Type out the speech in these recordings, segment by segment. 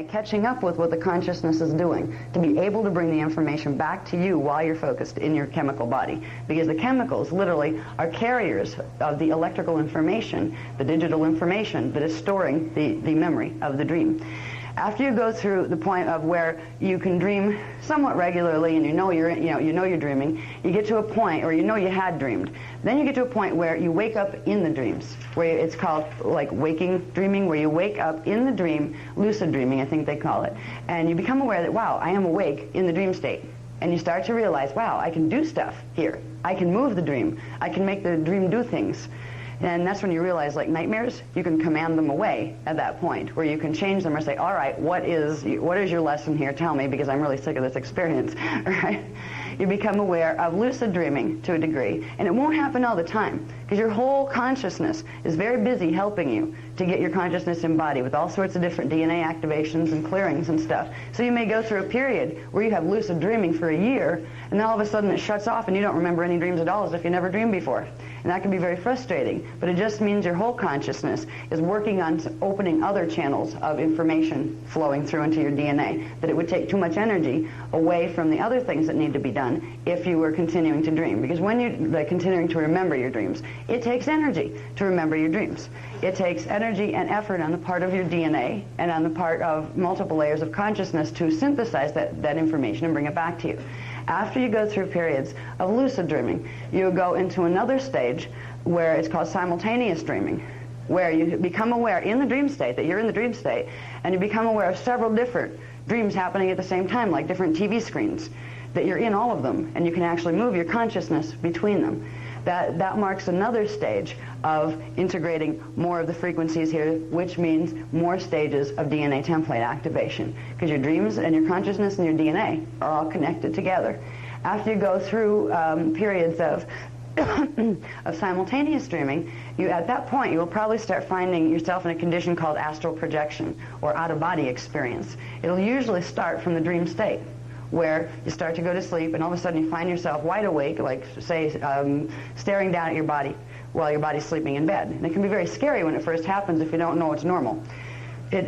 Catching up with what the consciousness is doing, to be able to bring the information back to you while you're focused in your chemical body. Because the chemicals literally are carriers of the electrical information, the digital information that is storing the memory of the dream. After you go through the point of where you can dream somewhat regularly and you know you're dreaming, you get to a point, or you know you had dreamed. Then you get to a point where you wake up in the dreams, where it's called like waking dreaming, where you wake up in the dream, lucid dreaming I think they call it, and you become aware that, wow, I am awake in the dream state. And you start to realize, wow, I can do stuff here. I can move the dream. I can make the dream do things. And that's when you realize, like nightmares, you can command them away at that point, where you can change them or say, all right, what is your lesson here? Tell me, because I'm really sick of this experience. Right? You become aware of lucid dreaming to a degree. And it won't happen all the time, because your whole consciousness is very busy helping you to get your consciousness embodied with all sorts of different DNA activations and clearings and stuff. So you may go through a period where you have lucid dreaming for a year, and then all of a sudden it shuts off and you don't remember any dreams at all, as if you never dreamed before. And that can be very frustrating, but it just means your whole consciousness is working on opening other channels of information flowing through into your DNA, that it would take too much energy away from the other things that need to be done if you were continuing to dream. Because when you're continuing to remember your dreams, it takes energy to remember your dreams. It takes energy and effort on the part of your DNA and on the part of multiple layers of consciousness to synthesize that information and bring it back to you. After you go through periods of lucid dreaming, you go into another stage where it's called simultaneous dreaming, where you become aware in the dream state that you're in the dream state, and you become aware of several different dreams happening at the same time, like different TV screens, that you're in all of them, and you can actually move your consciousness between them. That marks another stage of integrating more of the frequencies here, which means more stages of DNA template activation, because your dreams and your consciousness and your DNA are all connected together. After you go through periods of of simultaneous dreaming, at that point you will probably start finding yourself in a condition called astral projection, or out-of-body experience. It'll usually start from the dream state, where you start to go to sleep and all of a sudden you find yourself wide awake, like say staring down at your body while your body's sleeping in bed. And it can be very scary when it first happens if you don't know it's normal.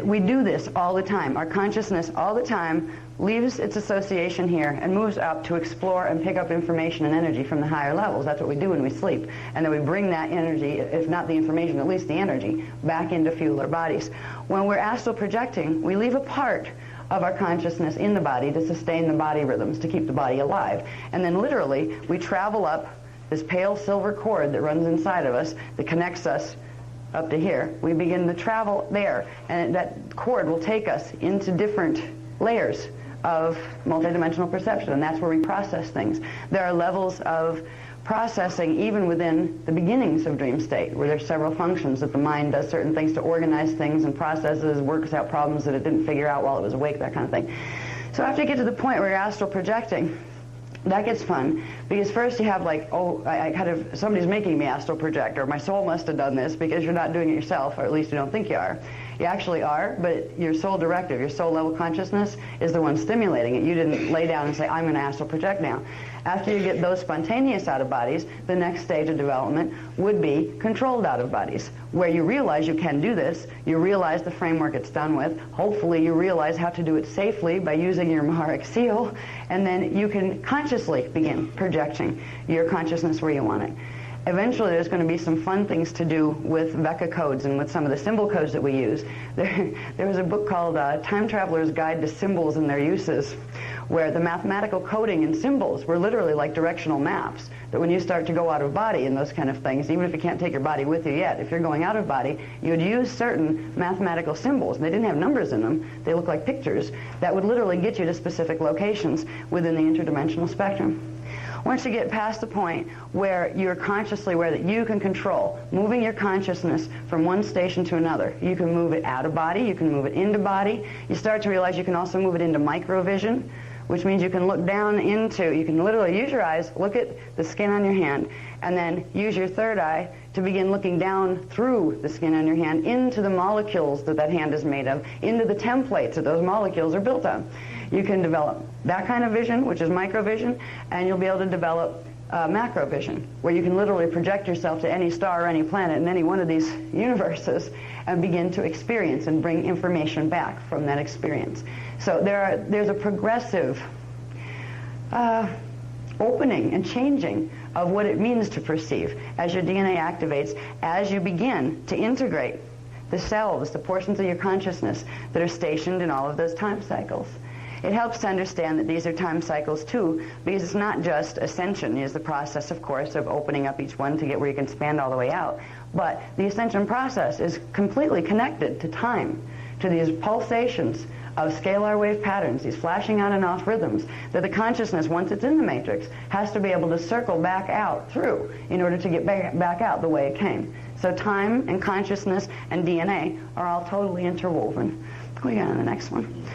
We do this all the time. Our consciousness all the time leaves its association here and moves up to explore and pick up information and energy from the higher levels. That's what we do when we sleep. And then we bring that energy, if not the information, at least the energy, back in to fuel our bodies. When we're astral projecting, we leave a part of our consciousness in the body to sustain the body rhythms, to keep the body alive. And then literally, we travel up this pale silver cord that runs inside of us that connects us up to here. We begin to travel there, and that cord will take us into different layers of multidimensional perception, and that's where we process things. There are levels of processing even within the beginnings of dream state, where there's several functions that the mind does certain things to organize things and processes, works out problems that it didn't figure out while it was awake, that kind of thing. So after you get to the point where you're astral projecting, that gets fun, because first you have like, oh, somebody's making me astral project, or my soul must have done this, because you're not doing it yourself, or at least you don't think you are. You actually are, but your soul directive, your soul level consciousness is the one stimulating it. You didn't lay down and say, I'm going to astral project now. After you get those spontaneous out-of-bodies, the next stage of development would be controlled out-of-bodies, where you realize you can do this, you realize the framework it's done with, hopefully you realize how to do it safely by using your Maharic seal, and then you can consciously begin projecting your consciousness where you want it. Eventually there's going to be some fun things to do with Vecca codes and with some of the symbol codes that we use. There was a book called Time Traveler's Guide to Symbols and Their Uses, where the mathematical coding and symbols were literally like directional maps, that when you start to go out of body and those kind of things, even if you can't take your body with you yet, if you're going out of body, you would use certain mathematical symbols. And they didn't have numbers in them. They look like pictures that would literally get you to specific locations within the interdimensional spectrum. Once you get past the point where you're consciously aware that you can control moving your consciousness from one station to another, you can move it out of body, you can move it into body, you start to realize you can also move it into microvision, which means you can look down into, you can literally use your eyes, look at the skin on your hand, and then use your third eye to begin looking down through the skin on your hand into the molecules that hand is made of, into the templates that those molecules are built on. You can develop that kind of vision, which is microvision, and you'll be able to develop macro vision, where you can literally project yourself to any star or any planet in any one of these universes and begin to experience and bring information back from that experience. So there's a progressive opening and changing of what it means to perceive as your DNA activates, as you begin to integrate the selves, the portions of your consciousness that are stationed in all of those time cycles. It helps to understand that these are time cycles too, because it's not just ascension is the process, of course, of opening up each one to get where you can expand all the way out, but the ascension process is completely connected to time, to these pulsations of scalar wave patterns, these flashing on and off rhythms that the consciousness, once it's in the matrix, has to be able to circle back out through in order to get back out the way it came. So time and consciousness and DNA are all totally interwoven. We go on to the next one.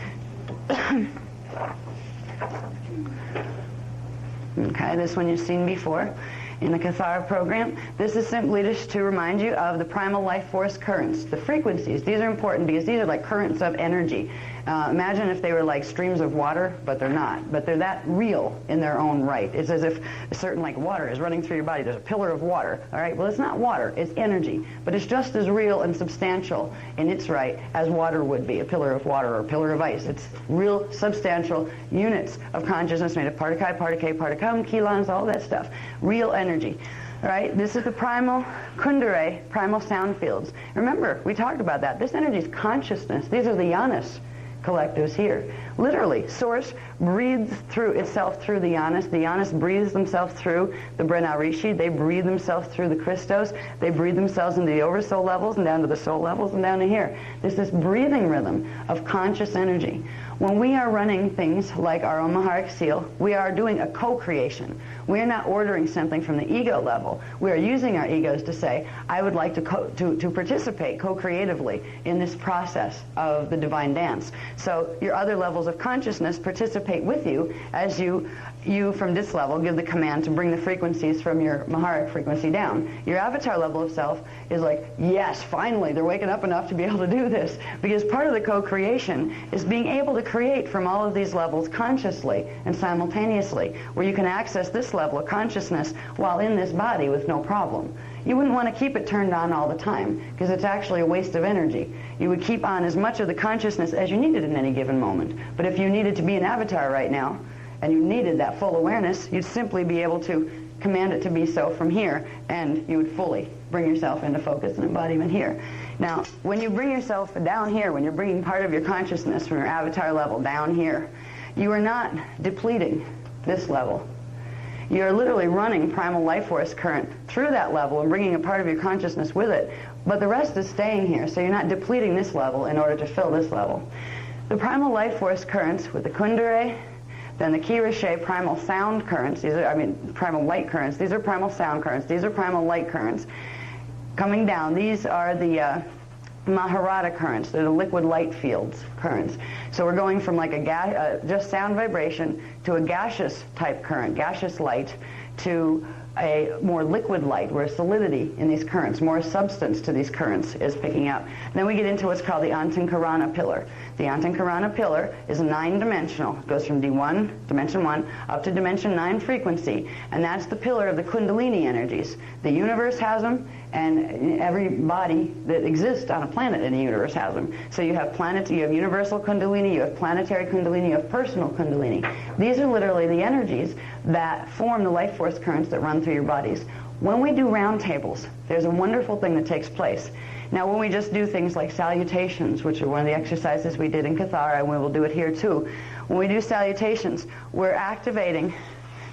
Okay, this one you've seen before in the Cathara program. This is simply just to remind you of the primal life force currents, the frequencies. These are important because these are like currents of energy. Imagine if they were like streams of water, but they're not. But they're that real in their own right. It's as if a certain like water is running through your body. There's a pillar of water. All right. Well, it's not water. It's energy. But it's just as real and substantial in its right as water would be, a pillar of water or a pillar of ice. It's real, substantial units of consciousness made of part of chi, part of k, part of cum, chelons, all that stuff. Real energy. All right, this is the primal Kundalini, primal sound fields. Remember, we talked about that. This energy is consciousness. These are the yanas collectives here. Literally, Source breathes through itself through the yanas breathes themselves through the Brahma Rishi, they breathe themselves through the Christos, they breathe themselves into the oversoul levels and down to the soul levels and down to here. There's this breathing rhythm of conscious energy. When we are running things like our own Maharic seal, we are doing a co-creation. We are not ordering something from the ego level. We are using our egos to say, I would like to participate co-creatively in this process of the divine dance. So your other levels of consciousness participate with you as you from this level give the command to bring the frequencies from your Maharic frequency down. Your avatar level of self is like, yes, finally, they're waking up enough to be able to do this. Because part of the co-creation is being able to create from all of these levels consciously and simultaneously, where you can access this level of consciousness while in this body with no problem. You wouldn't want to keep it turned on all the time, because it's actually a waste of energy. You would keep on as much of the consciousness as you needed in any given moment. But if you needed to be an avatar right now, and you needed that full awareness, you'd simply be able to command it to be so from here, and you would fully bring yourself into focus and embodiment here. Now, when you bring yourself down here, when you're bringing part of your consciousness from your avatar level down here, you are not depleting this level. You're literally running primal life force current through that level and bringing a part of your consciousness with it, but the rest is staying here, so you're not depleting this level in order to fill this level. The primal life force currents with the Kundalini, then the Kirishe primal sound currents, these are, primal light currents, these are primal sound currents, these are primal light currents. Coming down, these are the Maharata currents, they're the liquid light fields currents. So we're going from like a just sound vibration to a gaseous type current, gaseous light, to a more liquid light, where solidity in these currents, more substance to these currents is picking up. Then we get into what's called the Antankarana pillar. The Antankarana pillar is 9-dimensional. It goes from D1, dimension 1, up to dimension 9 frequency, and that's the pillar of the Kundalini energies. The universe has them, and every body that exists on a planet in the universe has them. So you have you have universal Kundalini, you have planetary Kundalini, you have personal Kundalini. These are literally the energies that form the life force currents that run through your bodies. When we do round tables, there's a wonderful thing that takes place. Now, when we just do things like salutations, which are one of the exercises we did in Cathara, and we will do it here too, when we do salutations, we're activating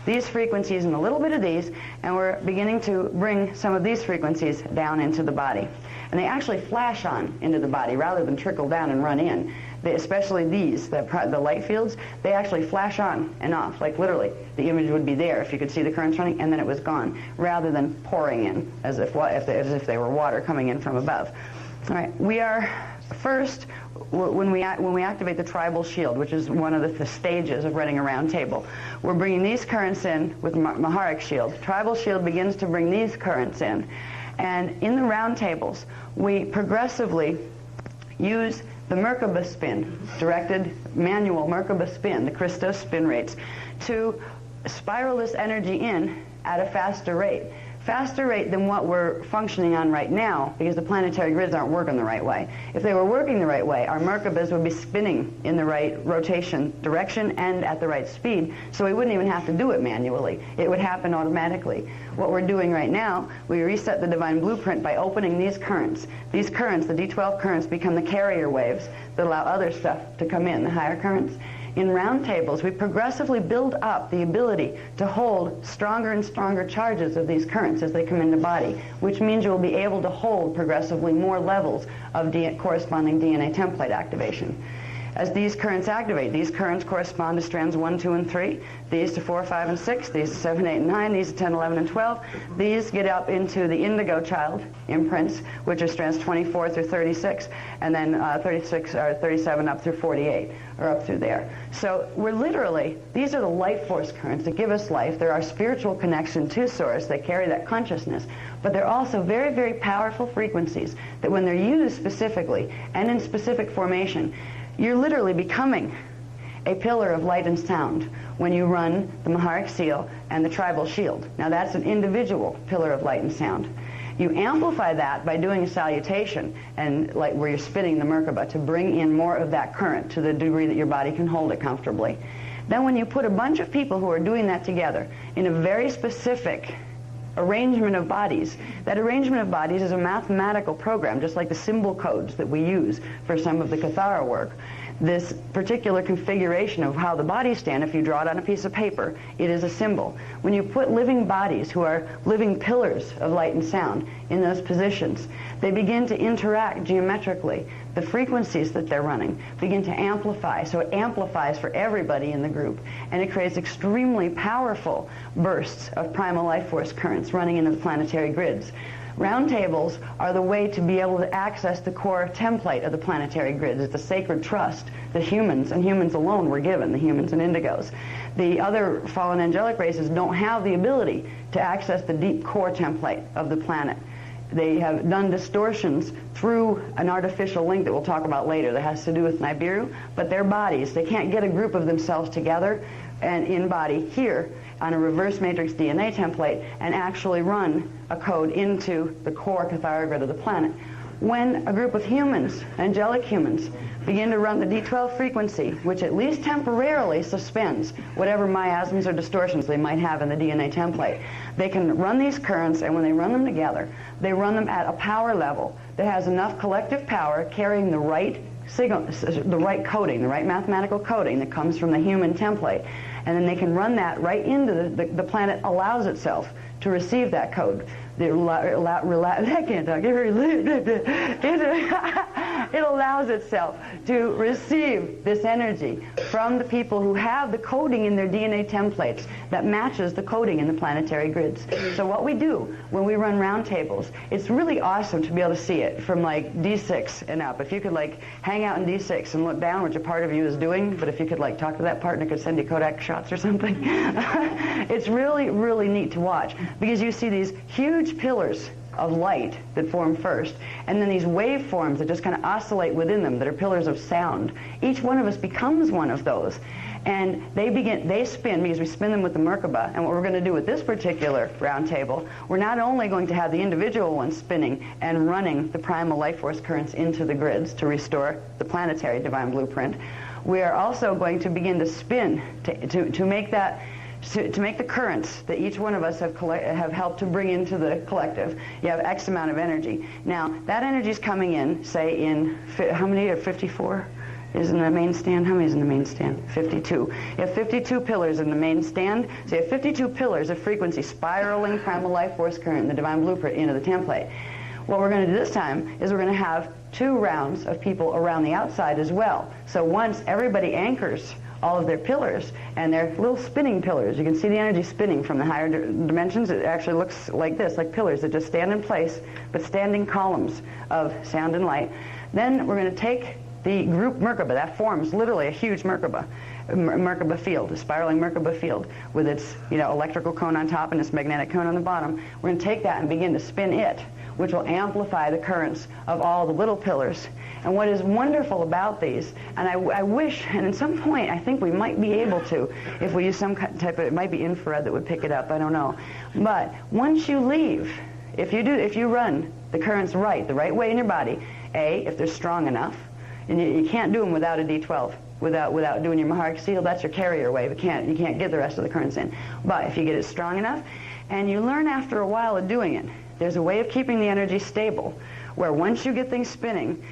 these frequencies and a little bit of these, and we're beginning to bring some of these frequencies down into the body. And they actually flash on into the body rather than trickle down and run in. Especially these, the light fields, they actually flash on and off. Like literally, the image would be there if you could see the currents running, and then it was gone, rather than pouring in as if they were water coming in from above. All right, we are first, when we activate the tribal shield, which is one of the stages of running a round table, we're bringing these currents in with Maharic shield. Tribal shield begins to bring these currents in. And in the round tables, we progressively use the Merkaba spin, directed manual Merkaba spin, the Christos spin rates, to spiral this energy in at a faster rate than what we're functioning on right now, because the planetary grids aren't working the right way. If they were working the right way, our Merkabas would be spinning in the right rotation direction and at the right speed, so we wouldn't even have to do it manually. It would happen automatically. What we're doing right now, we reset the divine blueprint by opening these currents. These currents, the D12 currents, become the carrier waves that allow other stuff to come in, the higher currents. In roundtables, we progressively build up the ability to hold stronger and stronger charges of these currents as they come into body, which means you'll be able to hold progressively more levels of corresponding DNA template activation. As these currents activate, these currents correspond to strands 1, 2, and 3, these to 4, 5, and 6, these to 7, 8, and 9, these to 10, 11, and 12. These get up into the indigo child imprints, which are strands 24 through 36, and then 36 or 37 up through 48, or up through there. So we're literally, these are the life force currents that give us life. They're our spiritual connection to Source. They carry that consciousness. But they're also very, very powerful frequencies that when they're used specifically and in specific formation, you're literally becoming a pillar of light and sound when you run the Maharic Seal and the Tribal Shield. Now that's an individual pillar of light and sound. You amplify that by doing a salutation, and like where you're spinning the Merkaba to bring in more of that current to the degree that your body can hold it comfortably. Then when you put a bunch of people who are doing that together in a very specific arrangement of bodies. That arrangement of bodies is a mathematical program, just like the symbol codes that we use for some of the Kathara work. This particular configuration of how the bodies stand, if you draw it on a piece of paper, it is a symbol. When you put living bodies who are living pillars of light and sound in those positions, they begin to interact geometrically. The frequencies that they're running begin to amplify, so it amplifies for everybody in the group, and it creates extremely powerful bursts of primal life force currents running into the planetary grids. Roundtables are the way to be able to access the core template of the planetary grids. It's a sacred trust that humans, and humans alone, were given, the humans and indigos. The other fallen angelic races don't have the ability to access the deep core template of the planet. They have done distortions through an artificial link that we'll talk about later that has to do with Nibiru, but their bodies, they can't get a group of themselves together and in body here on a reverse matrix DNA template and actually run a code into the core Kathara grid of the planet. When a group of humans, angelic humans, begin to run the D12 frequency, which at least temporarily suspends whatever miasms or distortions they might have in the DNA template, they can run these currents, and when they run them together, they run them at a power level that has enough collective power carrying the right signal, the right coding, the right mathematical coding that comes from the human template. And then they can run that right into the planet allows itself to receive that code. It allows itself to receive this energy from the people who have the coding in their DNA templates that matches the coding in the planetary grids. So what we do when we run roundtables, it's really awesome to be able to see it from like D6 and up. If you could like hang out in D6 and look down, which a part of you is doing, but if you could like talk to that part and it could send you Kodak shots or something, it's really, really neat to watch, because you see these huge pillars of light that form first, and then these waveforms that just kind of oscillate within them that are pillars of sound. Each one of us becomes one of those, and they spin, because we spin them with the Merkaba. And what we're going to do with this particular round table, we're not only going to have the individual ones spinning and running the primal life force currents into the grids to restore the planetary divine blueprint, we are also going to begin to spin to make that to make the currents that each one of us have helped to bring into the collective. You have X amount of energy. Now, that energy is coming in, say, in, how many are 54? Is in the main stand? How many is in the main stand? 52. You have 52 pillars in the main stand. So you have 52 pillars of frequency spiraling primal life force current in the divine blueprint into the template. What we're going to do this time is we're going to have 2 rounds of people around the outside as well. So once everybody anchors all of their pillars, and they're little spinning pillars. You can see the energy spinning from the higher dimensions. It actually looks like this, like pillars that just stand in place, but standing columns of sound and light. Then we're going to take the group Merkaba, that forms literally a huge Merkaba, Merkaba field, a spiraling Merkaba field with its electrical cone on top and its magnetic cone on the bottom. We're going to take that and begin to spin it, which will amplify the currents of all the little pillars. And what is wonderful about these, and I wish, and at some point I think we might be able to, if we use some type of, it might be infrared that would pick it up, I don't know. But once you leave, if you run the currents the right way in your body, if they're strong enough, and you can't do them without a D12, without doing your Maharic seal, that's your carrier wave. You can't get the rest of the currents in. But if you get it strong enough, and you learn after a while of doing it, there's a way of keeping the energy stable, where once you get things spinning,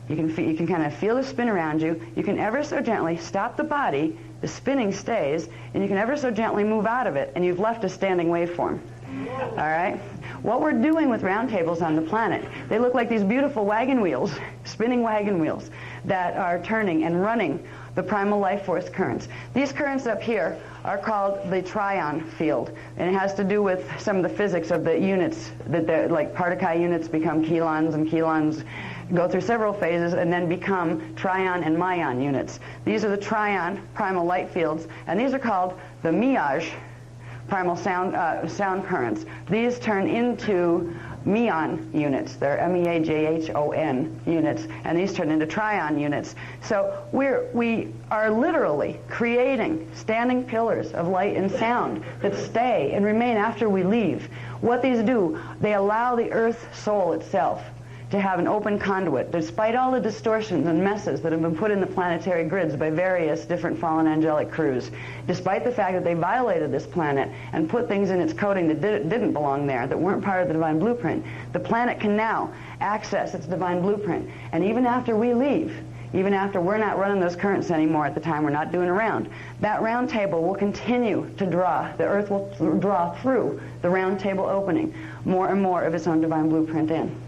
you can kind of feel the spin around you. You can ever so gently stop the body, the spinning stays, and you can ever so gently move out of it, and you've left a standing waveform. All right? What we're doing with roundtables on the planet, they look like these beautiful wagon wheels, spinning wagon wheels, that are turning and running the primal life force currents. These currents up here are called the trion field, and it has to do with some of the physics of the units, that like Partakai units become kilons, and kilons go through several phases and then become trion and myon units. These are the trion primal light fields, and these are called the Miaj primal sound currents. These turn into Meon units. They're M-E-A-J-H-O-N units, and these turn into trion units. So we are literally creating standing pillars of light and sound that stay and remain after we leave. What these do, they allow the earth soul itself to have an open conduit, despite all the distortions and messes that have been put in the planetary grids by various different fallen angelic crews. Despite the fact that they violated this planet and put things in its coding that didn't belong there, that weren't part of the divine blueprint, the planet can now access its divine blueprint. And even after we leave, even after we're not running those currents anymore at the time, we're not doing a round, that round table will continue to draw, the earth will draw through the round table opening more and more of its own divine blueprint in.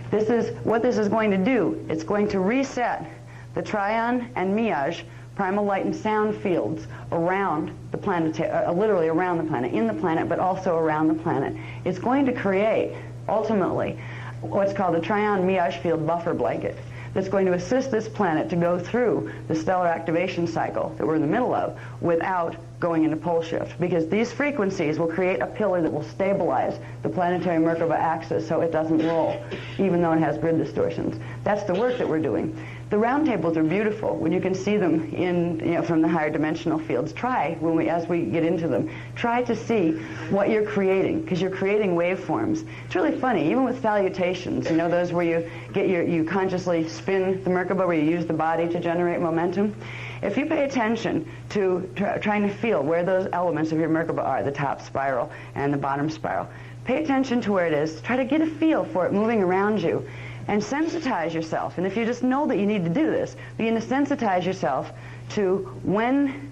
This is what this is going to do. It's going to reset the trion and Miaj primal light and sound fields around the planet, literally around the planet, in the planet, but also around the planet. It's going to create, ultimately, what's called a trion Miaj field buffer blanket that's going to assist this planet to go through the stellar activation cycle that we're in the middle of without going into pole shift, because these frequencies will create a pillar that will stabilize the planetary Merkaba axis so it doesn't roll, even though it has grid distortions. That's the work that we're doing. The roundtables are beautiful when you can see them in, from the higher dimensional fields. Try, as we get into them, try to see what you're creating, because you're creating waveforms. It's really funny, even with salutations, those where you consciously spin the Merkaba, where you use the body to generate momentum. If you pay attention to trying to feel where those elements of your Merkaba are, the top spiral and the bottom spiral, pay attention to where it is. Try to get a feel for it moving around you and sensitize yourself. And if you just know that you need to do this, begin to sensitize yourself to when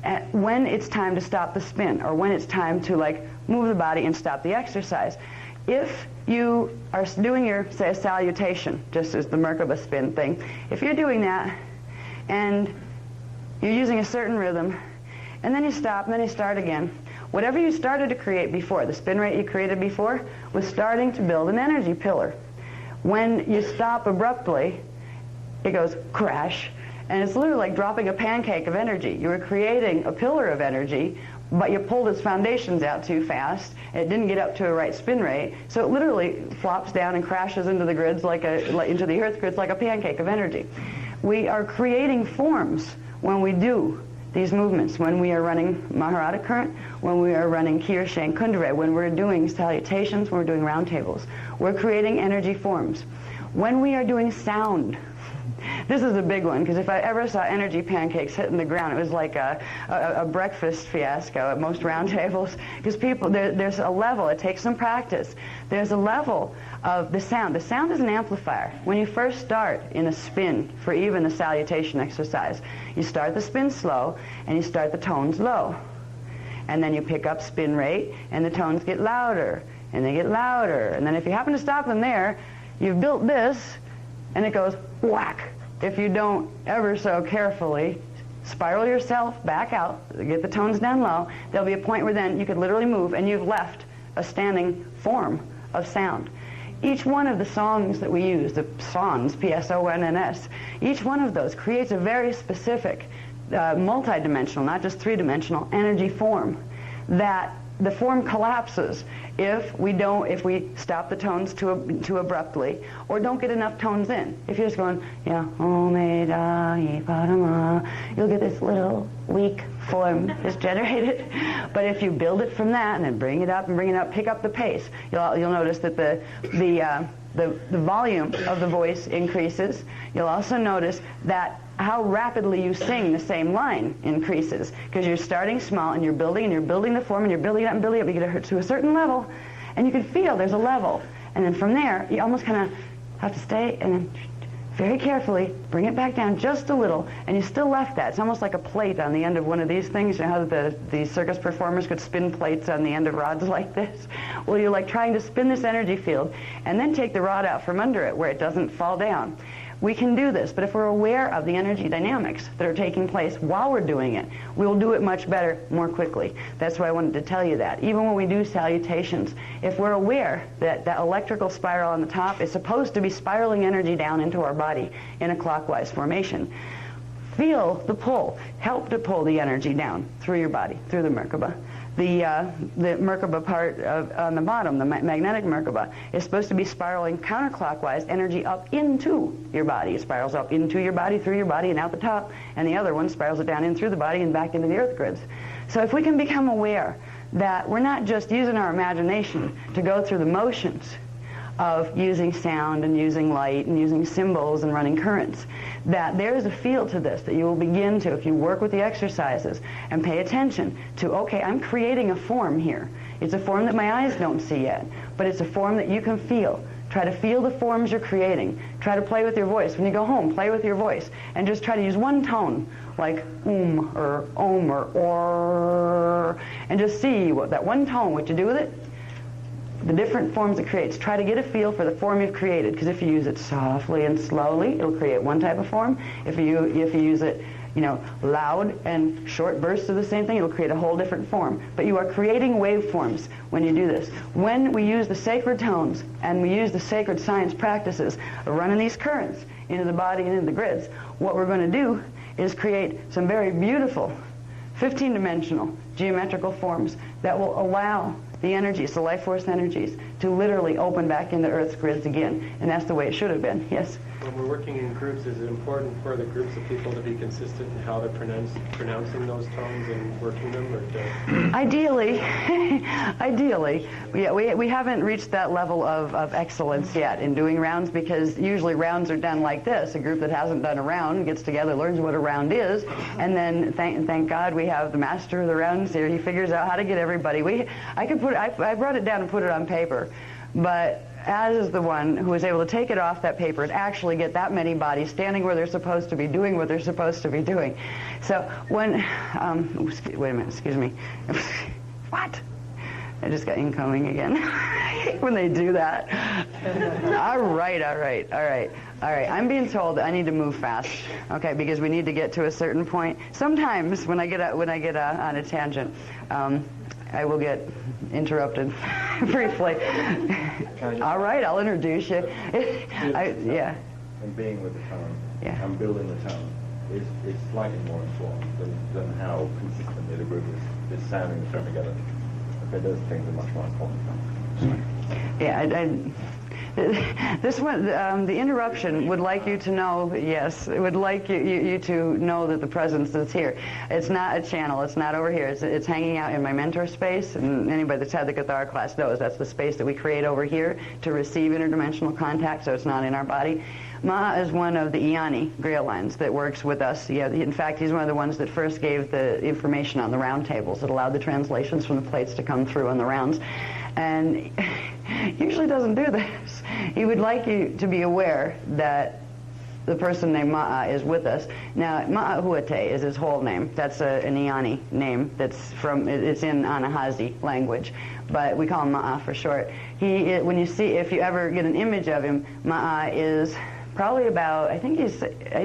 it's time to stop the spin, or when it's time to move the body and stop the exercise. If you are doing your, say, a salutation, just as the Merkaba spin thing, if you're doing that and you're using a certain rhythm, and then you stop, and then you start again, whatever you started to create before, the spin rate you created before, was starting to build an energy pillar. When you stop abruptly, it goes crash, and it's literally like dropping a pancake of energy. You were creating a pillar of energy, but you pulled its foundations out too fast. It didn't get up to a right spin rate, so it literally flops down and crashes into the grids, into the earth grids, like a pancake of energy. We are creating forms when we do these movements, when we are running Maharata current, when we are running Kirshen Kundere, when we're doing salutations, when we're doing roundtables. We're creating energy forms. When we are doing sound, this is a big one, because if I ever saw energy pancakes hitting the ground, it was like a breakfast fiasco at most roundtables, because there's a level, it takes some practice. There's a level of the sound. The sound is an amplifier. When you first start in a spin, for even the salutation exercise, you start the spin slow, and you start the tones low. And then you pick up spin rate, and the tones get louder, and they get louder. And then if you happen to stop them there, you've built this, and it goes whack. If you don't ever so carefully spiral yourself back out, get the tones down low, there'll be a point where then you could literally move, and you've left a standing form of sound. Each one of the songs that we use, the sons, P-S-O-N-N-S, each one of those creates a very specific multidimensional, not just three-dimensional, energy form, that the form collapses if we stop the tones too abruptly, or don't get enough tones in. If you're just going, yeah, you'll get this little weak form is generated. But if you build it from that and then bring it up, pick up the pace, you'll notice that the volume of the voice increases. You'll also notice that how rapidly you sing the same line increases, because you're starting small and you're building the form, and you're building it up and building it up. You get to a certain level, and you can feel there's a level. And then from there, you almost kind of have to stay and then very carefully bring it back down just a little, and you still left that. It's almost like a plate on the end of one of these things. You know how the circus performers could spin plates on the end of rods like this? Well, you're like trying to spin this energy field and then take the rod out from under it where it doesn't fall down. We can do this, but if we're aware of the energy dynamics that are taking place while we're doing it, we'll do it much better, more quickly. That's why I wanted to tell you that. Even when we do salutations, if we're aware that that electrical spiral on the top is supposed to be spiraling energy down into our body in a clockwise formation, feel the pull. Help to pull the energy down through your body, through the Merkaba. The Merkaba part on the bottom, the magnetic Merkaba, is supposed to be spiraling counterclockwise energy up into your body. It spirals up into your body, through your body, and out the top. And the other one spirals it down in through the body and back into the earth grids. So if we can become aware that we're not just using our imagination to go through the motions of using sound and using light and using symbols and running currents, that there is a feel to this that you will begin to, if you work with the exercises and pay attention to, okay, I'm creating a form here. It's a form that my eyes don't see yet, but it's a form that you can feel. Try to feel the forms you're creating. Try to play with your voice. When you go home, play with your voice and just try to use one tone, like or or, and just see what that one tone, what you do with it, the different forms it creates. Try to get a feel for the form you've created, because if you use it softly and slowly, it'll create one type of form. If you use it, loud and short bursts of the same thing, it'll create a whole different form. But you are creating waveforms when you do this. When we use the sacred tones and we use the sacred science practices of running these currents into the body and into the grids, what we're going to do is create some very beautiful 15-dimensional geometrical forms that will allow the energies, the life force energies, to literally open back into Earth's grids again. And that's the way it should have been. Yes? When we're working in groups, is it important for the groups of people to be consistent in how they're pronouncing those tones and working them? Or Ideally, yeah, we haven't reached that level of excellence yet in doing rounds, because usually rounds are done like this. A group that hasn't done a round gets together, learns what a round is, and then thank God we have the master of the rounds here. He figures out how to get everybody. I brought it down and put it on paper, but Az is the one who was able to take it off that paper and actually get that many bodies standing where they're supposed to be, doing what they're supposed to be doing. So when, wait a minute, excuse me. What? I just got incoming again. I hate when they do that. All right. I'm being told that I need to move fast, okay, because we need to get to a certain point. Sometimes when I get on a tangent, I will get interrupted briefly. All right, I'll introduce you. Yeah. And being with the tone, yeah, and building the tone is slightly more informed than how consistently the group is sounding and thrown together. Okay, those things are much more important. Yeah, this one, the interruption would like you to know, yes, it would like you to know that the presence is here. It's not a channel, it's not over here, it's hanging out in my mentor space, and anybody that's had the Kathara class knows that's the space that we create over here to receive interdimensional contact, so it's not in our body. Ma'a is one of the Iani Grail lines that works with us. Yeah, in fact, he's one of the ones that first gave the information on the round tables that allowed the translations from the plates to come through on the rounds. And usually doesn't do this. He would like you to be aware that the person named Ma'a is with us. Now, Ma'ahuate is his whole name. That's an Iani name it's in Anahazi language, but we call him Ma'a for short. If you ever get an image of him, Ma'a is probably about, I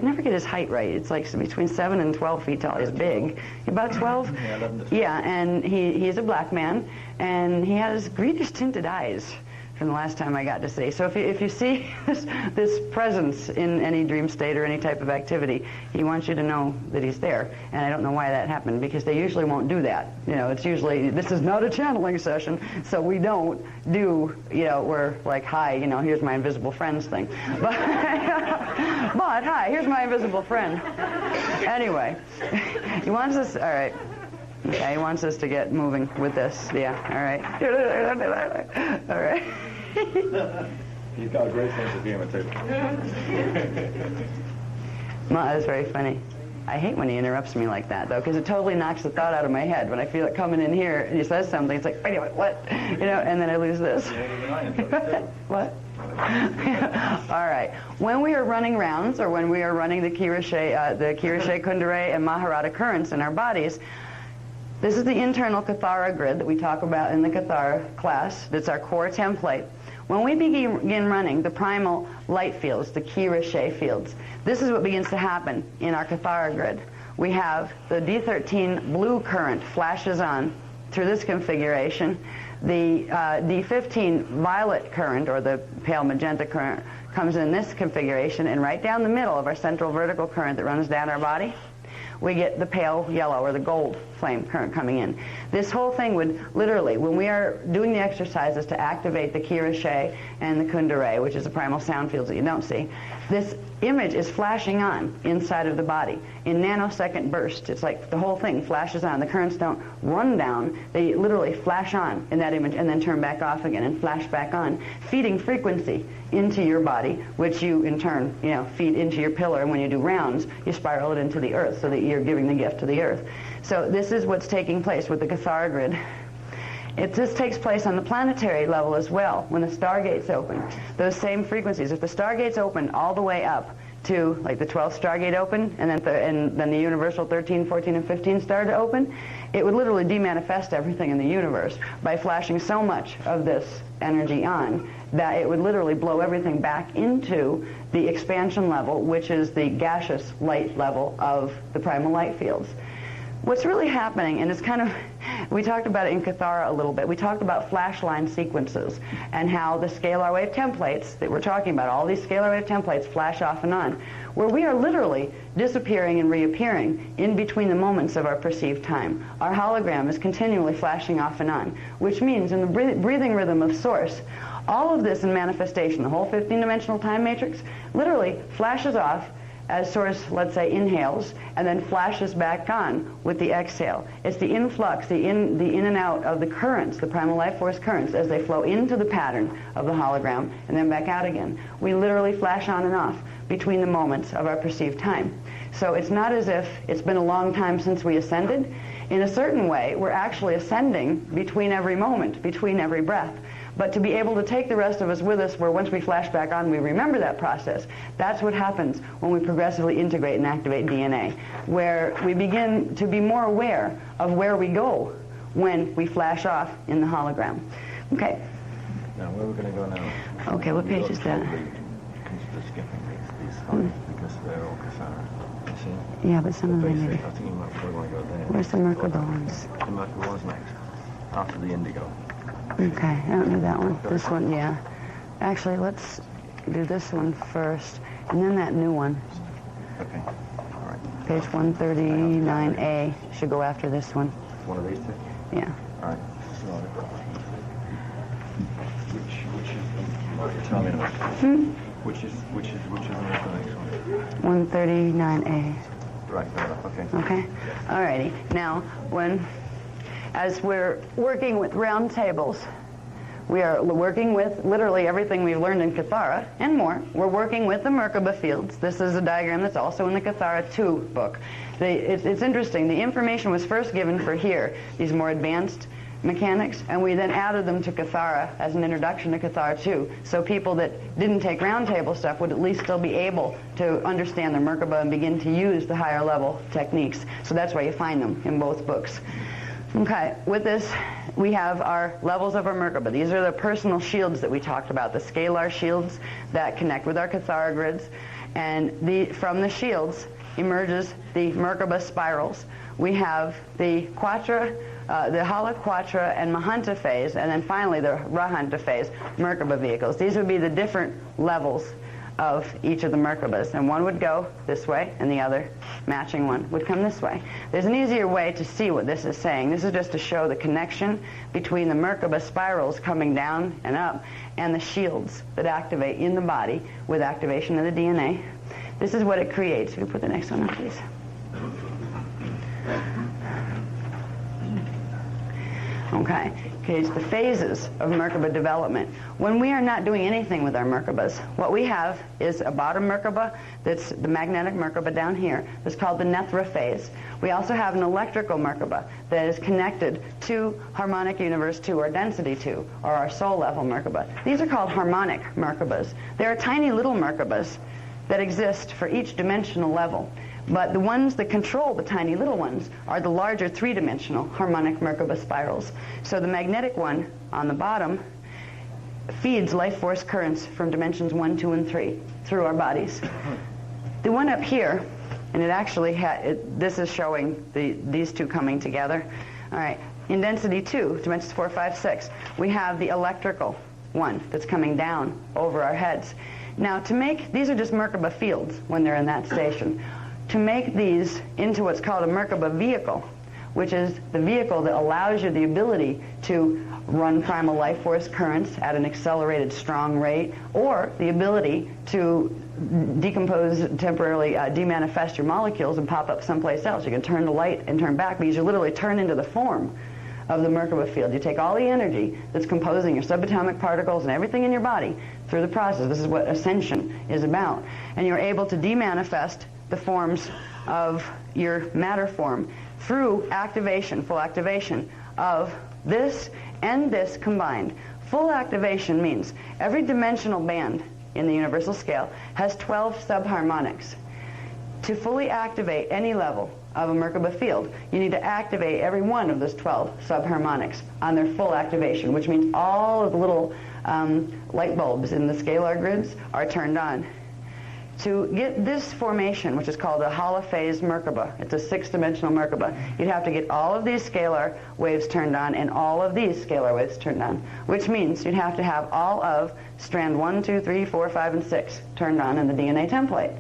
never get his height right. It's like between 7 and 12 feet tall. He's big. About 12? Yeah, and he's a black man, and he has greenish tinted eyes. from the last time I got to see. So if you see this presence in any dream state or any type of activity, he wants you to know that he's there. And I don't know why that happened, because they usually won't do that. You know, it's usually, this is not a channeling session, so we don't do, you know, we're like, hi, you know, here's my invisible friends thing. But hi, here's my invisible friend. Anyway, he wants us, all right. Okay, he wants us to get moving with this. Yeah, all right. All right. He's got a great sense of humor, too. Well, that's very funny. I hate when he interrupts me like that, though, because it totally knocks the thought out of my head. When I feel it coming in here and he says something, it's like, wait a minute, what? You know, and then I lose this. What? All right. When we are running rounds, or when we are running the Kirishe, Kundalini, and Maharata currents in our bodies, this is the internal Kathara grid that we talk about in the Kathara class. That's our core template. When we begin running the primal light fields, the Kirishe fields, this is what begins to happen in our Kathara grid. We have the D13 blue current flashes on through this configuration. The D15 violet current, or the pale magenta current, comes in this configuration, and right down the middle of our central vertical current that runs down our body, we get the pale yellow, or the gold flame current coming in. This whole thing would literally, when we are doing the exercises to activate the Kirishe and the Kundalini, which is the primal sound fields that you don't see, this image is flashing on inside of the body in nanosecond bursts. It's like the whole thing flashes on. The currents don't run down. They literally flash on in that image and then turn back off again and flash back on, feeding frequency into your body, which you in turn, you know, feed into your pillar. And when you do rounds, you spiral it into the earth so that you're giving the gift to the earth. So this is what's taking place with the Kathara grid. This takes place on the planetary level as well, when the stargates open. Those same frequencies, if the stargates open all the way up to, like the 12th stargate open, and then the universal 13, 14, and 15 star to open, it would literally demanifest everything in the universe by flashing so much of this energy on that it would literally blow everything back into the expansion level, which is the gaseous light level of the primal light fields. What's really happening, and it's kind of, we talked about it in Kathara a little bit, we talked about flash line sequences and how the scalar wave templates that we're talking about, all these scalar wave templates flash off and on, where we are literally disappearing and reappearing in between the moments of our perceived time. Our hologram is continually flashing off and on, which means in the breathing rhythm of Source, all of this in manifestation, the whole 15-dimensional time matrix, literally flashes off as Source, let's say, inhales, and then flashes back on with the exhale. It's the influx, the in and out of the currents, the primal life force currents, as they flow into the pattern of the hologram and then back out again. We literally flash on and off between the moments of our perceived time. So it's not as if it's been a long time since we ascended. In a certain way, we're actually ascending between every moment, between every breath. But to be able to take the rest of us with us, where once we flash back on, we remember that process, that's what happens when we progressively integrate and activate DNA, where we begin to be more aware of where we go when we flash off in the hologram. Okay. Now, where we're going to go now? Okay, what page is that? Consider skipping these slides because they're all Kathara. You see? Yeah, but some of them maybe. I think you might probably want to go there. Where's the Merkaba ones? The Merkaba one's next, after the indigo. Okay, I don't know that one. This one, yeah. Actually, let's do this one first, and then that new one. Okay, all right. Page 139A should go after this one. One of these two? Yeah. All right. So, which is, tell me now. Which is the next one? 139A. Right, okay. Okay? Alrighty. Now, as we're working with round tables, we are working with literally everything we've learned in Kathara and more. We're working with the Merkaba fields. This is a diagram that's also in the Kathara 2 book. It's interesting. The information was first given for here, these more advanced mechanics, and we then added them to Kathara as an introduction to Kathara 2. So people that didn't take round table stuff would at least still be able to understand the Merkaba and begin to use the higher level techniques. So that's why you find them in both books. Okay, with this, we have our levels of our Merkaba. These are the personal shields that we talked about, the scalar shields that connect with our Kathara grids. And from the shields emerges the Merkaba spirals. We have the Quatra the Halaquatra and Mahanta phase, and then finally the Rahanta phase Merkaba vehicles. These would be the different levels of each of the Merkabas, and one would go this way and the other matching one would come this way. There's an easier way to see what this is saying. This is just to show the connection between the Merkaba spirals coming down and up and the shields that activate in the body with activation of the DNA. This is what it creates. Can you put the next one up, please? Okay, it's the phases of Merkaba development. When we are not doing anything with our Merkabas, what we have is a bottom Merkaba, that's the magnetic Merkaba down here, that's called the Nethra phase. We also have an electrical Merkaba that is connected to harmonic universe 2 or density 2, or our soul level Merkaba. These are called harmonic Merkabas. There are tiny little Merkabas that exist for each dimensional level. But the ones that control the tiny little ones are the larger three-dimensional harmonic Merkaba spirals. So the magnetic one on the bottom feeds life force currents from dimensions 1, 2, and 3 through our bodies. The one up here, and it actually this is showing these two coming together. All right, in density 2, dimensions 4, 5, 6, we have the electrical one that's coming down over our heads. Now, these are just Merkaba fields when they're in that station. To make these into what's called a Merkaba vehicle, which is the vehicle that allows you the ability to run primal life force currents at an accelerated, strong rate, or the ability to decompose, temporarily demanifest your molecules and pop up someplace else. You can turn the light and turn back because you literally turn into the form of the Merkaba field. You take all the energy that's composing your subatomic particles and everything in your body through the process. This is what ascension is about. And you're able to demanifest the forms of your matter form through activation, full activation of this and this combined. Full activation means every dimensional band in the universal scale has 12 subharmonics. To fully activate any level of a Merkaba field, you need to activate every one of those 12 subharmonics on their full activation, which means all of the little light bulbs in the scalar grids are turned on. To get this formation, which is called a holophase Merkaba, it's a 6-dimensional Merkaba, you'd have to get all of these scalar waves turned on and all of these scalar waves turned on, which means you'd have to have all of strand 1, 2, 3, 4, 5, and 6 turned on in the DNA template.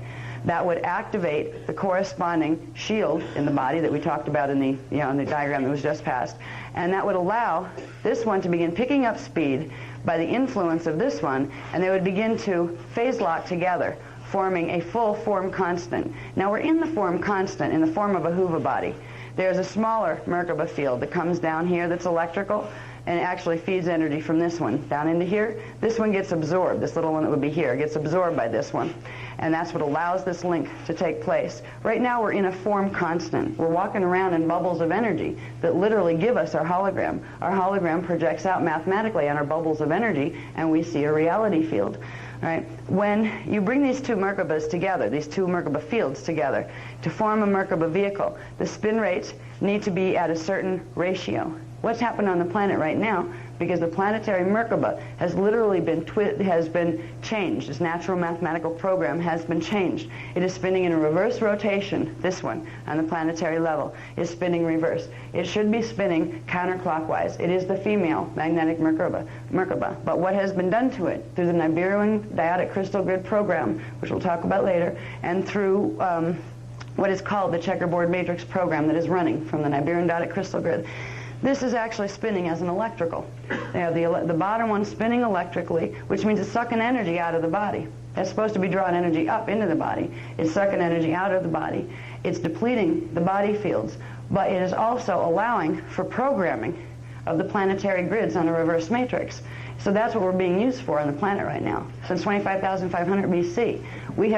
That would activate the corresponding shield in the body that we talked about in the, in the diagram that was just passed, and that would allow this one to begin picking up speed by the influence of this one, and they would begin to phase lock together, forming a full form constant. Now we're in the form constant in the form of a Huva body. There's a smaller Merkaba field that comes down here that's electrical and actually feeds energy from this one down into here. This one gets absorbed, this little one that would be here, gets absorbed by this one. And that's what allows this link to take place. Right now we're in a form constant. We're walking around in bubbles of energy that literally give us our hologram. Our hologram projects out mathematically on our bubbles of energy and we see a reality field. Right? When you bring these two Merkabas together, these two Merkaba fields together, to form a Merkaba vehicle, the spin rates need to be at a certain ratio. What's happened on the planet right now, because the planetary Merkaba has literally been changed. Its natural mathematical program has been changed. It is spinning in a reverse rotation. This one, on the planetary level, is spinning reverse. It should be spinning counterclockwise. It is the female magnetic Merkaba. But what has been done to it through the Nibiruin Dyadic Crystal Grid program, which we'll talk about later, and through what is called the checkerboard matrix program that is running from the Nibiruin Dyadic Crystal Grid, this is actually spinning as an electrical. They have the bottom one spinning electrically, which means it's sucking energy out of the body. It's supposed to be drawing energy up into the body. It's sucking energy out of the body. It's depleting the body fields, but it is also allowing for programming of the planetary grids on the reverse matrix. So that's what we're being used for on the planet right now. Since 25,500 BC,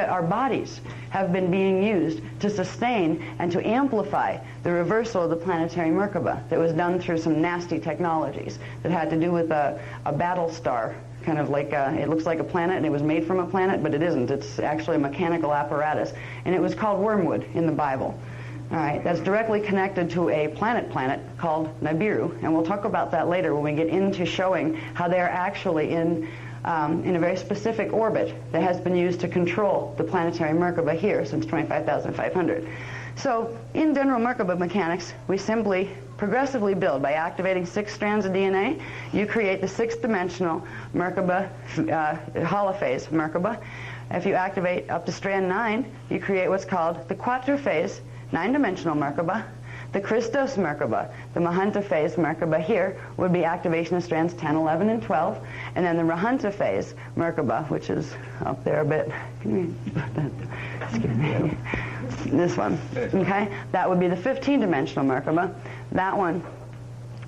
our bodies have been being used to sustain and to amplify the reversal of the planetary Merkaba that was done through some nasty technologies that had to do with a battle star, kind of like it looks like a planet and it was made from a planet, but it isn't. It's actually a mechanical apparatus, and it was called wormwood in the Bible. All right, that's directly connected to a planet called Nibiru, and we'll talk about that later when we get into showing how they are actually in a very specific orbit that has been used to control the planetary Merkaba here since 25,500. So in general Merkaba mechanics, we simply progressively build by activating 6 strands of DNA. You create the 6th-dimensional Merkaba, holophase Merkaba. If you activate up to strand 9, you create what's called the quadriphase 9-dimensional Merkaba. The Christos Merkaba, the Mahanta phase Merkaba here, would be activation of strands 10, 11, and 12. And then the Rahanta phase Merkaba, which is up there a bit. Excuse me. This one. Okay? That would be the 15-dimensional Merkaba. That one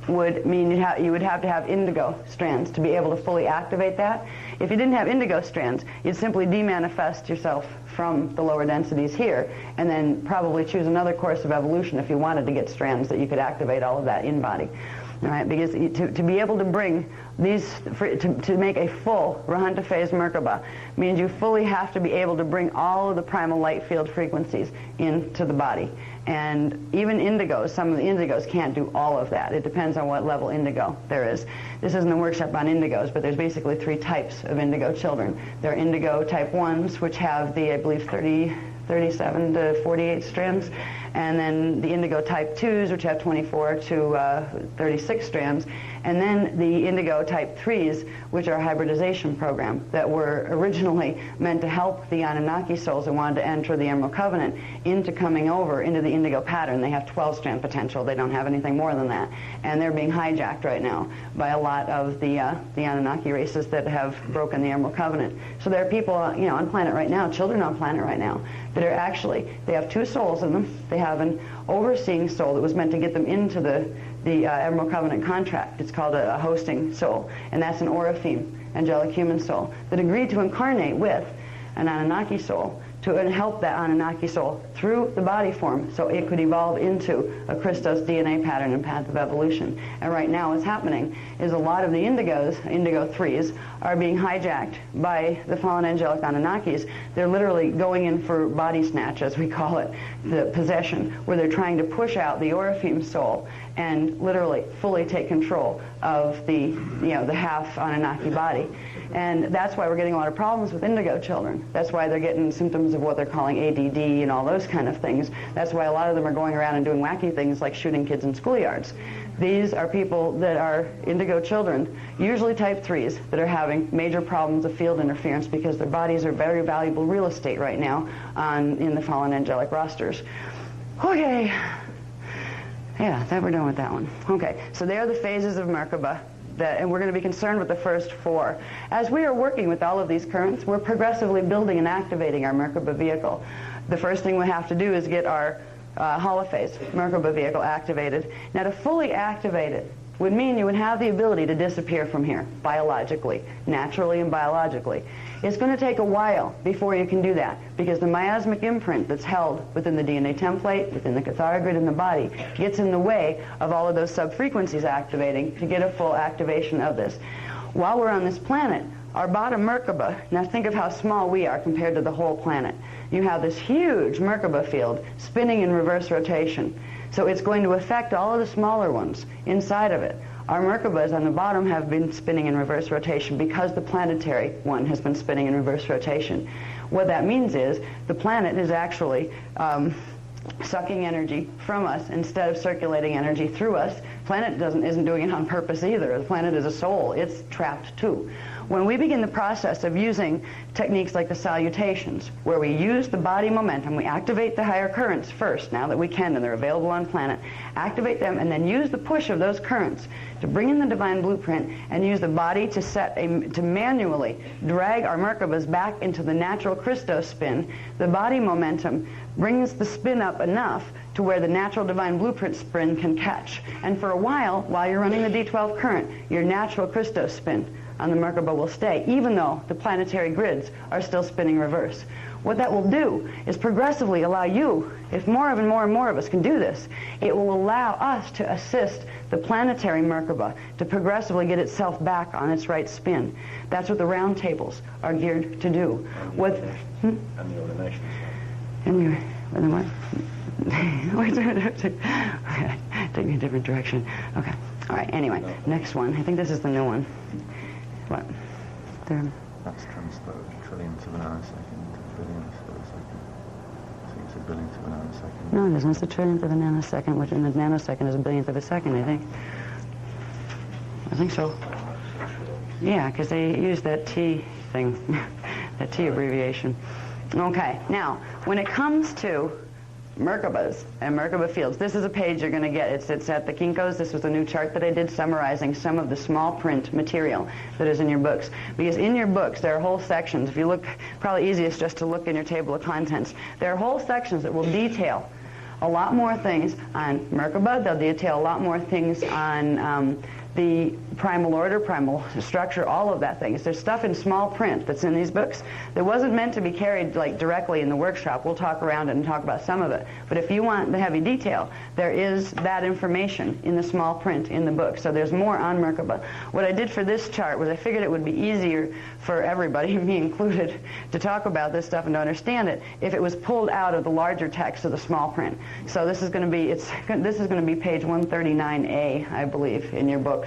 would mean you would have to have indigo strands to be able to fully activate that. If you didn't have indigo strands, you'd simply demanifest yourself from the lower densities here, and then probably choose another course of evolution if you wanted to get strands that you could activate all of that in body. All right, because to be able to bring these, to make a full Rahanta phase Merkaba means you fully have to be able to bring all of the primal light field frequencies into the body. And even indigos, some of the indigos can't do all of that. It depends on what level indigo there is. This isn't a workshop on indigos, but there's basically 3 types of indigo children. There are indigo type 1s, which have the, I believe, 37 to 48 strands, and then the indigo type 2s, which have 24 to 36 strands, and then the indigo type 3s, which are a hybridization program that were originally meant to help the Anunnaki souls that wanted to enter the Emerald Covenant into coming over into the indigo pattern. They have 12-strand potential. They don't have anything more than that. And they're being hijacked right now by a lot of the Anunnaki races that have broken the Emerald Covenant. So there are people, on planet right now, children on planet right now, that are actually, they have 2 souls in them. They have an overseeing soul that was meant to get them into the Emerald Covenant contract. It's called a hosting soul, and that's an Oraphim, angelic human soul, that agreed to incarnate with an Anunnaki soul to help that Anunnaki soul through the body form so it could evolve into a Christos DNA pattern and path of evolution. And right now what's happening is a lot of the indigos, indigo 3s, are being hijacked by the fallen angelic Anunnakis. They're literally going in for body snatch, as we call it, the possession, where they're trying to push out the Oraphim soul and literally fully take control of the half Anunnaki body. And that's why we're getting a lot of problems with indigo children. That's why they're getting symptoms of what they're calling ADD and all those kind of things. That's why a lot of them are going around and doing wacky things like shooting kids in schoolyards. These are people that are indigo children, usually type 3s, that are having major problems of field interference because their bodies are very valuable real estate right now in the fallen angelic rosters. Okay. Yeah, that we're done with that one. Okay, so there are the phases of Merkaba. And we're going to be concerned with the first 4. As we are working with all of these currents, we're progressively building and activating our Merkaba vehicle. The first thing we have to do is get our holophase Merkaba vehicle activated. Now, to fully activate it would mean you would have the ability to disappear from here, biologically, naturally and biologically. It's going to take a while before you can do that, because the miasmic imprint that's held within the DNA template, within the Cathara grid in the body, gets in the way of all of those sub-frequencies activating to get a full activation of this. While we're on this planet, our bottom Merkaba, now think of how small we are compared to the whole planet. You have this huge Merkaba field spinning in reverse rotation. So it's going to affect all of the smaller ones inside of it. Our Merkabas on the bottom have been spinning in reverse rotation because the planetary one has been spinning in reverse rotation. What that means is the planet is actually sucking energy from us instead of circulating energy through us. Planet isn't doing it on purpose either. The planet is a soul. It's trapped too. When we begin the process of using techniques like the salutations, where we use the body momentum, we activate the higher currents first, now that we can, and they're available on planet, activate them, and then use the push of those currents to bring in the divine blueprint and use the body to manually drag our Merkabas back into the natural Christos spin. The body momentum brings the spin up enough to where the natural divine blueprint spin can catch. And for a while you're running the D12 current, your natural Christos spin on the Merkaba will stay, even though the planetary grids are still spinning reverse. What that will do is progressively allow you, if more and more of us can do this, it will allow us to assist the planetary Merkaba to progressively get itself back on its right spin. That's what the round tables are geared to do. And the ordination. And what? Okay, take me a different direction. Okay. All right. Anyway, next one. I think this is the new one. What? There. That's transposed trillions of an nanosecond to trillions of a second. So you It's a billionth of a nanosecond. No, it isn't. It's a trillionth of a nanosecond, which in a nanosecond is a billionth of a second, I think. I think so. Yeah, because they use that T thing, that T abbreviation. Okay, now, when it comes to Merkabas and Merkaba fields, this is a page you're going to get. It's at the Kinko's. This was a new chart that I did summarizing some of the small print material that is in your books. Because in your books, there are whole sections. If you look, probably easiest just to look in your table of contents. There are whole sections that will detail a lot more things on Merkaba. They'll detail a lot more things on the primal order, primal structure, all of that things. There's stuff in small print that's in these books that wasn't meant to be carried like directly in the workshop. We'll talk around it and talk about some of it. But if you want the heavy detail, there is that information in the small print in the book. So there's more on Merkaba. What I did for this chart was I figured it would be easier for everybody, me included, to talk about this stuff and to understand it if it was pulled out of the larger text of the small print. So this is going to be page 139A, I believe, in your books,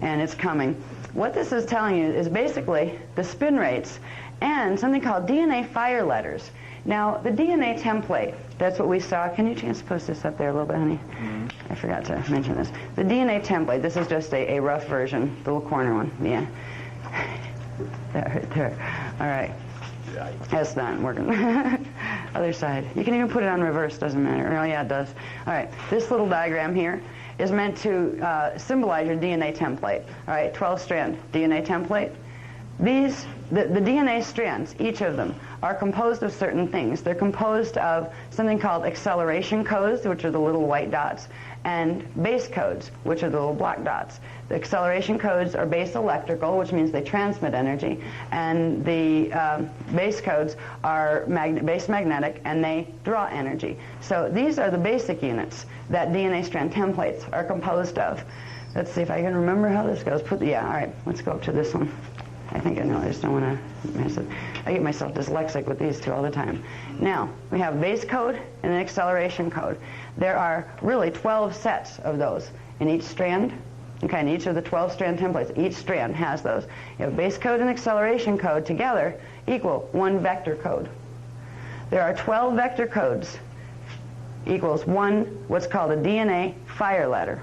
and it's coming. What this is telling you is basically the spin rates and something called DNA fire letters. Now, the DNA template, that's what we saw. Can you chance to post this up there a little bit, honey? Mm-hmm. I forgot to mention this. The DNA template, this is just a rough version, the little corner one. Yeah. That right there. All right. That's not working. Other side. You can even put it on reverse, doesn't matter. Oh, yeah, it does. All right. This little diagram here is meant to symbolize your DNA template. All right, 12-strand DNA template. These, the DNA strands, each of them, are composed of certain things. They're composed of something called acceleration codes, which are the little white dots, and base codes, which are the little black dots. The acceleration codes are base electrical, which means they transmit energy, and the base codes are base magnetic, and they draw energy. So these are the basic units that DNA strand templates are composed of. Let's see if I can remember how this goes. All right, let's go up to this one. I think I know, I just don't want to mess it. I get myself dyslexic with these two all the time. Now, we have base code and an acceleration code. There are really 12 sets of those in each strand. Okay, in each of the 12-strand templates, each strand has those. You have base code and acceleration code together equal one vector code. There are 12 vector codes equals one, what's called a DNA fire letter.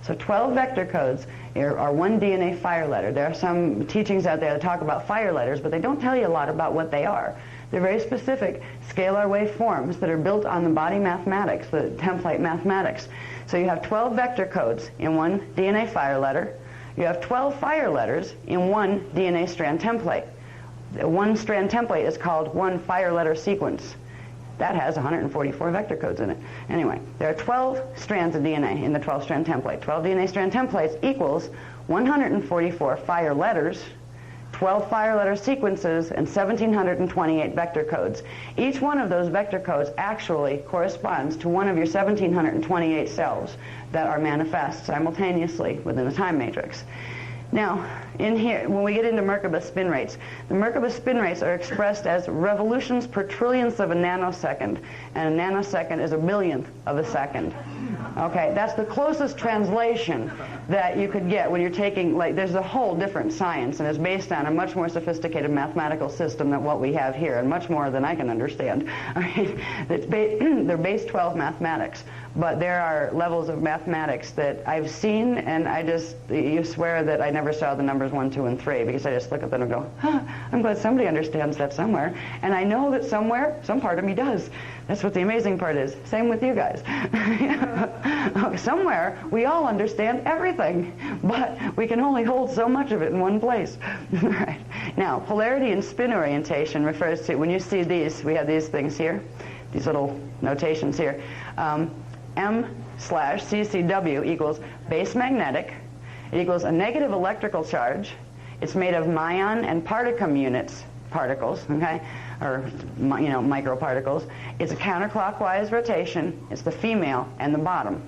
So 12 vector codes are one DNA fire letter. There are some teachings out there that talk about fire letters, but they don't tell you a lot about what they are. They're very specific scalar waveforms that are built on the body mathematics, the template mathematics. So you have 12 vector codes in one DNA fire letter. You have 12 fire letters in one DNA strand template. The one strand template is called one fire letter sequence. That has 144 vector codes in it. Anyway, there are 12 strands of DNA in the 12-strand template. 12 DNA strand templates equals 144 fire letters, 12 fire letter sequences, and 1,728 vector codes. Each one of those vector codes actually corresponds to one of your 1,728 cells that are manifest simultaneously within the time matrix. Now, in here, when we get into Merkaba spin rates, the Merkaba spin rates are expressed as revolutions per trillionth of a nanosecond, and a nanosecond is a billionth of a second. Okay, that's the closest translation that you could get when you're taking, like, there's a whole different science, and it's based on a much more sophisticated mathematical system than what we have here, and much more than I can understand. All right? They're base 12 mathematics, but there are levels of mathematics that I've seen, and you swear that I never saw the numbers 1, 2, and 3, because I just look at them and go, I'm glad somebody understands that somewhere. And I know that somewhere, some part of me does. That's what the amazing part is. Same with you guys. Somewhere, we all understand everything, but we can only hold so much of it in one place. Right. Now, polarity and spin orientation refers to, when you see these, we have these things here, these little notations here. M/CCW equals base magnetic. It equals a negative electrical charge. It's made of muon and particum units, particles, okay, or microparticles. It's a counterclockwise rotation. It's the female and the bottom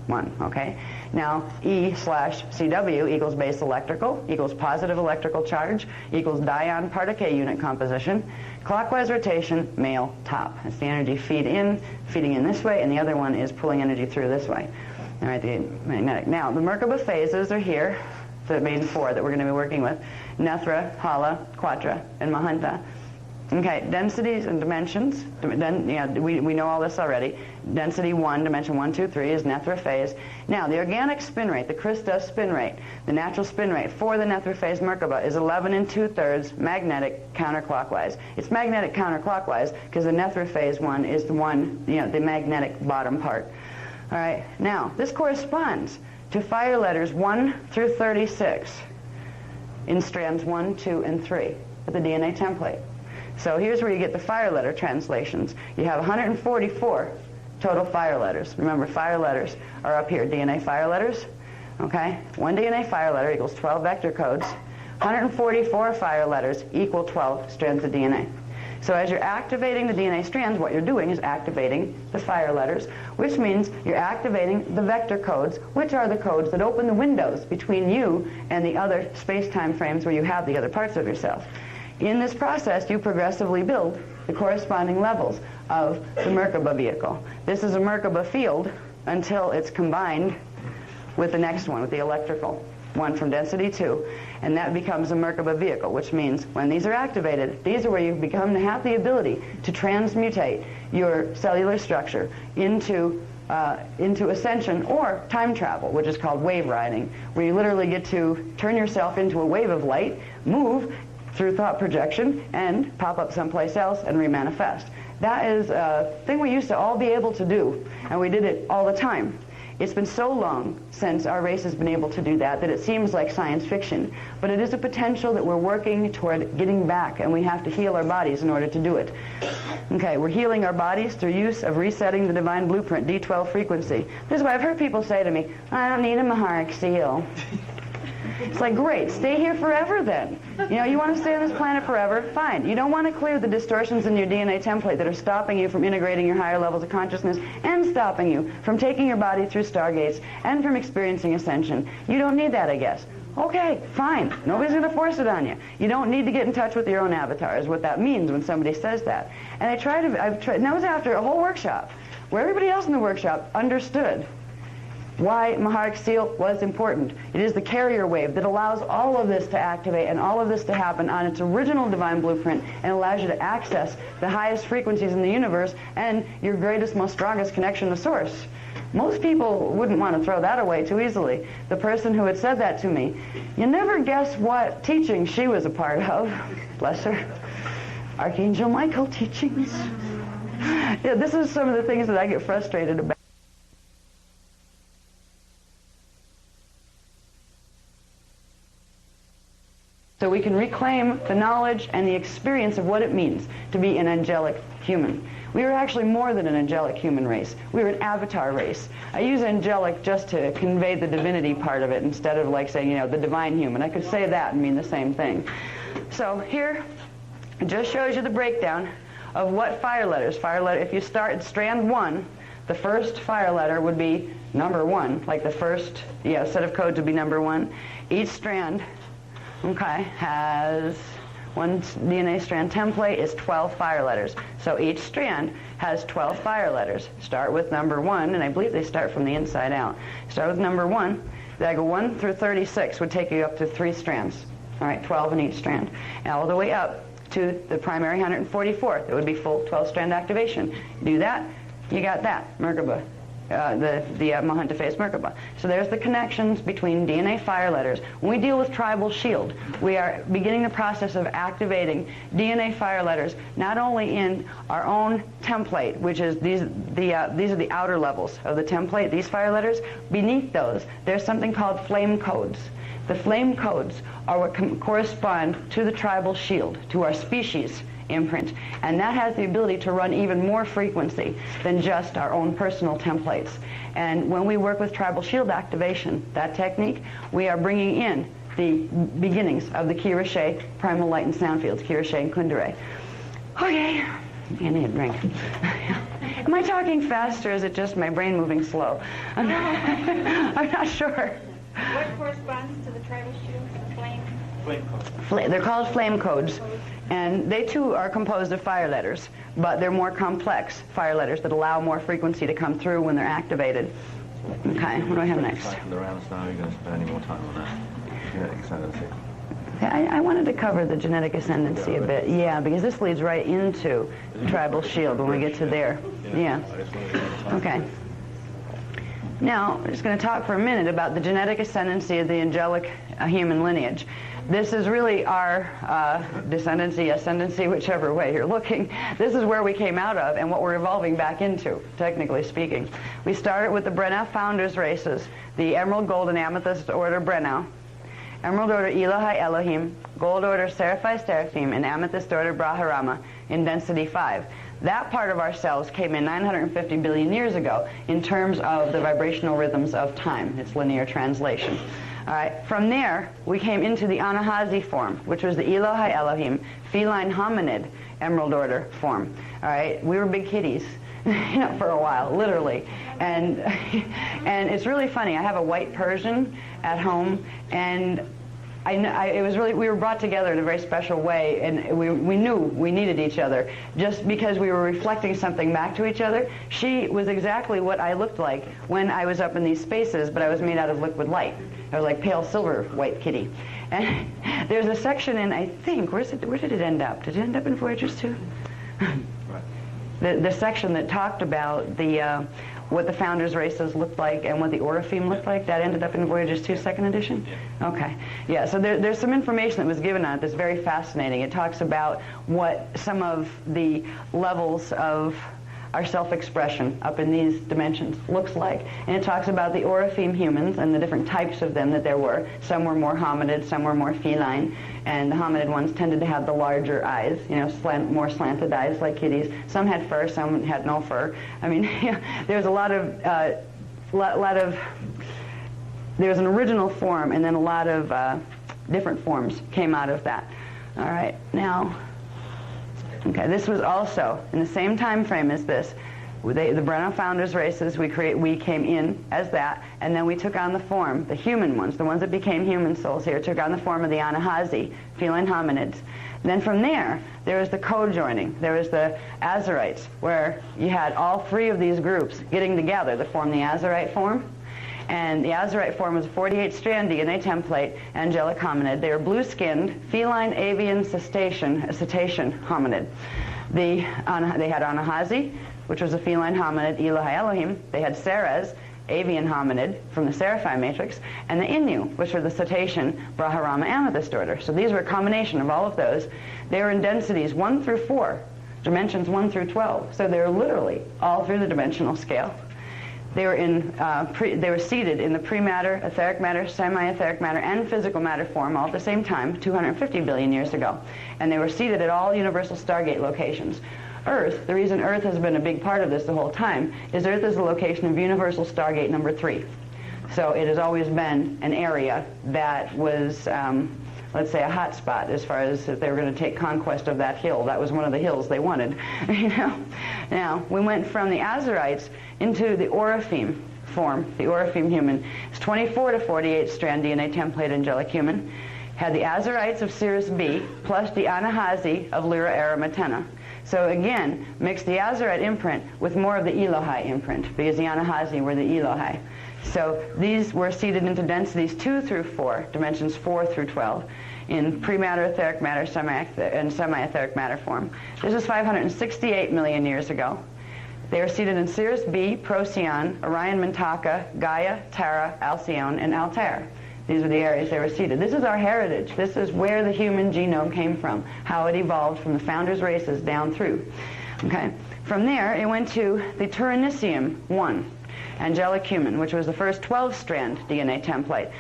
one, okay. Now E/CW equals base electrical, equals positive electrical charge, equals dion particule unit composition. Clockwise rotation, male top. That's the energy feeding in this way, and the other one is pulling energy through this way. All right, the magnetic. Now, the Merkaba phases are here, the main four that we're going to be working with: Nethra, Hala, Quatra, and Mahanta. Okay, densities and dimensions. We know all this already. Density 1, dimension 1, 2, 3 is Nether-phase. Now, the organic spin rate, the Christus spin rate, the natural spin rate for the Nether-phase Merkaba is 11 2/3 magnetic counterclockwise. It's magnetic counterclockwise because the Nether-phase one is the one, the magnetic bottom part. All right, now, this corresponds to fire letters 1 through 36 in strands 1, 2, and 3 of the DNA template. So here's where you get the fire letter translations. You have 144 total fire letters. Remember, fire letters are up here, DNA fire letters. Okay? One DNA fire letter equals 12 vector codes. 144 fire letters equal 12 strands of DNA. So as you're activating the DNA strands, what you're doing is activating the fire letters, which means you're activating the vector codes, which are the codes that open the windows between you and the other space-time frames where you have the other parts of yourself. In this process, you progressively build the corresponding levels of the Merkaba vehicle. This is a Merkaba field until it's combined with the next one, with the electrical one from density 2, and that becomes a Merkaba vehicle, which means when these are activated, these are where you become to have the ability to transmutate your cellular structure into ascension or time travel, which is called wave riding, where you literally get to turn yourself into a wave of light, move through thought projection, and pop up someplace else and remanifest. That is a thing we used to all be able to do, and we did it all the time. It's been so long since our race has been able to do that it seems like science fiction, but it is a potential that we're working toward getting back, and we have to heal our bodies in order to do it. Okay, we're healing our bodies through use of resetting the divine blueprint, D12 frequency. This is why I've heard people say to me, I don't need a Maharic seal. It's like, great, stay here forever then. You want to stay on this planet forever? Fine. You don't want to clear the distortions in your DNA template that are stopping you from integrating your higher levels of consciousness and stopping you from taking your body through stargates and from experiencing ascension. You don't need that, I guess. Okay, fine. Nobody's going to force it on you. You don't need to get in touch with your own avatar, is what that means when somebody says that. And and that was after a whole workshop where everybody else in the workshop understood why Maharic Seal was important. It is the carrier wave that allows all of this to activate and all of this to happen on its original divine blueprint and allows you to access the highest frequencies in the universe and your greatest, most strongest connection to Source. Most people wouldn't want to throw that away too easily. The person who had said that to me, you never guess what teaching she was a part of. Bless her. Archangel Michael teachings. Yeah, this is some of the things that I get frustrated about. So we can reclaim the knowledge and the experience of what it means to be an angelic human. We are actually more than an angelic human race. We are an avatar race. I use angelic just to convey the divinity part of it instead of like saying, the divine human. I could say that and mean the same thing. So here, it just shows you the breakdown of what fire letters. If you start at strand 1, the first fire letter would be number 1, like the first set of codes would be number 1. Each strand has one DNA strand template is 12 fire letters. So each strand has 12 fire letters. Start with number 1, and I believe they start from the inside out. Start with number 1. Then go 1 through 36 would take you up to 3 strands. All right, 12 in each strand. And all the way up to the primary 144th. It would be full 12-strand activation. Do that, you got that, Merkaba. The Mahanta-phase Merkaba. So there's the connections between DNA fire letters. When we deal with tribal shield, we are beginning the process of activating DNA fire letters, not only in our own template, which is these are the outer levels of the template, these fire letters. Beneath those, there's something called flame codes. The flame codes are what correspond to the tribal shield, to our species imprint, and that has the ability to run even more frequency than just our own personal templates. And when we work with tribal shield activation, that technique, we are bringing in the beginnings of the Kirashe primal light and sound fields, Kirashe and Kundalini. Okay, I need a drink. Am I talking fast, or is it just my brain moving slow? I'm not sure. What corresponds to the tribal shield? The flame? Flame codes. They're called flame codes. And they too are composed of fire letters, but they're more complex fire letters that allow more frequency to come through when they're activated. Okay, what do I have next? The rounds now, you're going to spend any more time on that? Yeah, excited to see. Yeah, I wanted to cover the genetic ascendancy a bit, yeah, because this leads right into tribal shield when we get to there. Yeah. Okay. Now, I'm just going to talk for a minute about the genetic ascendancy of the angelic human lineage. This is really our descendancy, ascendancy, whichever way you're looking. This is where we came out of and what we're evolving back into, technically speaking. We started with the Brenau founders races, the Emerald, Gold, and Amethyst Order Brenau, Emerald Order Elohai Elohim, Gold Order Seraphai Seraphim, and Amethyst Order Brahmarama in density 5. That part of ourselves came in 950 billion years ago in terms of the vibrational rhythms of time. It's linear translation. All right. From there, we came into the Anahazi form, which was the Elohai Elohim, feline hominid Emerald Order form. All right. We were big kitties, for a while, literally. And it's really funny. I have a white Persian at home, and it was really, we were brought together in a very special way, and we knew we needed each other just because we were reflecting something back to each other. She was exactly what I looked like when I was up in these spaces, but I was made out of liquid light. I was like pale silver white kitty. And there's a section in, I think, where did it end up? Did it end up in Voyagers 2? The section that talked about the what the founders' races looked like and what the Orifim looked like, that ended up in Voyagers 2, second edition? Yeah. Okay. Yeah, so there's some information that was given on it that's very fascinating. It talks about what some of the levels of our self-expression up in these dimensions looks like. And it talks about the Orifim humans and the different types of them that there were. Some were more hominid, some were more feline, and the hominid ones tended to have the larger eyes, more slanted eyes like kitties. Some had fur, some had no fur. I mean, there's a lot of, there's an original form, and then a lot of different forms came out of that. All right, now, okay, this was also in the same time frame as this. The Brenau founders races, we came in as that, and then we took on the form, the human ones, the ones that became human souls here, took on the form of the Anahazi, feline hominids. And then from there was the co-joining. There was the Azarites, where you had all three of these groups getting together to form the Azarite form. And the Azarite form was a 48-strand DNA template, angelic hominid. They were blue-skinned, feline, avian, cetacean hominid. They had Anahazi, which was a feline hominid, Elohai Elohim. They had Ceres, avian hominid from the Seraphim matrix, and the Innu, which were the cetacean Brahmarama amethyst order. So these were a combination of all of those. They were in densities 1 through 4, dimensions 1 through 12. So they were literally all through the dimensional scale. They were they were seated in the pre-matter, etheric matter, semi-etheric matter, and physical matter form all at the same time, 250 billion years ago. And they were seated at all universal Stargate locations. Earth, the reason Earth has been a big part of this the whole time, is Earth is the location of universal Stargate number 3. So it has always been an area that was, let's say, a hot spot as far as if they were going to take conquest of that hill. That was one of the hills they wanted. Now, we went from the Azarites into the Orifim form, the Orifim human. It's 24 to 48 strand DNA template angelic human. Had the Azarites of Sirius B plus the Anahazi of Lyra Aramatena. So again, mixed the Azarite imprint with more of the Elohai imprint, because the Anahazi were the Elohai. So these were seated into densities 2 through 4, dimensions 4 through 12, in pre-matter, etheric matter, and semi-etheric matter form. This is 568 million years ago. They were seated in Sirius B, Procyon, Orion Mintaka, Gaia, Terra, Alcyone, and Altair. These were the areas they were seated. This is our heritage. This is where the human genome came from, how it evolved from the founders' races down through. Okay. From there, it went to the Turanicium 1, angelic human, which was the first 12-strand DNA template.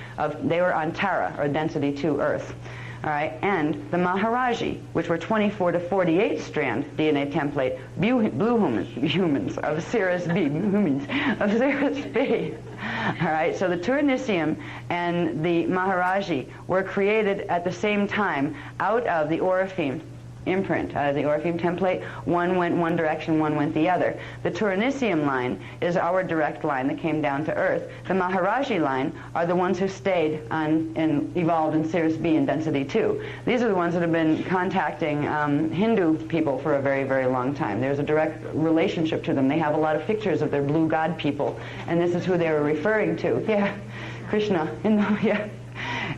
They were on Terra, or density 2 Earth. All right, and the Maharaji, which were 24 to 48 strand DNA template, blue humans of Sirius B, of Sirius B. All right, so the Turanicium and the Maharaji were created at the same time out of the Orifim imprint, out of the Orifim template. One went one direction, one went the other. The Turanicium line is our direct line that came down to Earth. The Maharaji line are the ones who stayed on and evolved in Sirius B in density 2. These are the ones that have been contacting Hindu people for a very, very long time. There's a direct relationship to them. They have a lot of pictures of their blue god people, and this is who they were referring to. Yeah, Krishna. Yeah.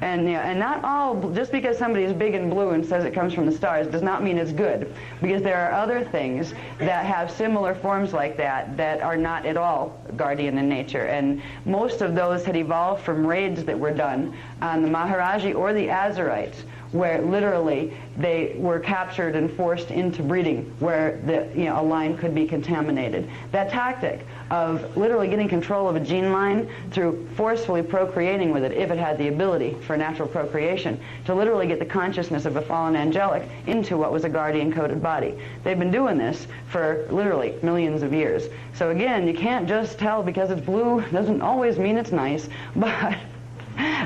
And, you know, and not all, just because somebody is big and blue and says it comes from the stars does not mean it's good, because there are other things that have similar forms like that that are not at all guardian in nature. And most of those had evolved from raids that were done on the Maharaji or the Azarites, where literally they were captured and forced into breeding, where a line could be contaminated. That tactic of literally getting control of a gene line through forcefully procreating with it, if it had the ability for natural procreation, to literally get the consciousness of a fallen angelic into what was a guardian-coded body. They've been doing this for literally millions of years. So again, you can't just tell because it's blue doesn't always mean it's nice, but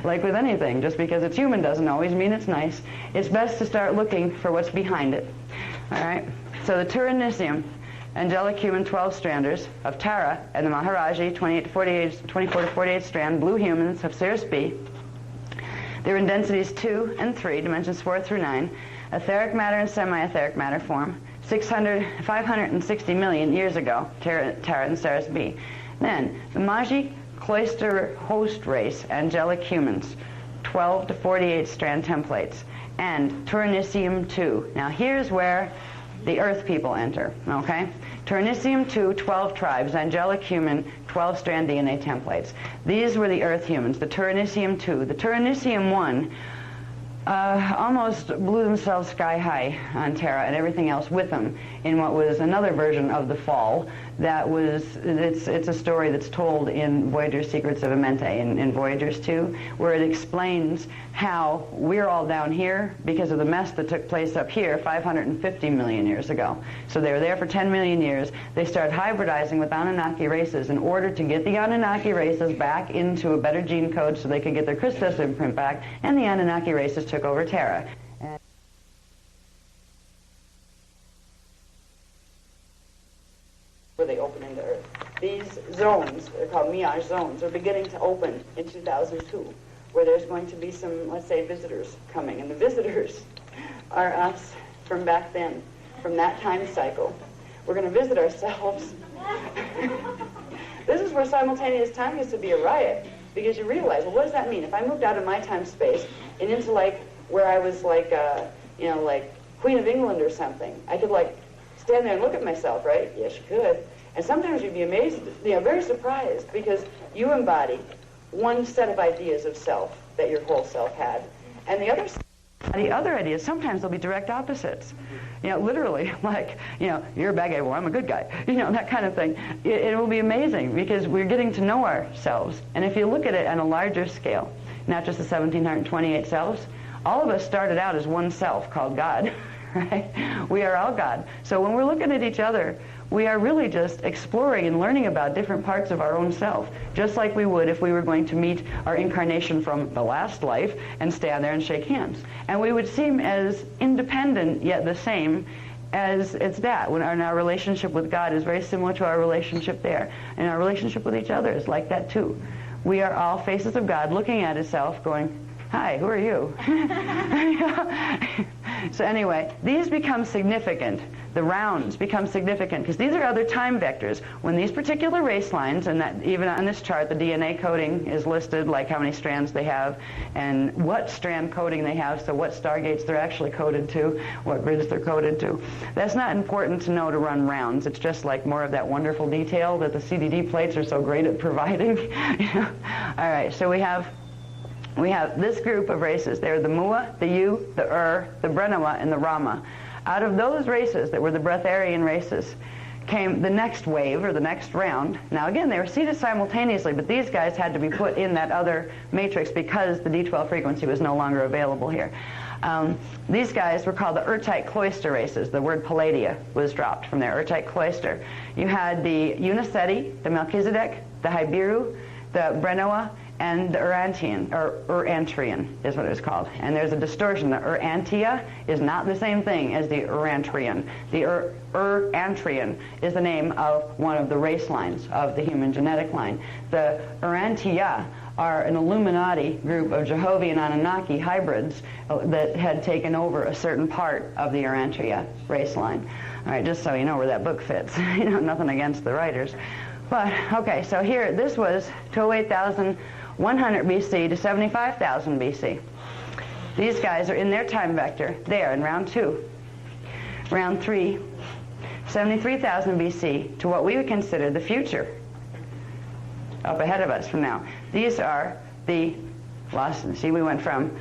like with anything, just because it's human doesn't always mean it's nice. It's best to start looking for what's behind it. All right? So the Turanicium, angelic human 12-stranders of Tara, and the Maharaji, 24 to 48 strand blue humans of Sirius B. They're in densities 2 and 3, dimensions 4 through 9, etheric matter and semi-etheric matter form, 560 million years ago, Tara and Sirius B. Then, the Maji Cloister host race, angelic humans, 12 to 48 strand templates, and Turanicium 2. Now here's where the Earth people enter, okay? Turanicium 2, 12 tribes, angelic human, 12 strand DNA templates. These were the Earth humans, the Turanicium 2. The Turanicium 1 almost blew themselves sky high on Terra and everything else with them in what was another version of the fall. That was, it's a story that's told in Voyager's Secrets of Amenti, in Voyager's 2, where it explains how we're all down here because of the mess that took place up here 550 million years ago. So they were there for 10 million years. They started hybridizing with Anunnaki races in order to get the Anunnaki races back into a better gene code so they could get their Christos imprint back, and the Anunnaki races took over Terra. Where they open into Earth. These zones, they're called Miage zones, are beginning to open in 2002, where there's going to be some, let's say, visitors coming. And the visitors are us from back then, from that time cycle. We're going to visit ourselves. This is where simultaneous time used to be a riot, because you realize, well, what does that mean? If I moved out of my time space and into, like, where I was, like, like Queen of England or something, I could, like, stand there and look at myself, right? Yes, you could. And sometimes you'd be amazed, very surprised, because you embody one set of ideas of self that your whole self had. And the other ideas, sometimes they'll be direct opposites. Literally, like, you're a bad guy, well, I'm a good guy. That kind of thing. It will be amazing, because we're getting to know ourselves. And if you look at it on a larger scale, not just the 1,728 selves, all of us started out as one self called God. Right? We are all God. So when we're looking at each other, we are really just exploring and learning about different parts of our own self, just like we would if we were going to meet our incarnation from the last life and stand there and shake hands. And we would seem as independent yet the same as it's that. When our relationship with God is very similar to our relationship there. And our relationship with each other is like that too. We are all faces of God looking at itself going, hi, who are you? So anyway, these become significant. The rounds become significant because these are other time vectors. When these particular race lines, and that even on this chart, the DNA coding is listed, like how many strands they have and what strand coding they have, so what stargates they're actually coded to, what grids they're coded to. That's not important to know to run rounds. It's just like more of that wonderful detail that the CDD plates are so great at providing. All right, so we have this group of races. They're the Mua, the Yu, the the Brenawa, and the Rama. Out of those races that were the Breatharian races came the next wave, or the next round. Now again, they were seeded simultaneously, but these guys had to be put in that other matrix because the D12 frequency was no longer available here. These guys were called the Urtite Cloister races. The word Palladia was dropped from their Urtite Cloister. You had the Uniseti, the Melchizedek, the Hybiru, the Brenawa, and the Urantian, or Urantrian is what it was called. And there's a distortion. The Urantia is not the same thing as the Urantrian. The Urantrian is the name of one of the race lines of the human genetic line. The Urantia are an Illuminati group of Jehovah and Anunnaki hybrids that had taken over a certain part of the Urantria race line. All right, just so you know where that book fits. Nothing against the writers. But, okay, so here, this was 208,000 100 BC to 75,000 BC. These guys are in their time vector there in round 2. Round 3, 73,000 BC to what we would consider the future, up ahead of us from now. These are the lost, see, we went from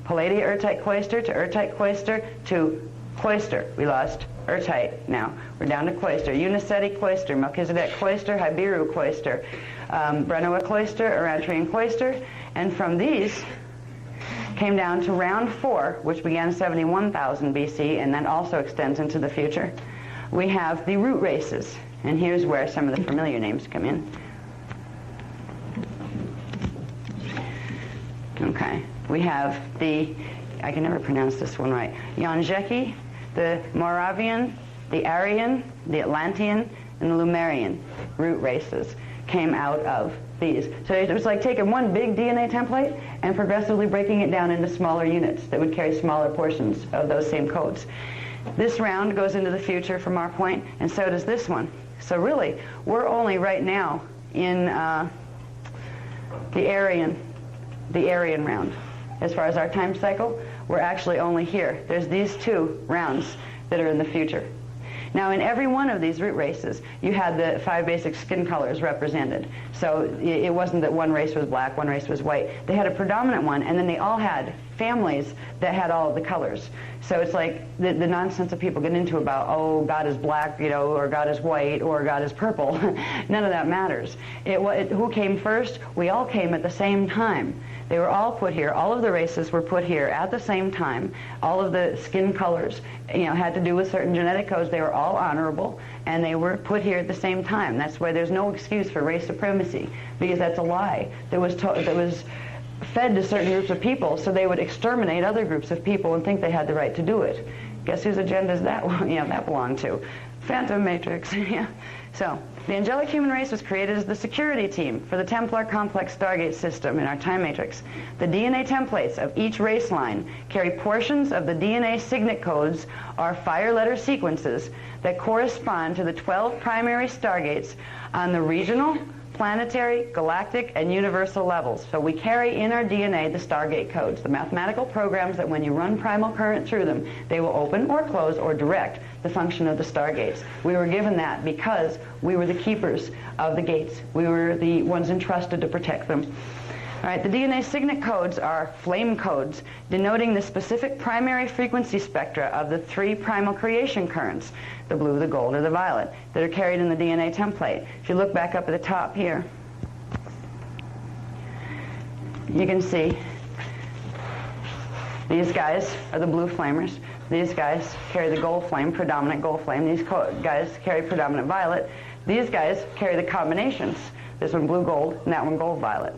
Palladian-Urtite cloister to Urtite cloister to cloister. We lost Urtite now. We're down to cloister. Uniceti cloister, Melchizedek cloister, Hibiru cloister, Brenoa cloister, Erantrian cloister, and from these came down to round 4, which began 71,000 BC and then also extends into the future. We have the root races, and here's where some of the familiar names come in. Okay, we have the, I can never pronounce this one right, Yanjeki, the Moravian, the Aryan, the Atlantean, and the Lemurian root races came out of these. So it was like taking one big DNA template and progressively breaking it down into smaller units that would carry smaller portions of those same codes. This round goes into the future from our point, and so does this one. So really, we're only right now in the Aryan round. As far as our time cycle, we're actually only here. There's these 2 rounds that are in the future. Now, in every one of these root races, you had the 5 basic skin colors represented. So it wasn't that one race was black, one race was white. They had a predominant one, and then they all had families that had all of the colors. So it's like the nonsense that people get into about, oh, God is black, you know, or God is white, or God is purple. None of that matters. Who came first? We all came at the same time. They were all put here. All of the races were put here at the same time. All of the skin colors, you know, had to do with certain genetic codes. They were all honorable, and they were put here at the same time. That's why there's no excuse for race supremacy, because that's a lie that was fed to certain groups of people, so they would exterminate other groups of people and think they had the right to do it. Guess whose agenda is that? That belonged to Phantom Matrix. Yeah. So the angelic human race was created as the security team for the Templar complex Stargate system in our time matrix. The DNA templates of each race line carry portions of the DNA signet codes, or fire letter sequences, that correspond to the 12 primary Stargates on the regional, planetary, galactic, and universal levels. So we carry in our DNA the Stargate codes, the mathematical programs that when you run primal current through them, they will open or close or direct the function of the Stargates. We were given that because we were the keepers of the gates. We were the ones entrusted to protect them. All right, the DNA signet codes are flame codes, denoting the specific primary frequency spectra of the 3 primal creation currents, the blue, the gold, or the violet, that are carried in the DNA template. If you look back up at the top here, you can see these guys are the blue flamers. These guys carry the gold flame, predominant gold flame. These guys carry predominant violet. These guys carry the combinations. This one blue gold, and that one gold violet.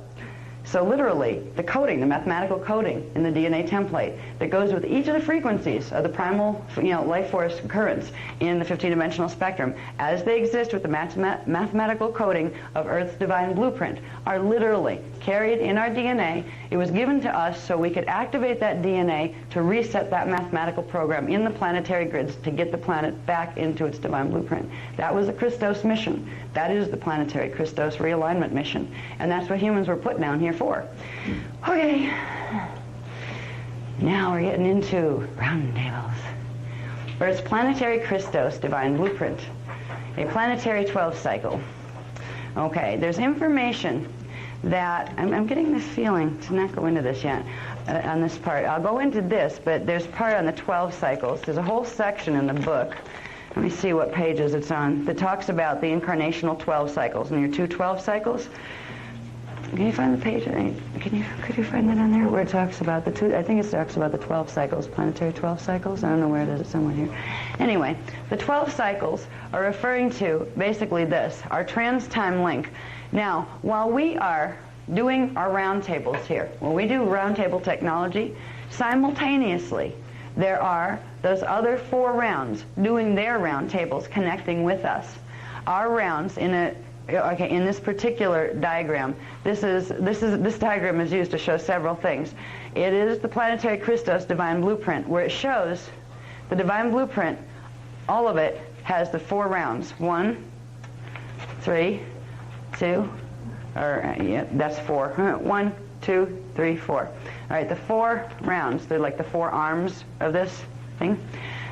So literally, the coding, the mathematical coding in the DNA template that goes with each of the frequencies of the primal, life force currents in the 15-dimensional spectrum, as they exist with the mathematical coding of Earth's divine blueprint, are literally carried in our DNA. It was given to us so we could activate that DNA to reset that mathematical program in the planetary grids to get the planet back into its divine blueprint. That was the Christos mission. That is the planetary Christos realignment mission. And that's what humans were put down here for. Okay. Now we're getting into round tables. Earth's planetary Christos divine blueprint. A planetary 12 cycle. Okay, there's information that, I'm getting this feeling to not go into this yet on this part. I'll go into this, but there's part on the 12 cycles. There's a whole section in the book. Let me see what pages it's on, that talks about the incarnational 12 cycles. And your 2 12 cycles, can you find the page? Could you find that on there where it talks about the 2? I think it talks about the 12 cycles, planetary 12 cycles. I don't know where it is. It's somewhere here. Anyway, the 12 cycles are referring to basically this, our trans-time link. Now, while we are doing our roundtables here, when we do roundtable technology, simultaneously there are those other 4 rounds doing their roundtables, connecting with us. Our rounds in this particular diagram, this diagram is used to show several things. It is the planetary Christos divine blueprint, where it shows the divine blueprint. All of it has the 4 rounds: 1, 3, 2, Or, yeah, that's 4. 1, 2, 3, 4. All right, the 4 rounds, they're like the 4 arms of this thing.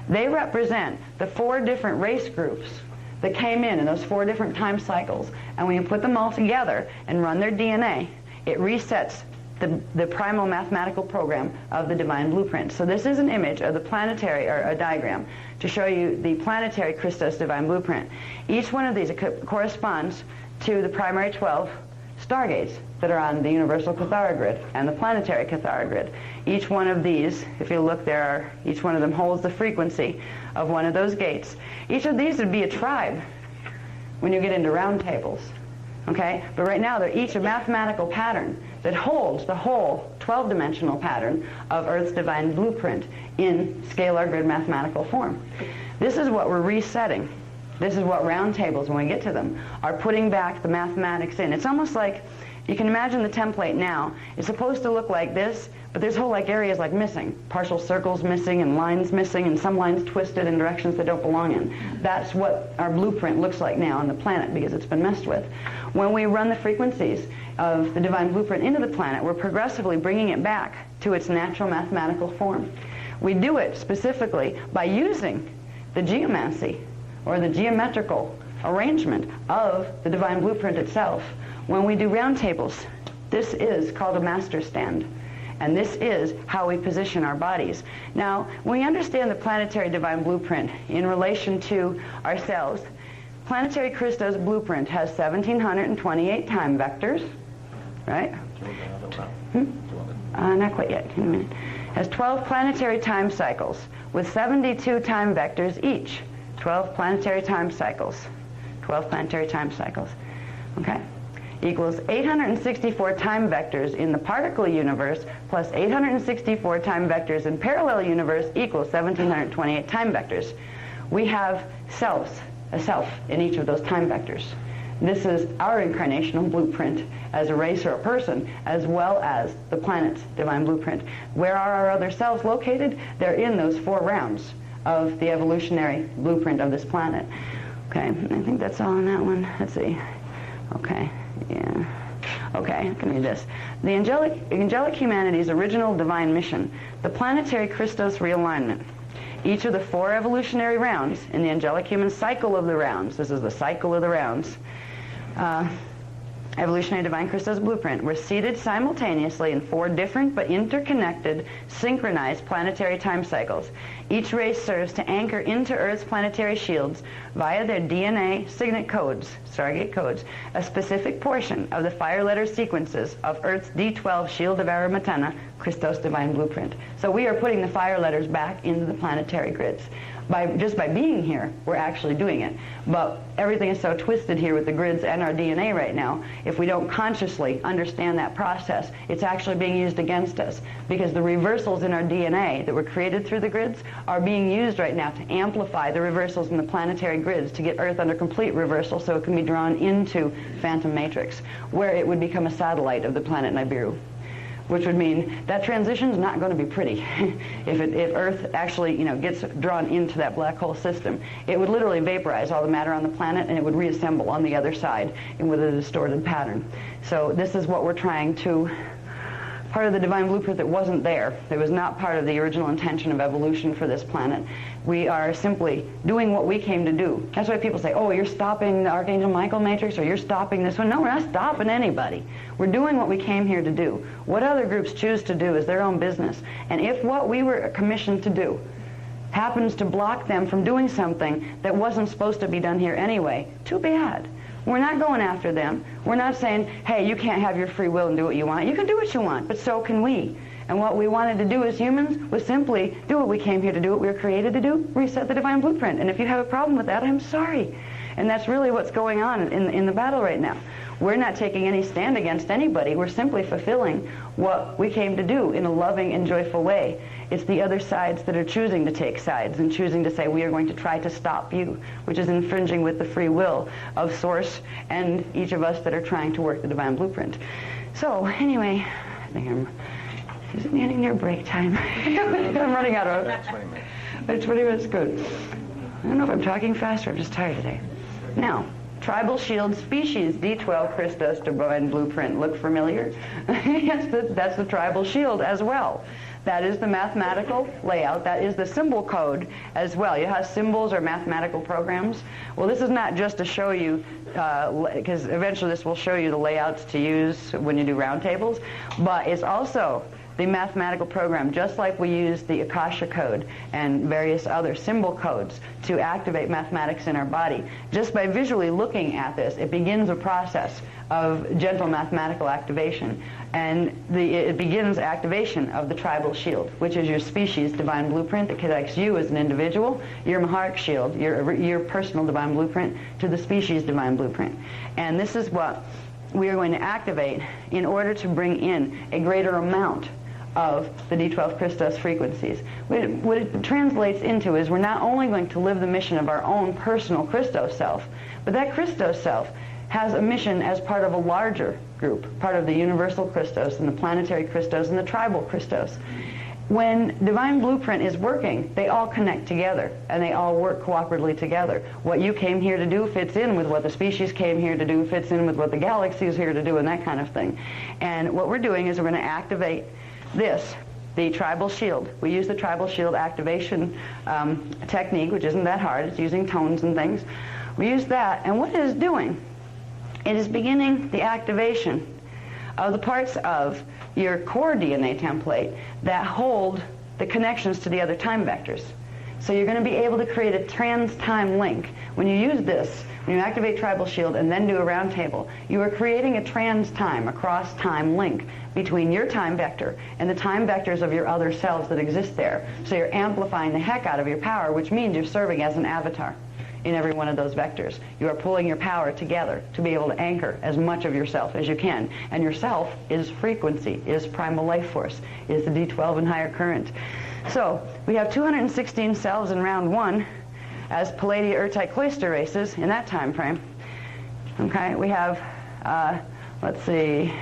They represent the 4 different race groups that came in those 4 different time cycles. And when you put them all together and run their DNA, it resets the primal mathematical program of the divine blueprint. So this is an image of the planetary, or a diagram, to show you the planetary Christos divine blueprint. Each one of these corresponds to the primary 12 stargates that are on the universal Cathara grid and the planetary Cathara grid. Each one of these, if you look there, each one of them holds the frequency of one of those gates. Each of these would be a tribe when you get into round tables. Okay? But right now they're each a mathematical pattern that holds the whole 12-dimensional pattern of Earth's divine blueprint in scalar grid mathematical form. This is what we're resetting. This is what round tables, when we get to them, are putting back the mathematics in. It's almost like, you can imagine the template now. It's supposed to look like this, but there's whole areas like missing. Partial circles missing and lines missing and some lines twisted in directions they don't belong in. That's what our blueprint looks like now on the planet because it's been messed with. When we run the frequencies of the divine blueprint into the planet, we're progressively bringing it back to its natural mathematical form. We do it specifically by using the geomancy, or the geometrical arrangement of the divine blueprint itself. When we do round tables, this is called a master stand. And this is how we position our bodies. Now, when we understand the planetary divine blueprint in relation to ourselves, planetary Christos blueprint has 1,728 time vectors, right? Not quite yet, in a minute. Has 12 planetary time cycles with 72 time vectors each. 12 planetary time cycles. 12 planetary time cycles. Okay? Equals 864 time vectors in the particle universe plus 864 time vectors in parallel universe equals 1,728 time vectors. We have selves, a self in each of those time vectors. This is our incarnational blueprint as a race or a person, as well as the planet's divine blueprint. Where are our other selves located? They're in those 4 rounds of the evolutionary blueprint of this planet. Okay, I think that's all on that one. Let's see. Okay, yeah. Okay, I can read this. The angelic humanity's original divine mission, the planetary Christos realignment. Each of the 4 evolutionary rounds in the angelic human cycle of the rounds, this is the cycle of the rounds, evolutionary divine Christos blueprint, were seated simultaneously in 4 different but interconnected, synchronized planetary time cycles. Each race serves to anchor into Earth's planetary shields via their DNA signet codes, Stargate codes, a specific portion of the fire letter sequences of Earth's D12 shield of Aramatena, Christos divine blueprint. So we are putting the fire letters back into the planetary grids. Just by being here, we're actually doing it. But everything is so twisted here with the grids and our DNA right now, if we don't consciously understand that process, it's actually being used against us. Because the reversals in our DNA that were created through the grids are being used right now to amplify the reversals in the planetary grids to get Earth under complete reversal so it can be drawn into Phantom Matrix, where it would become a satellite of the planet Nibiru. Which would mean that transition's not going to be pretty. if Earth actually, gets drawn into that black hole system, it would literally vaporize all the matter on the planet and it would reassemble on the other side with a distorted pattern. So this is what we're trying to, part of the divine blueprint that wasn't there. It was not part of the original intention of evolution for this planet. We are simply doing what we came to do. That's why people say, oh, you're stopping the Archangel Michael Matrix, or you're stopping this one. No, we're not stopping anybody. We're doing what we came here to do. What other groups choose to do is their own business. And if what we were commissioned to do happens to block them from doing something that wasn't supposed to be done here anyway, too bad. We're not going after them. We're not saying, hey, you can't have your free will and do what you want. You can do what you want, but so can we. And what we wanted to do as humans was simply do what we came here to do, what we were created to do, reset the divine blueprint. And if you have a problem with that, I'm sorry. And that's really what's going on in the battle right now. We're not taking any stand against anybody. We're simply fulfilling what we came to do in a loving and joyful way. It's the other sides that are choosing to take sides and choosing to say, we are going to try to stop you, which is infringing with the free will of Source and each of us that are trying to work the divine blueprint. So, anyway, I think is it getting near break time? I'm running out of 20 minutes. 20 minutes, good. I don't know if I'm talking fast or I'm just tired today. Now, Tribal Shield species D12 Christos Divine Blueprint. Look familiar? Yes, that's the Tribal Shield as well. That is the mathematical layout. That is the symbol code as well. You have symbols or mathematical programs. Well, this is not just to show you, because eventually this will show you the layouts to use when you do roundtables, but it's also the mathematical program, just like we use the Akasha code and various other symbol codes to activate mathematics in our body. Just by visually looking at this, it begins a process of gentle mathematical activation. And it begins activation of the tribal shield, which is your species divine blueprint that connects you as an individual, your Maharic shield, your personal divine blueprint, to the species divine blueprint. And this is what we are going to activate in order to bring in a greater amount of the D12 Christos frequencies. What it translates into is we're not only going to live the mission of our own personal Christos self, but that Christos self has a mission as part of a larger group, part of the universal Christos and the planetary Christos and the tribal Christos. When Divine Blueprint is working, they all connect together and they all work cooperatively together. What you came here to do fits in with what the species came here to do, fits in with what the galaxy is here to do, and that kind of thing. And what we're doing is we're going to activate this, the tribal shield. We use the tribal shield activation technique, which isn't that hard. It's using tones and things. We use that, and what it is doing, it is beginning the activation of the parts of your core DNA template that hold the connections to the other time vectors. So you're going to be able to create a trans-time link. When you use this, when you activate Tribal Shield and then do a round table, you are creating a trans-time, a cross-time link between your time vector and the time vectors of your other selves that exist there. So you're amplifying the heck out of your power, which means you're serving as an avatar in every one of those vectors. You are pulling your power together to be able to anchor as much of yourself as you can. And yourself is frequency, is primal life force, is the D12 and higher current. So we have 216 cells in round one as Palladia Urtite Cloister races in that time frame. Okay, we have, let's see,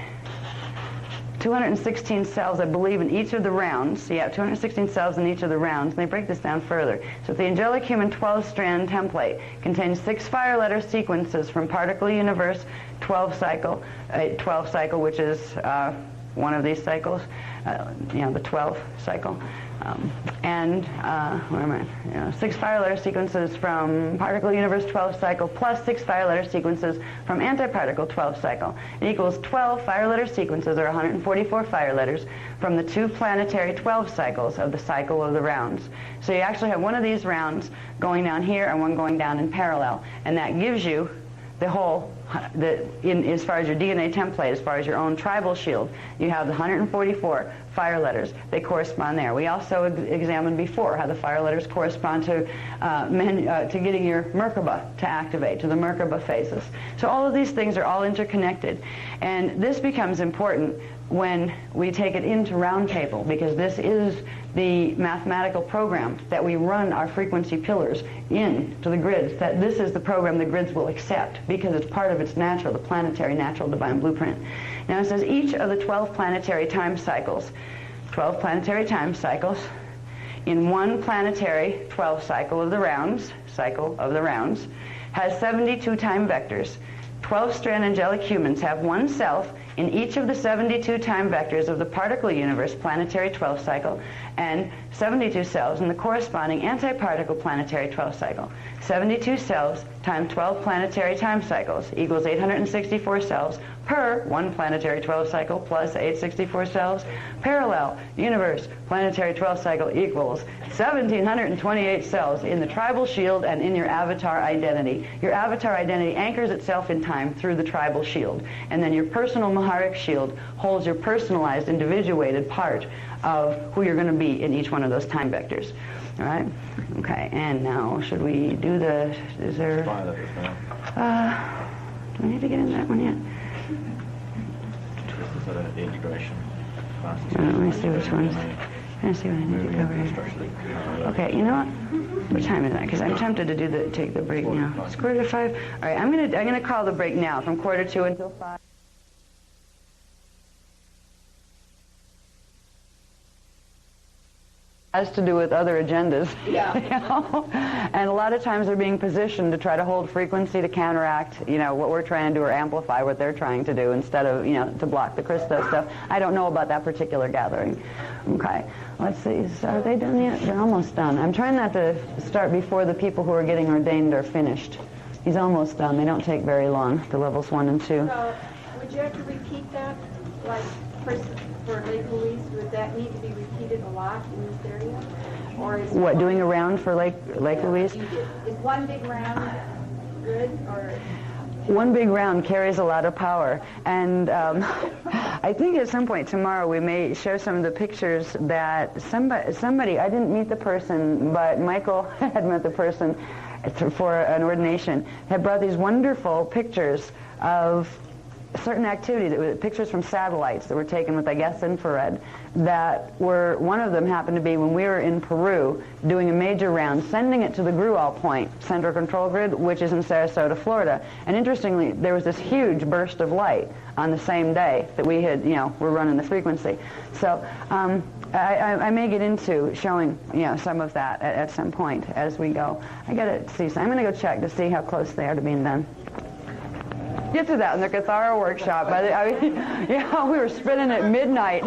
216 cells, I believe, in each of the rounds. So you have 216 cells in each of the rounds, and they break this down further. So the Angelic Human 12-strand template contains 6 fire-letter sequences from Particle Universe 12 cycle, which is one of these cycles, the 12 cycle. Where am I? 6 fire-letter sequences from Particle Universe 12 cycle plus 6 fire-letter sequences from Antiparticle 12 cycle. It equals 12 fire-letter sequences, or 144 fire letters, from the 2 planetary 12 cycles of the cycle of the rounds. So you actually have one of these rounds going down here and one going down in parallel, and that gives you the whole, as far as your DNA template, as far as your own tribal shield, you have the 144 fire letters. They correspond there. We also examined before how the fire letters correspond to getting your Merkaba to activate, to the Merkaba phases. So all of these things are all interconnected. And this becomes important when we take it into Roundtable, because this is the mathematical program that we run our frequency pillars into the grids. That this is the program the grids will accept because it's part of its natural, the planetary natural divine blueprint. Now it says each of the 12 planetary time cycles, 12 planetary time cycles, in one planetary 12 cycle of the rounds, has 72 time vectors. 12-strand angelic humans have one self in each of the 72 time vectors of the particle universe planetary 12 cycle, and 72 cells in the corresponding antiparticle planetary 12 cycle. 72 cells times 12 planetary time cycles equals 864 cells per one planetary 12 cycle plus 864 cells. Parallel universe planetary 12 cycle equals 1,728 cells in the tribal shield and in your avatar identity. Your avatar identity anchors itself in time through the tribal shield, and then your personal Maharic shield holds your personalized, individuated part of who you're going to be in each one of those time vectors. All right? Okay, and now should we do the, is there, do we need to get into that one yet? Integration. Let me see which ones. Let me see what I need to cover here. Okay, you know what? What time is that? Because I'm tempted to take the break now. It's 4:45. All right, I'm gonna call the break now from 4:45 until 5. has to do with other agendas. Yeah. You know? And a lot of times they're being positioned to try to hold frequency to counteract, you know, what we're trying to do or amplify what they're trying to do instead of, you know, to block the Christos stuff. I don't know about that particular gathering. Okay. Let's see. So are they done yet? They're almost done. I'm trying not to start before the people who are getting ordained are finished. He's almost done. They don't take very long, the levels 1 and 2. So, would you have to repeat that, like, for Lake Louise? Would that need to be repeated a lot in this area? Or is What, doing a round for Lake Louise? Is one big round good, or? One big round carries a lot of power, and I think at some point tomorrow we may show some of the pictures that somebody, I didn't meet the person, but Michael had met the person for an ordination, had brought these wonderful pictures of certain activities, pictures from satellites that were taken with, I guess, infrared, that were, one of them happened to be when we were in Peru doing a major round, sending it to the Grual Point Central Control Grid, which is in Sarasota, Florida. And interestingly, there was this huge burst of light on the same day that we had, you know, we're running the frequency. So I may get into showing, you know, some of that at some point as we go. I gotta see, so I'm gonna go check to see how close they are to being done. Get to that in the Cathara workshop. Yeah, we were spinning at midnight,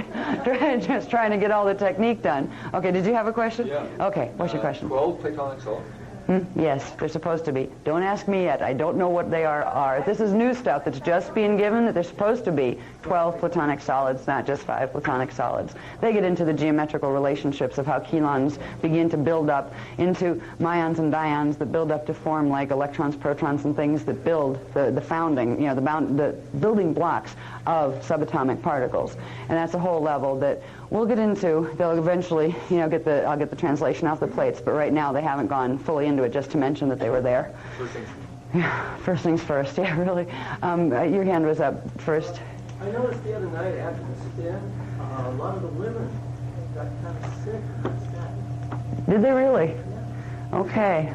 just trying to get all the technique done. Okay, did you have a question? Yeah. Okay, what's your question? 12 Platonic solids? Yes, they're supposed to be. Don't ask me yet. I don't know what they are. This is new stuff that's just being given, that they're supposed to be 12 Platonic solids, not just 5 Platonic solids. They get into the geometrical relationships of how chelons begin to build up into myons and dions that build up to form like electrons, protons, and things that build the founding, you know, the building blocks of subatomic particles. And that's a whole level that we'll get into. They'll eventually, you know, I'll get the translation off the plates, but right now they haven't gone fully into it, just to mention that they were there. First things. Yeah, first things first. Yeah, really. Your hand was up first. I noticed the other night after the spin, a lot of the women got kind of sick. Did they really? Okay.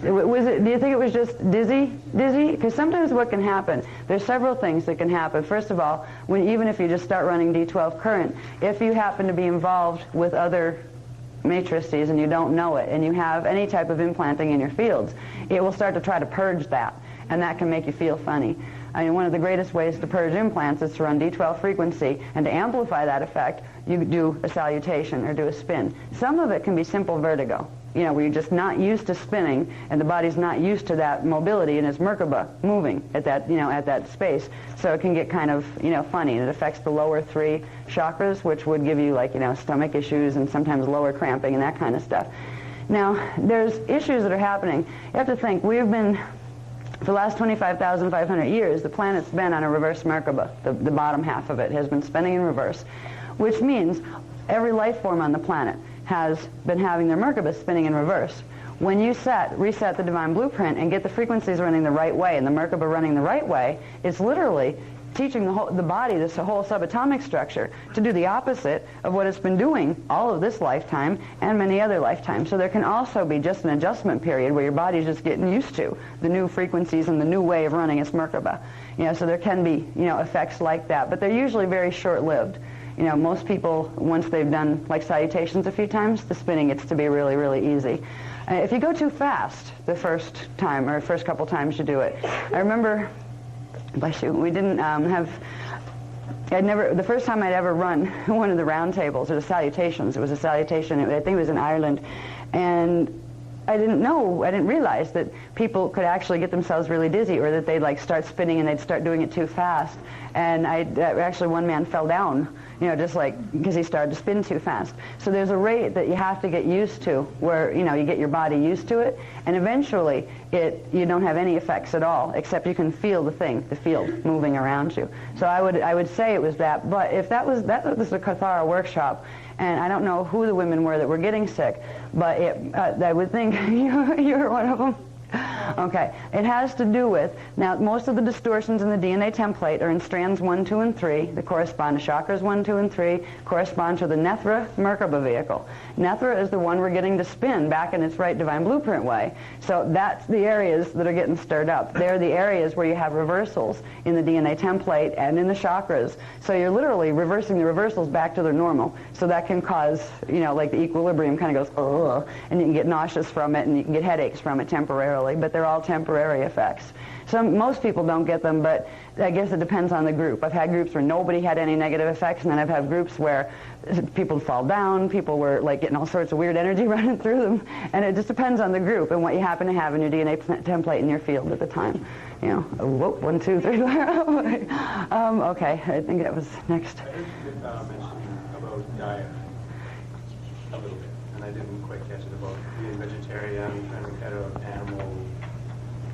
Was it? Do you think it was just dizzy? Because sometimes what can happen, there's several things that can happen. First of all, even if you just start running D12 current, if you happen to be involved with other matrices and you don't know it, and you have any type of implanting in your fields, it will start to try to purge that, and that can make you feel funny. I mean, one of the greatest ways to purge implants is to run D12 frequency, and to amplify that effect, you do a salutation or do a spin. Some of it can be simple vertigo, you know, where you're just not used to spinning, and the body's not used to that mobility, and it's Merkaba moving at that, you know, at that space. So it can get kind of, you know, funny, and it affects the lower 3 chakras, which would give you, like, you know, stomach issues and sometimes lower cramping and that kind of stuff. Now, there's issues that are happening. You have to think, we've been, for the last 25,500 years, the planet's been on a reverse Merkaba. The bottom half of it has been spinning in reverse, which means every life form on the planet has been having their Merkaba spinning in reverse. When you reset the divine blueprint and get the frequencies running the right way and the Merkaba running the right way, it's literally teaching the body, this whole subatomic structure, to do the opposite of what it's been doing all of this lifetime and many other lifetimes. So there can also be just an adjustment period where your body's just getting used to the new frequencies and the new way of running its Merkaba. You know, so there can be, you know, effects like that, but they're usually very short-lived. You know, most people, once they've done like salutations a few times, the spinning gets to be really, really easy. If you go too fast the first time or first couple times you do it, I remember, bless you, we didn't the first time I'd ever run one of the round tables or the salutations, it was a salutation, I think it was in Ireland, and I didn't realize that people could actually get themselves really dizzy, or that they'd like start spinning and they'd start doing it too fast. And actually one man fell down, you know, just like because he started to spin too fast. So there's a rate that you have to get used to where, you know, you get your body used to it, and eventually you don't have any effects at all, except you can feel the field moving around you. So I would say it was that, but if that was a Cathara workshop, and I don't know who the women were that were getting sick, but I would think you were one of them. Okay, it has to do with, now most of the distortions in the DNA template are in strands 1, 2, and 3 that correspond to chakras 1, 2, and 3, correspond to the Nethra Merkaba vehicle. Nethra is the one we're getting to spin back in its right divine blueprint way. So that's the areas that are getting stirred up. They're the areas where you have reversals in the DNA template and in the chakras. So you're literally reversing the reversals back to their normal. So that can cause, like the equilibrium kind of goes, oh, and you can get nauseous from it and you can get headaches from it temporarily, but they're all temporary effects. Most people don't get them, but I guess it depends on the group. I've had groups where nobody had any negative effects, and then I've had groups where people fall down, people were like getting all sorts of weird energy running through them, and it just depends on the group and what you happen to have in your DNA template in your field at the time. Whoa, 1, 2, 3, 4. Okay, I think that was next. I heard you mention about diet a little bit, and I didn't quite catch it about being vegetarian, trying to cut out animal.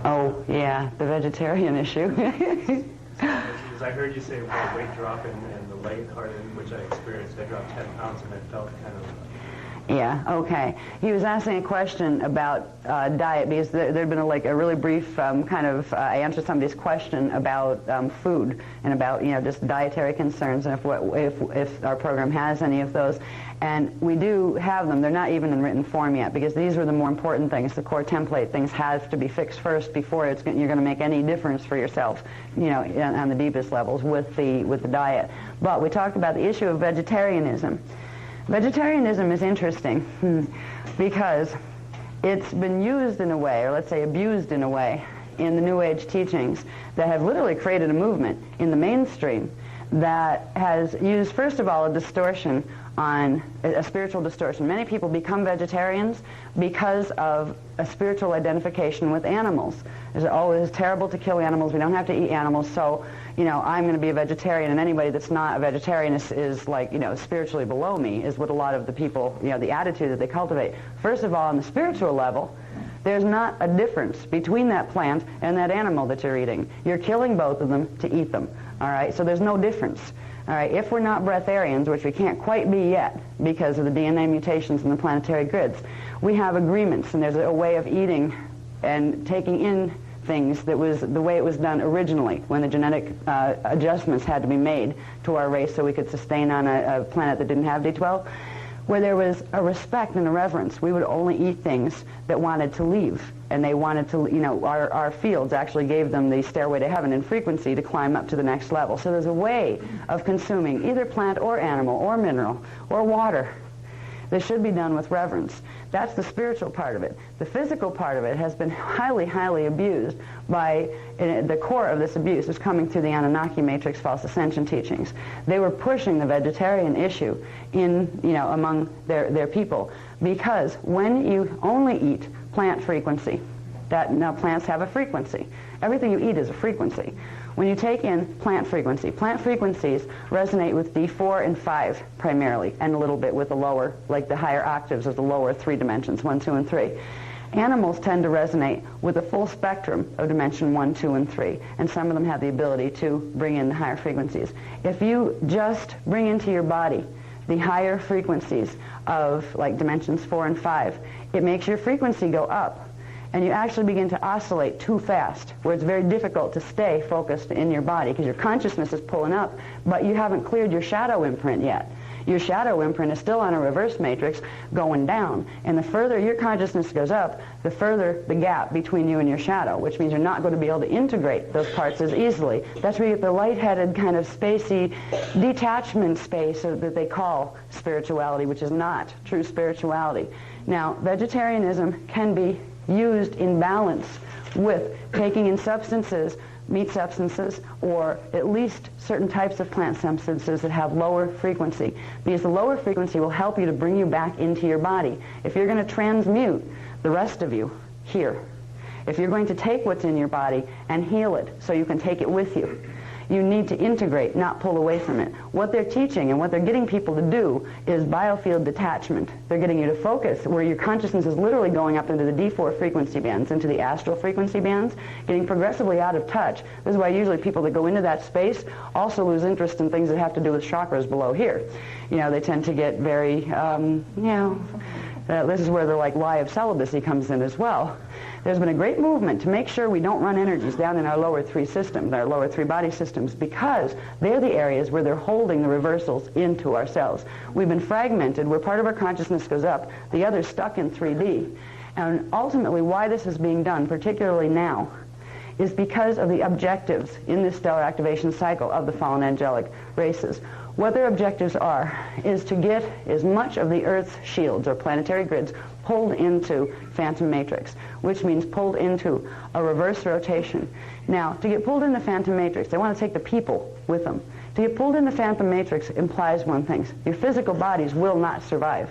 Oh, yeah, the vegetarian issue. Because I heard you say weight drop and the lighthearted, which I experienced. I dropped 10 pounds and I felt kind of... Yeah, okay. He was asking a question about diet because there'd been a really brief I answered somebody's question about food and about just dietary concerns and if our program has any of those. And we do have them. They're not even in written form yet because these were the more important things. The core template things have to be fixed first before you're going to make any difference for yourself, on the deepest levels with the diet. But we talked about the issue of vegetarianism. Vegetarianism is interesting because it's been used in a way, or let's say abused in a way, in the New Age teachings that have literally created a movement in the mainstream that has used, first of all, a distortion on a spiritual distortion. Many people become vegetarians because of a spiritual identification with animals. It's terrible to kill animals. We don't have to eat animals, so I'm going to be a vegetarian, and anybody that's not a vegetarian is like, spiritually below me, is what a lot of the people, the attitude that they cultivate. First of all, on the spiritual level, there's not a difference between that plant and that animal that you're eating. You're killing both of them to eat them, all right? So there's no difference. All right, if we're not breatharians, which we can't quite be yet because of the DNA mutations in the planetary grids, we have agreements, and there's a way of eating and taking in things that was the way it was done originally when the genetic adjustments had to be made to our race so we could sustain on a planet that didn't have D12, where there was a respect and a reverence. We would only eat things that wanted to leave, and they wanted to, our fields actually gave them the stairway to heaven in frequency to climb up to the next level. So there's a way of consuming either plant or animal or mineral or water that should be done with reverence. That's the spiritual part of it. The physical part of it has been highly, highly abused by, the core of this abuse is coming through the Anunnaki Matrix False Ascension teachings. They were pushing the vegetarian issue among their people because when you only eat plant frequency, now plants have a frequency. Everything you eat is a frequency. When you take in plant frequencies resonate with D4 and 5 primarily, and a little bit with the lower, like the higher octaves of the lower 3 dimensions, 1, 2, and 3. Animals tend to resonate with a full spectrum of dimension 1, 2, and 3, and some of them have the ability to bring in the higher frequencies. If you just bring into your body the higher frequencies of like dimensions 4 and 5, it makes your frequency go up. And you actually begin to oscillate too fast, where it's very difficult to stay focused in your body because your consciousness is pulling up, but you haven't cleared your shadow imprint yet. Your shadow imprint is still on a reverse matrix going down, and the further your consciousness goes up, the further the gap between you and your shadow, which means you're not going to be able to integrate those parts as easily. That's where you get the lightheaded kind of spacey detachment space that they call spirituality, which is not true spirituality. Now, vegetarianism can be used in balance with taking in substances, meat substances, or at least certain types of plant substances that have lower frequency, because the lower frequency will help you to bring you back into your body. If you're going to transmute the rest of you here, if you're going to take what's in your body and heal it so you can take it with you, you need to integrate, not pull away from it. What they're teaching and what they're getting people to do is biofield detachment. They're getting you to focus where your consciousness is literally going up into the D4 frequency bands, into the astral frequency bands, getting progressively out of touch. This is why usually people that go into that space also lose interest in things that have to do with chakras below here. They tend to get very, This is where the lie of celibacy comes in as well. There's been a great movement to make sure we don't run energies down in our lower three systems, our lower three body systems, because they're the areas where they're holding the reversals into our cells. We've been fragmented, where part of our consciousness goes up, the other's stuck in 3D. And ultimately why this is being done, particularly now, is because of the objectives in this stellar activation cycle of the fallen angelic races. What their objectives are is to get as much of the Earth's shields or planetary grids pulled into phantom matrix, which means pulled into a reverse rotation. Now, to get pulled into phantom matrix, they want to take the people with them. To get pulled into phantom matrix implies one thing: your physical bodies will not survive.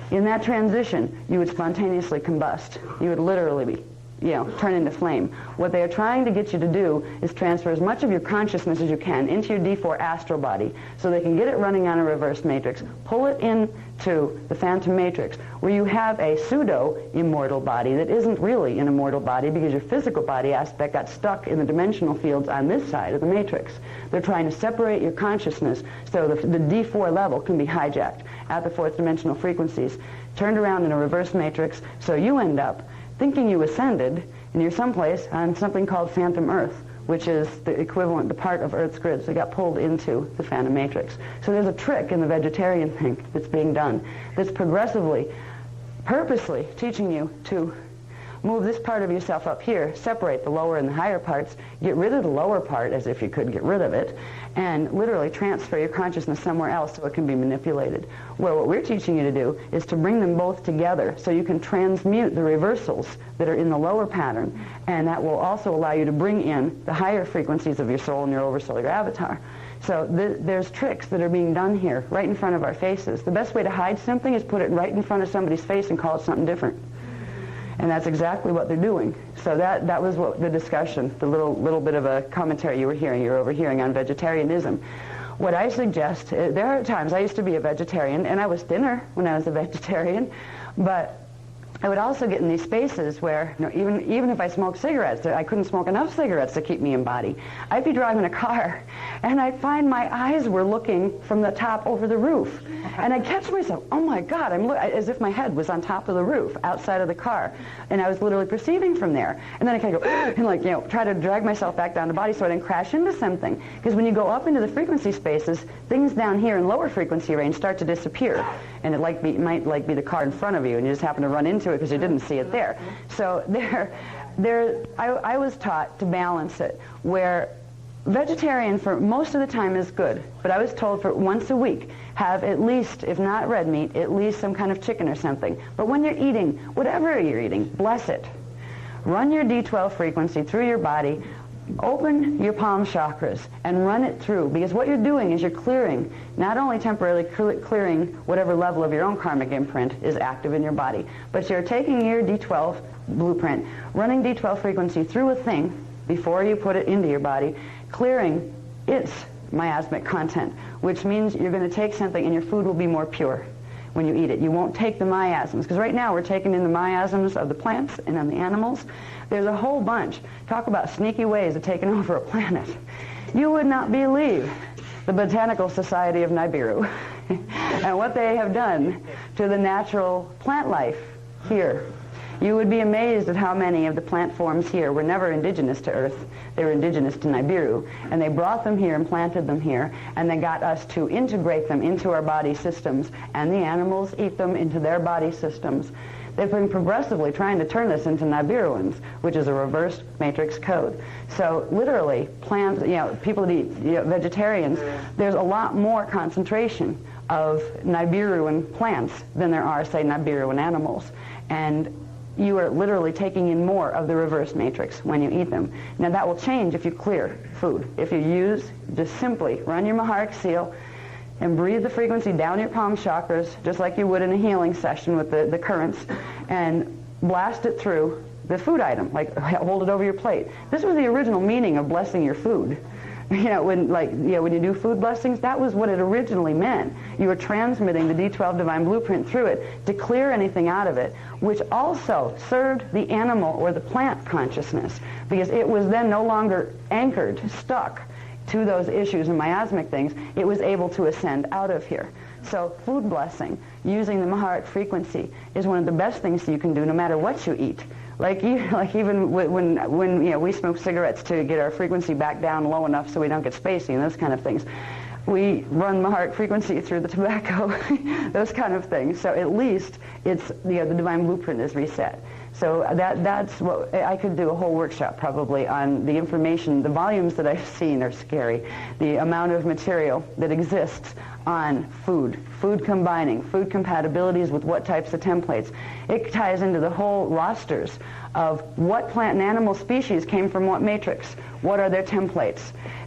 In that transition, you would spontaneously combust. You would literally be, turn into flame. What they are trying to get you to do is transfer as much of your consciousness as you can into your D4 astral body so they can get it running on a reverse matrix, pull it into the phantom matrix, where you have a pseudo-immortal body that isn't really an immortal body because your physical body aspect got stuck in the dimensional fields on this side of the matrix. They're trying to separate your consciousness so the D4 level can be hijacked at the fourth dimensional frequencies, turned around in a reverse matrix, so you end up thinking you ascended, and you're someplace on something called Phantom Earth, which is the equivalent, the part of Earth's grids that got pulled into the Phantom Matrix. So there's a trick in the vegetarian thing that's being done that's progressively, purposely teaching you to move this part of yourself up here, separate the lower and the higher parts, get rid of the lower part as if you could get rid of it, and literally transfer your consciousness somewhere else so it can be manipulated. Well, what we're teaching you to do is to bring them both together so you can transmute the reversals that are in the lower pattern, and that will also allow you to bring in the higher frequencies of your soul and your oversoul, your avatar. So there's tricks that are being done here right in front of our faces. The best way to hide something is put it right in front of somebody's face and call it something different. And that's exactly what they're doing. So that was what the discussion, the little bit of a commentary you're overhearing on vegetarianism. What I suggest, there are times, I used to be a vegetarian, and I was thinner when I was a vegetarian, but I would also get in these spaces where, even if I smoked cigarettes, I couldn't smoke enough cigarettes to keep me in body. I'd be driving a car, and I'd find my eyes were looking from the top over the roof. And I'd catch myself, oh my God, as if my head was on top of the roof, outside of the car. And I was literally perceiving from there. And then I kind of go, and try to drag myself back down to body so I didn't crash into something. Because when you go up into the frequency spaces, things down here in lower frequency range start to disappear. And it might be the car in front of you, and you just happen to run into it because you didn't see it there. So I was taught to balance it, where vegetarian for most of the time is good, but I was told for once a week, have at least, if not red meat, at least some kind of chicken or something. But when you're eating, whatever you're eating, bless it. Run your D12 frequency through your body, open your palm chakras and run it through, because what you're doing is you're clearing, not only temporarily clearing whatever level of your own karmic imprint is active in your body, but you're taking your D12 blueprint, running D12 frequency through a thing before you put it into your body, clearing its miasmic content, which means you're going to take something and your food will be more pure when you eat it. You won't take the miasms, because right now we're taking in the miasms of the plants and of the animals. There's a whole bunch. Talk about sneaky ways of taking over a planet. You would not believe the Botanical Society of Nibiru and what they have done to the natural plant life here. You would be amazed at how many of the plant forms here were never indigenous to Earth. They were indigenous to Nibiru, and they brought them here and planted them here, and they got us to integrate them into our body systems, and the animals eat them into their body systems. They've been progressively trying to turn this into Nibiruans, which is a reverse matrix code. So literally, plants, people that eat, vegetarians, there's a lot more concentration of Nibiruan plants than there are, say, Nibiruan animals. And you are literally taking in more of the reverse matrix when you eat them. Now that will change if you clear food. If you just simply run your Maharic seal and breathe the frequency down your palm chakras, just like you would in a healing session with the currents, and blast it through the food item, like hold it over your plate. This was the original meaning of blessing your food. When you do food blessings, that was what it originally meant. You were transmitting the D12 divine blueprint through it to clear anything out of it, which also served the animal or the plant consciousness, because it was then no longer anchored, stuck to those issues and miasmic things. It was able to ascend out of here. So food blessing using the Maharic frequency is one of the best things you can do no matter what you eat. Like even when you know, we smoke cigarettes to get our frequency back down low enough so we don't get spacey and those kind of things. We run Maharic frequency through the tobacco, those kind of things. So at least it's, you know, the divine blueprint is reset. So that's what I could do a whole workshop probably on the information. The volumes that I've seen are scary. The amount of material that exists on food combining, food compatibilities with what types of templates. It ties into the whole rosters of what plant and animal species came from what matrix. What are their templates?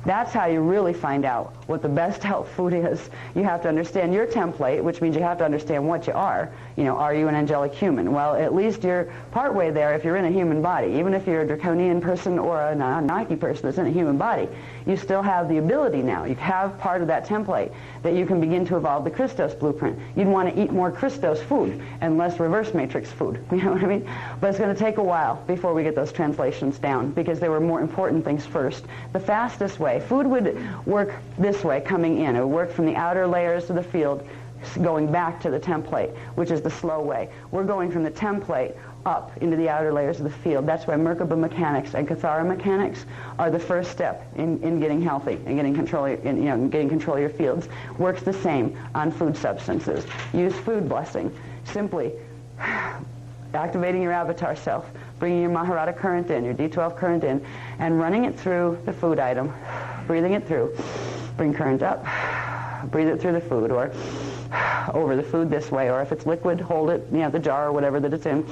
That's how you really find out what the best health food is. You have to understand your template, which means you have to understand what you are. You know, are you an angelic human? Well, at least you're partway there if you're in a human body. Even if you're a draconian person or a Nike person that's in a human body, you still have the ability now. You have part of that template that you can begin to evolve the Christos blueprint. You'd want to eat more Christos food and less reverse matrix food. You know what I mean? But it's going to take a while before we get those translations down because there were more important things first. The fastest way, food would work this way coming in. It would work from the outer layers of the field going back to the template, which is the slow way. We're going from the template up into the outer layers of the field. That's why Merkaba mechanics and Kathara mechanics are the first step in getting healthy and getting control of your fields. Works the same on food substances. Use food blessing. Simply activating your avatar self, bringing your Maharata current in, your D12 current in, and running it through the food item, breathing it through. Bring current up, breathe it through the food, or over the food this way, or if it's liquid, hold it, you know, the jar or whatever that it's in,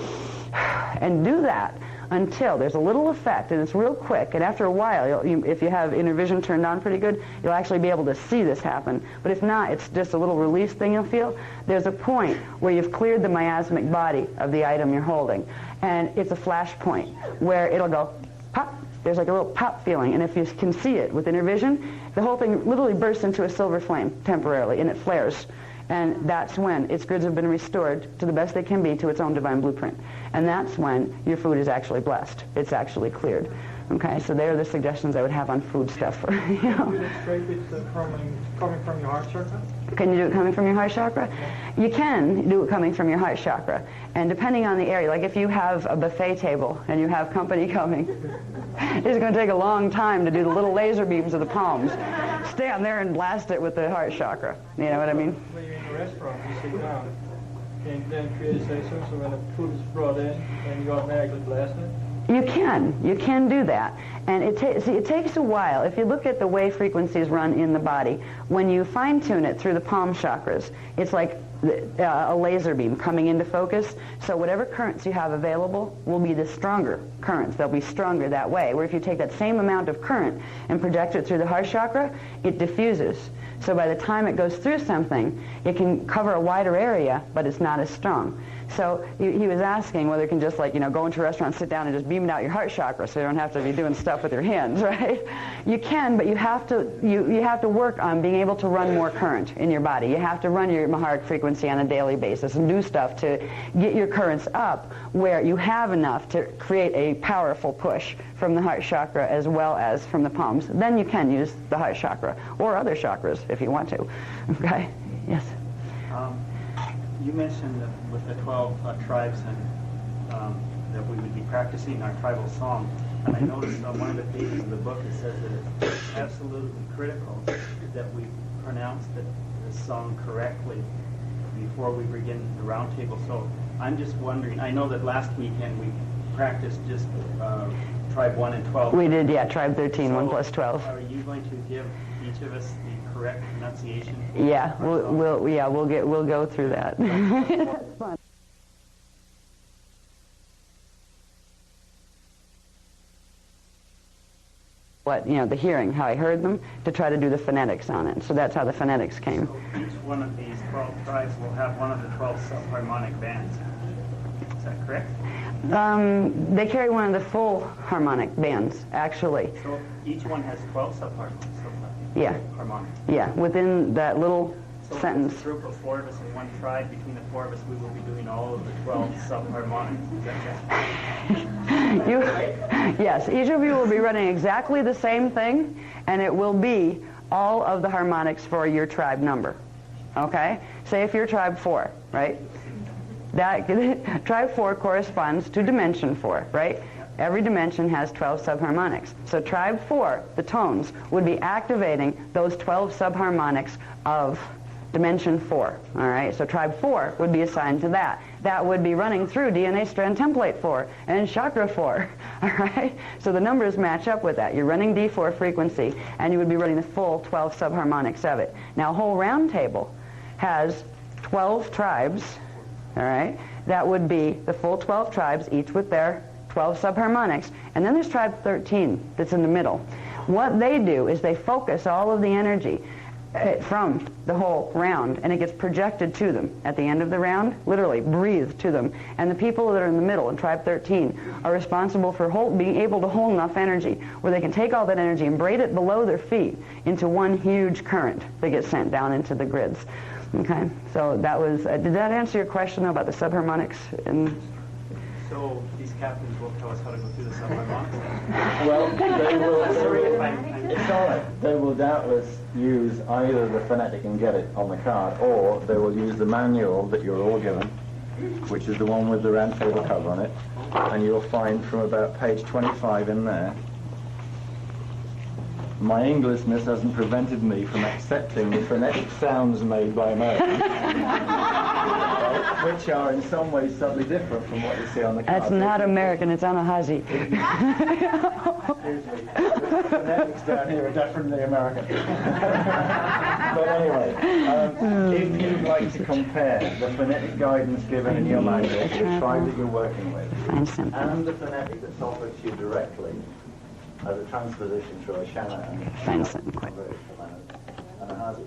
and do that until there's a little effect, and it's real quick, and after a while, if you have inner vision turned on pretty good, you'll actually be able to see this happen. But if not, it's just a little release thing you'll feel. There's a point where you've cleared the miasmic body of the item you're holding, and it's a flash point where it'll go pop. There's like a little pop feeling, and if you can see it with inner vision, the whole thing literally bursts into a silver flame temporarily, and it flares. And that's when its grids have been restored to the best they can be to its own divine blueprint. And that's when your food is actually blessed. It's actually cleared. Okay, so there are the suggestions I would have on food stuff. You know. Do it straight with coming from your heart chakra? Can you do it coming from your heart chakra? You can do it coming from your heart chakra. And depending on the area, like if you have a buffet table and you have company coming, it's going to take a long time to do the little laser beams of the palms. Stand there and blast it with the heart chakra. You know what I mean? When you're in a restaurant, you sit down, and then create a session, so when the food is brought in, then you automatically blast it? You can do that. And it takes a while. If you look at the way frequencies run in the body, when you fine-tune it through the palm chakras, it's like a laser beam coming into focus. So whatever currents you have available will be the stronger currents. They'll be stronger that way. Where if you take that same amount of current and project it through the heart chakra, it diffuses. So by the time it goes through something, it can cover a wider area, but it's not as strong. So he was asking whether you can just, like, you know, go into a restaurant, sit down, and just beam it out your heart chakra, so you don't have to be doing stuff with your hands, right? You can, but you have to work on being able to run more current in your body. You have to run your Maharic frequency on a daily basis and do stuff to get your currents up where you have enough to create a powerful push from the heart chakra as well as from the palms. Then you can use the heart chakra or other chakras if you want to. Okay? Yes. You mentioned that with the 12 tribes and that we would be practicing our tribal song. And I noticed on one of the pages of the book it says that it's absolutely critical that we pronounce the song correctly before we begin the round table. So I'm just wondering, I know that last weekend we practiced just tribe 1 and 12. We did, yeah, tribe 13, so 1 plus 12. Are you going to give each of us the correct pronunciation? Yeah, we'll go through that. That's fun. What, you know, the hearing, how I heard them, to try to do the phonetics on it. So that's how the phonetics came. So each one of these 12 tribes will have one of the 12 subharmonic bands. Is that correct? They carry one of the full harmonic bands, actually. So each one has 12 subharmonics. Yeah. Harmonic. Yeah, within that little sentence. So a group of 4 of us in one tribe, between the 4 of us, we will be doing all of the 12 subharmonics. Is that correct? Yes, each of you will be running exactly the same thing, and it will be all of the harmonics for your tribe number. okay? Say if you're tribe 4, right? That tribe 4 corresponds to dimension 4, right? Every dimension has 12 subharmonics. So tribe 4, the tones, would be activating those 12 subharmonics of dimension 4, all right? So tribe 4 would be assigned to that. That would be running through DNA strand template 4 and chakra 4, all right? So the numbers match up with that. You're running D4 frequency, and you would be running the full 12 subharmonics of it. Now, a whole round table has 12 tribes, all right? That would be the full 12 tribes, each with their 12 subharmonics. And then there's tribe 13 that's in the middle. What they do is they focus all of the energy from the whole round, and it gets projected to them at the end of the round, literally breathed to them. And the people that are in the middle in tribe 13 are responsible for being able to hold enough energy where they can take all that energy and braid it below their feet into one huge current that gets sent down into the grids. Okay, so that was, did that answer your question though, about the subharmonics? So these captains will tell us how to go through the subharmonics? Well, they will. Sorry if It's all right. They will doubtless use either the phonetic and get it on the card, or they will use the manual that you're all given, which is the one with the round table cover on it, and you'll find from about page 25 in there. My Englishness hasn't prevented me from accepting the phonetic sounds made by Americans, which are in some ways subtly different from what you see on the card. That's not American, it's Anahazi. Seriously, the phonetics down here are definitely American. But anyway, if you'd like to compare the phonetic guidance given in your language, the tribe that you're working with, and the phonetic that's offered to you directly, as a transposition through a Shana and Anahazi,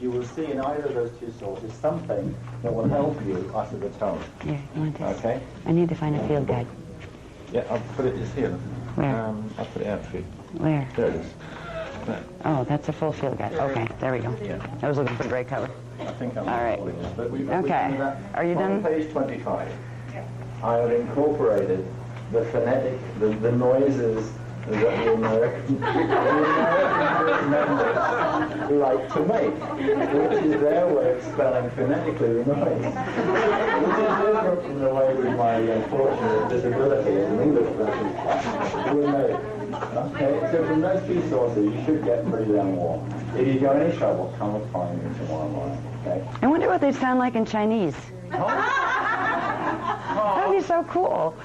you will see in either of those two sources something that will help you utter the tone. Here, you want this? Okay? I need to find a field guide. Yeah, I'll put it just here. Where? I'll put it out for you. Where? There it is. There. Oh, that's a full field guide. Okay, there we go. Yeah. I was looking for gray cover. I think I'm All right. holding this, but we've Okay. done that. Are you On done? page 25, I have incorporated the phonetic, the noises that the American members like to make, which is their way of spelling phonetically the noise, which is different from the way with my unfortunate disability in English version would make. Okay, so from those two sources, you should get pretty damn warm. If you got any trouble, come and find me tomorrow morning, okay? I wonder what they sound like in Chinese. That'd be so cool.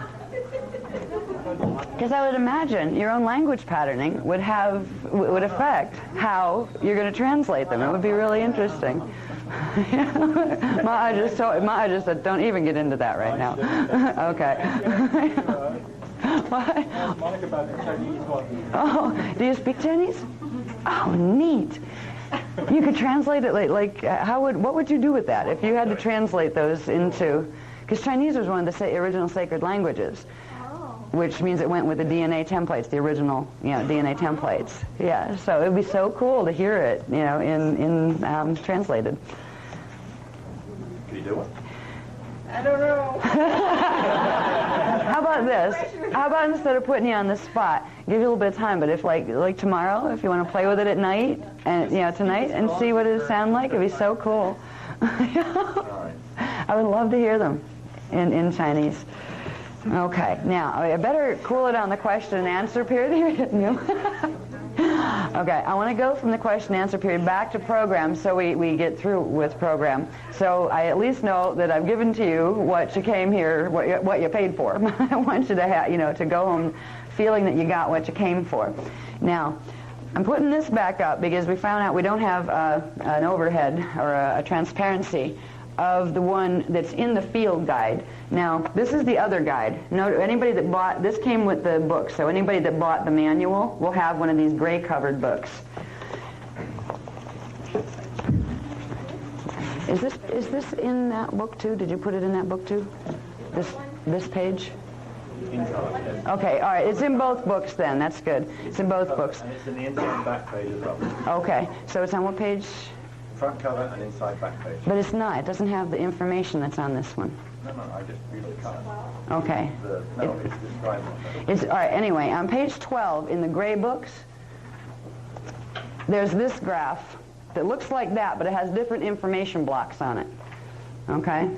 Because I would imagine your own language patterning would affect how you're going to translate them. It would be really interesting. Ma just said, don't even get into that right now. Okay. What? Monica about the Chinese one. Oh, do you speak Chinese? Oh, neat. You could translate it like what would you do with that if you had to translate those into? Because Chinese was one of the original sacred languages, which means it went with the DNA templates, the original, DNA templates. Yeah, so it would be so cool to hear it, in translated. Can you do it? I don't know. How about this? How about instead of putting you on the spot, give you a little bit of time, but if like tomorrow, if you want to play with it at night, and tonight, and see what it would sound like, it'd be so cool. I would love to hear them in Chinese. Okay, now I better cool it on the question and answer period. Okay, I want to go from the question and answer period back to program so we get through with program. So I at least know that I've given to you what you came here, what you paid for. I want you to have, to go home feeling that you got what you came for. Now, I'm putting this back up because we found out we don't have an overhead or a transparency of the one that's in the field guide. Now, this is the other guide. Anybody that bought, this came with the book, so anybody that bought the manual will have one of these gray covered books. Is this in that book too? Did you put it in that book too? This page? Okay, all right, it's in both books then, that's good. It's in both books. And it's in the inside and back page as well. Okay, so it's on what page? Front cover and inside back page. But it's not, it doesn't have the information that's on this one. No, I just read the color. Okay. It's described. All right, anyway, on page 12 in the gray books, there's this graph that looks like that, but it has different information blocks on it. Okay?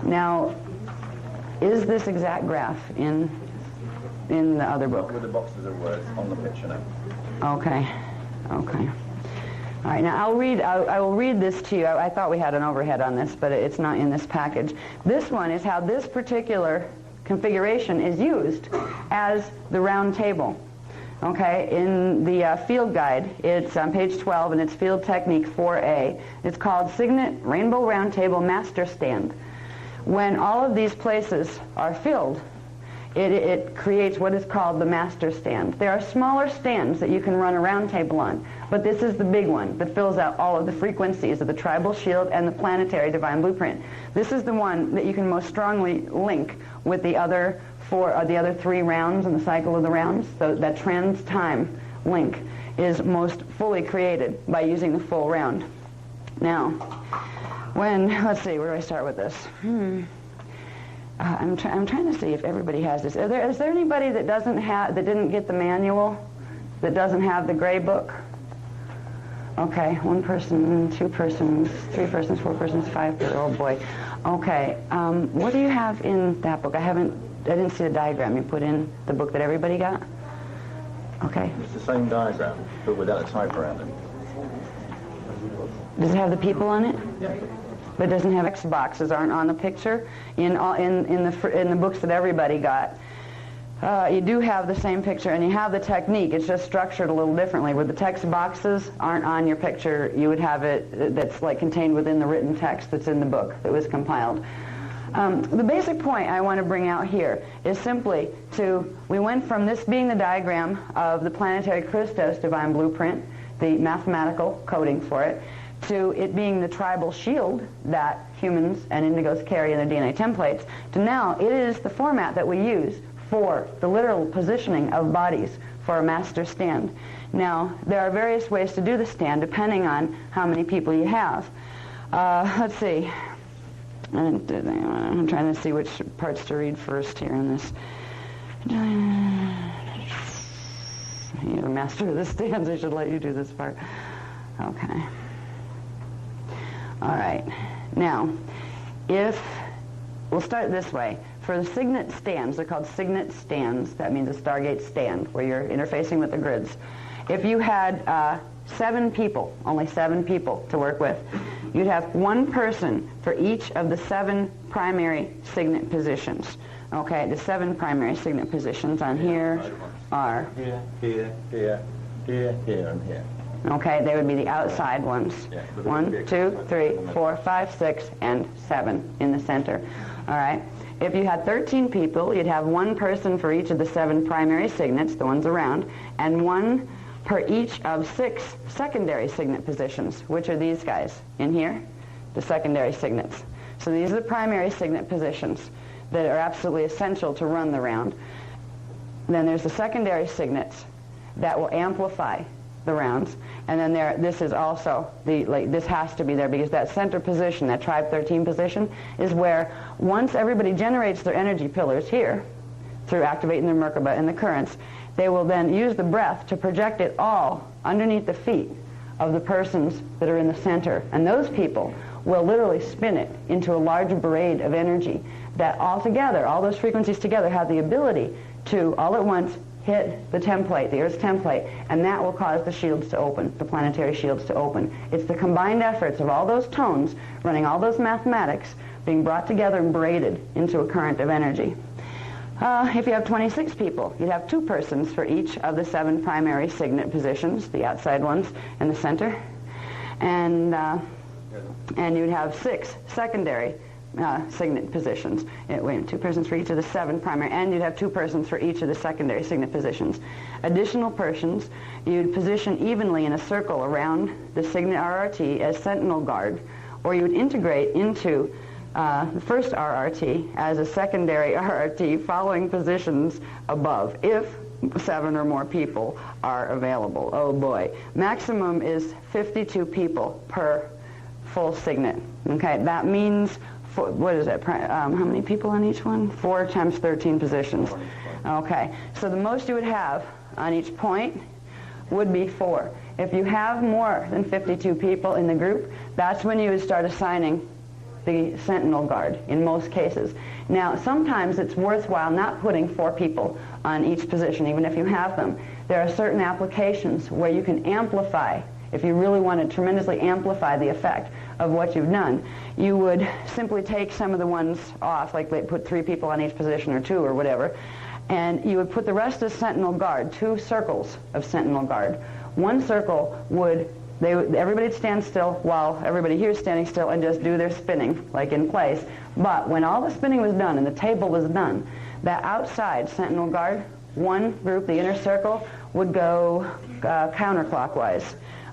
Now, is this exact graph in the other book? With the boxes of words on the picture now. Okay. Okay. All right, now I will read this to you. I thought we had an overhead on this, but it's not in this package. This one is how this particular configuration is used as the round table. Okay, in the field guide, it's on page 12, and it's Field Technique 4A. It's called Signet Rainbow Round Table Master Stand. When all of these places are filled, it creates what is called the master stand. There are smaller stands that you can run a round table on, but this is the big one that fills out all of the frequencies of the tribal shield and the planetary divine blueprint. This is the one that you can most strongly link with the other the other 3 rounds in the cycle of the rounds. So that trans-time link is most fully created by using the full round. Now, let's see, where do I start with this? I'm trying to see if everybody has this. Is there anybody that didn't get the manual, that doesn't have the gray book? Okay, 1 person, 2 persons, 3 persons, 4 persons, 5 persons. Oh boy. Okay, what do you have in that book? I didn't see the diagram you put in the book that everybody got. Okay. It's the same diagram, but without a type around it. Does it have the people on it? Yeah. But it doesn't have X boxes, aren't on the picture in the books that everybody got. You do have the same picture, and you have the technique. It's just structured a little differently. Where the text boxes aren't on your picture, you would have it that's like contained within the written text that's in the book that was compiled. The basic point I want to bring out here is simply we went from this being the diagram of the planetary Christos divine blueprint, the mathematical coding for it, to it being the tribal shield that humans and indigos carry in their DNA templates, to now it is the format that we use for the literal positioning of bodies for a master stand. Now, there are various ways to do the stand depending on how many people you have. Let's see. I'm trying to see which parts to read first here in this. You're the master of the stands. I should let you do this part. Okay. All right. Now, we'll start this way. For the signet stands, they're called signet stands. That means a Stargate stand, where you're interfacing with the grids. If you had 7 people, only 7 people to work with, you'd have 1 person for each of the 7 primary signet positions. Okay, the 7 primary signet positions on here are... Here, and here. Okay, they would be the outside ones. Yeah, 1, 2, 3, 4, 5, 6, and 7 in the center. All right. If you had 13 people, you'd have 1 person for each of the 7 primary signets, the ones around, and 1 per each of 6 secondary signet positions, which are these guys in here, the secondary signets. So these are the primary signet positions that are absolutely essential to run the round. Then there's the secondary signets that will amplify the rounds, and then this is also this has to be there, because that center position, that tribe 13 position, is where once everybody generates their energy pillars here through activating their Merkaba and the currents, they will then use the breath to project it all underneath the feet of the persons that are in the center, and those people will literally spin it into a large braid of energy that all together, all those frequencies together, have the ability to all at once hit the template, the Earth's template, and that will cause the shields to open, the planetary shields to open. It's the combined efforts of all those tones, running all those mathematics, being brought together and braided into a current of energy. If you have 26 people, you'd have 2 persons for each of the 7 primary signet positions, the outside ones and the center, and you'd have 6 secondary signet positions. 2 persons for each of the 7 primary, and you'd have 2 persons for each of the secondary signet positions. Additional persons you'd position evenly in a circle around the signet RRT as sentinel guard, or you would integrate into the first RRT as a secondary RRT following positions above, if 7 or more people are available. Oh boy. Maximum is 52 people per full signet. Okay, that means, what is it, how many people on each one? 4 times 13 positions. Okay, so the most you would have on each point would be 4. If you have more than 52 people in the group, that's when you would start assigning the sentinel guard in most cases. Now, sometimes it's worthwhile not putting 4 people on each position, even if you have them. There are certain applications where you can amplify, if you really want to tremendously amplify the effect of what you've done. You would simply take some of the ones off, like they put 3 people on each position or 2 or whatever, and you would put the rest as sentinel guard, 2 circles of sentinel guard. One circle would everybody would stand still while everybody here is standing still and just do their spinning, like in place. But when all the spinning was done and the table was done, that outside sentinel guard, one group, the inner circle, would go counterclockwise.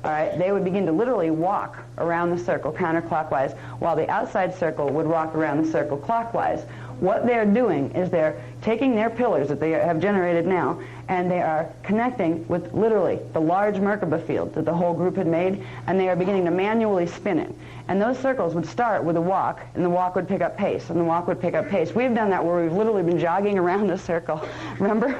All right, they would begin to literally walk around the circle counterclockwise, while the outside circle would walk around the circle clockwise. What they're doing is they're taking their pillars that they have generated now, and they are connecting with literally the large Merkaba field that the whole group had made, and they are beginning to manually spin it. And those circles would start with a walk, and the walk would pick up pace, and the walk would pick up pace. We've done that where we've literally been jogging around a circle. Remember?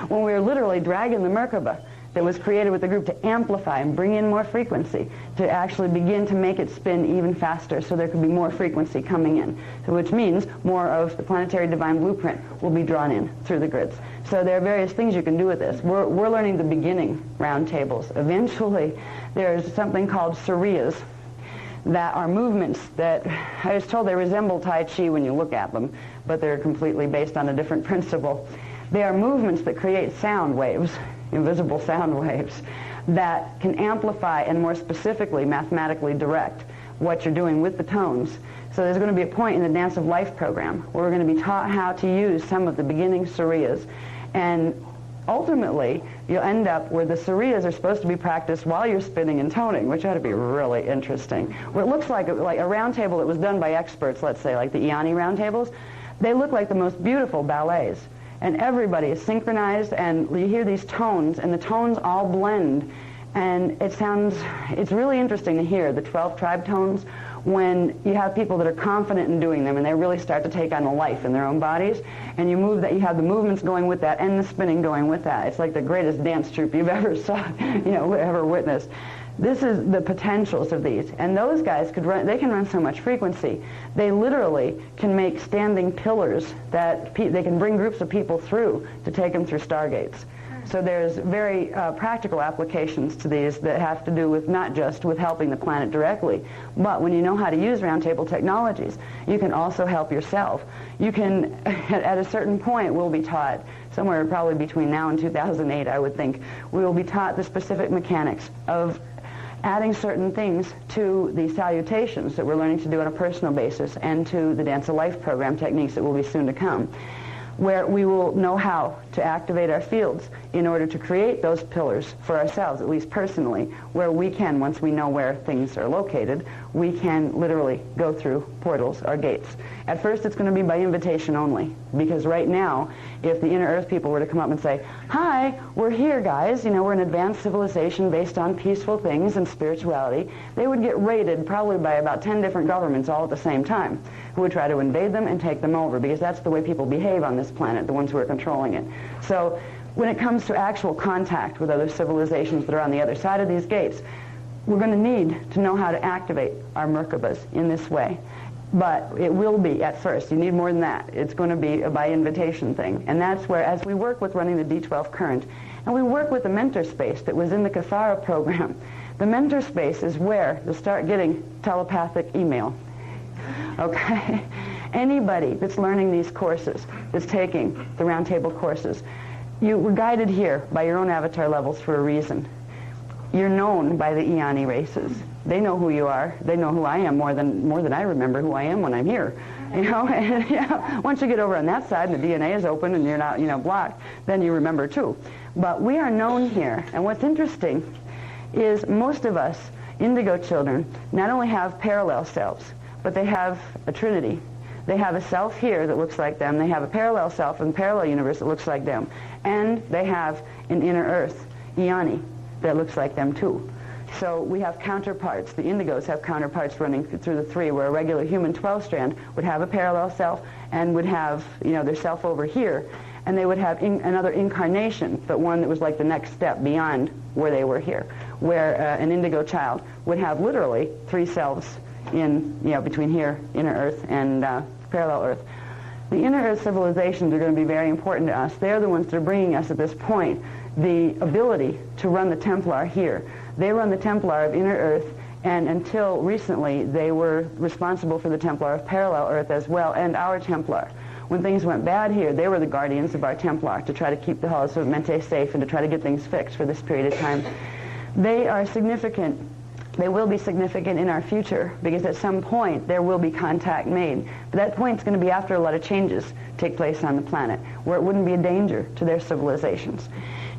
When we were literally dragging the Merkaba that was created with the group to amplify and bring in more frequency, to actually begin to make it spin even faster so there could be more frequency coming in, so which means more of the planetary divine blueprint will be drawn in through the grids. So there are various things you can do with this. We're learning the beginning round tables. Eventually, there's something called suriyas that are movements that I was told they resemble Tai Chi when you look at them, but they're completely based on a different principle. They are movements that create sound waves, invisible sound waves, that can amplify and more specifically mathematically direct what you're doing with the tones. So there's going to be a point in the Dance of Life program where we're going to be taught how to use some of the beginning suriyas, and ultimately you'll end up where the suriyas are supposed to be practiced while you're spinning and toning, which ought to be really interesting. Where it looks like a round table that was done by experts, let's say like the Iani round tables, they look like the most beautiful ballets. And everybody is synchronized, and you hear these tones, and the tones all blend. And it's really interesting to hear the 12 tribe tones when you have people that are confident in doing them, and they really start to take on a life in their own bodies. And you have the movements going with that, and the spinning going with that. It's like the greatest dance troupe you've ever saw, ever witnessed. This is the potentials of these. And those guys can run so much frequency. They literally can make standing pillars that they can bring groups of people through to take them through stargates. So there's very practical applications to these that have to do with not just with helping the planet directly, but when you know how to use roundtable technologies, you can also help yourself. You can, at a certain point, we'll be taught, somewhere probably between now and 2008, I would think, we will be taught the specific mechanics of adding certain things to the salutations that we're learning to do on a personal basis, and to the Dance of Life program techniques that will be soon to come, where we will know how to activate our fields in order to create those pillars for ourselves, at least personally, where we can, once we know where things are located, we can literally go through portals or gates. At first it's going to be by invitation only, because right now, if the Inner Earth people were to come up and say, "Hi, we're here, guys, we're an advanced civilization based on peaceful things and spirituality," they would get raided probably by about 10 different governments all at the same time, who would try to invade them and take them over, because that's the way people behave on this planet, the ones who are controlling it. So when it comes to actual contact with other civilizations that are on the other side of these gates, we're going to need to know how to activate our Merkabas in this way. But it will be, at first, you need more than that. It's going to be a by invitation thing. And that's where, as we work with running the D12 current, and we work with the mentor space that was in the Kathara program, the mentor space is where you'll start getting telepathic email. Okay? Anybody that's learning these courses, that's taking the roundtable courses, you were guided here by your own avatar levels for a reason. You're known by the Iani races. They know who you are. They know who I am more than I remember who I am when I'm here. And, once you get over on that side and the DNA is open and you're not, blocked, then you remember too. But we are known here. And what's interesting is most of us, indigo children, not only have parallel selves, but they have a trinity. They have a self here that looks like them. They have a parallel self in the parallel universe that looks like them. And they have an inner earth, Iani, that looks like them too. So we have counterparts. The indigos have counterparts running through the 3, where a regular human 12-strand would have a parallel self and would have, their self over here. and they would have another incarnation, but one that was like the next step beyond where they were here, where an indigo child would have literally 3 selves in, between here, inner Earth, and parallel Earth. The inner Earth civilizations are going to be very important to us. They're the ones that are bringing us at this point the ability to run the Templar here. They run the Templar of inner Earth, and until recently they were responsible for the Templar of parallel Earth as well, and our Templar. When things went bad here, they were the guardians of our Templar to try to keep the halls of Mente safe and to try to get things fixed for this period of time. They are significant. They will be significant in our future because at some point there will be contact made. But that point is going to be after a lot of changes take place on the planet, where it wouldn't be a danger to their civilizations.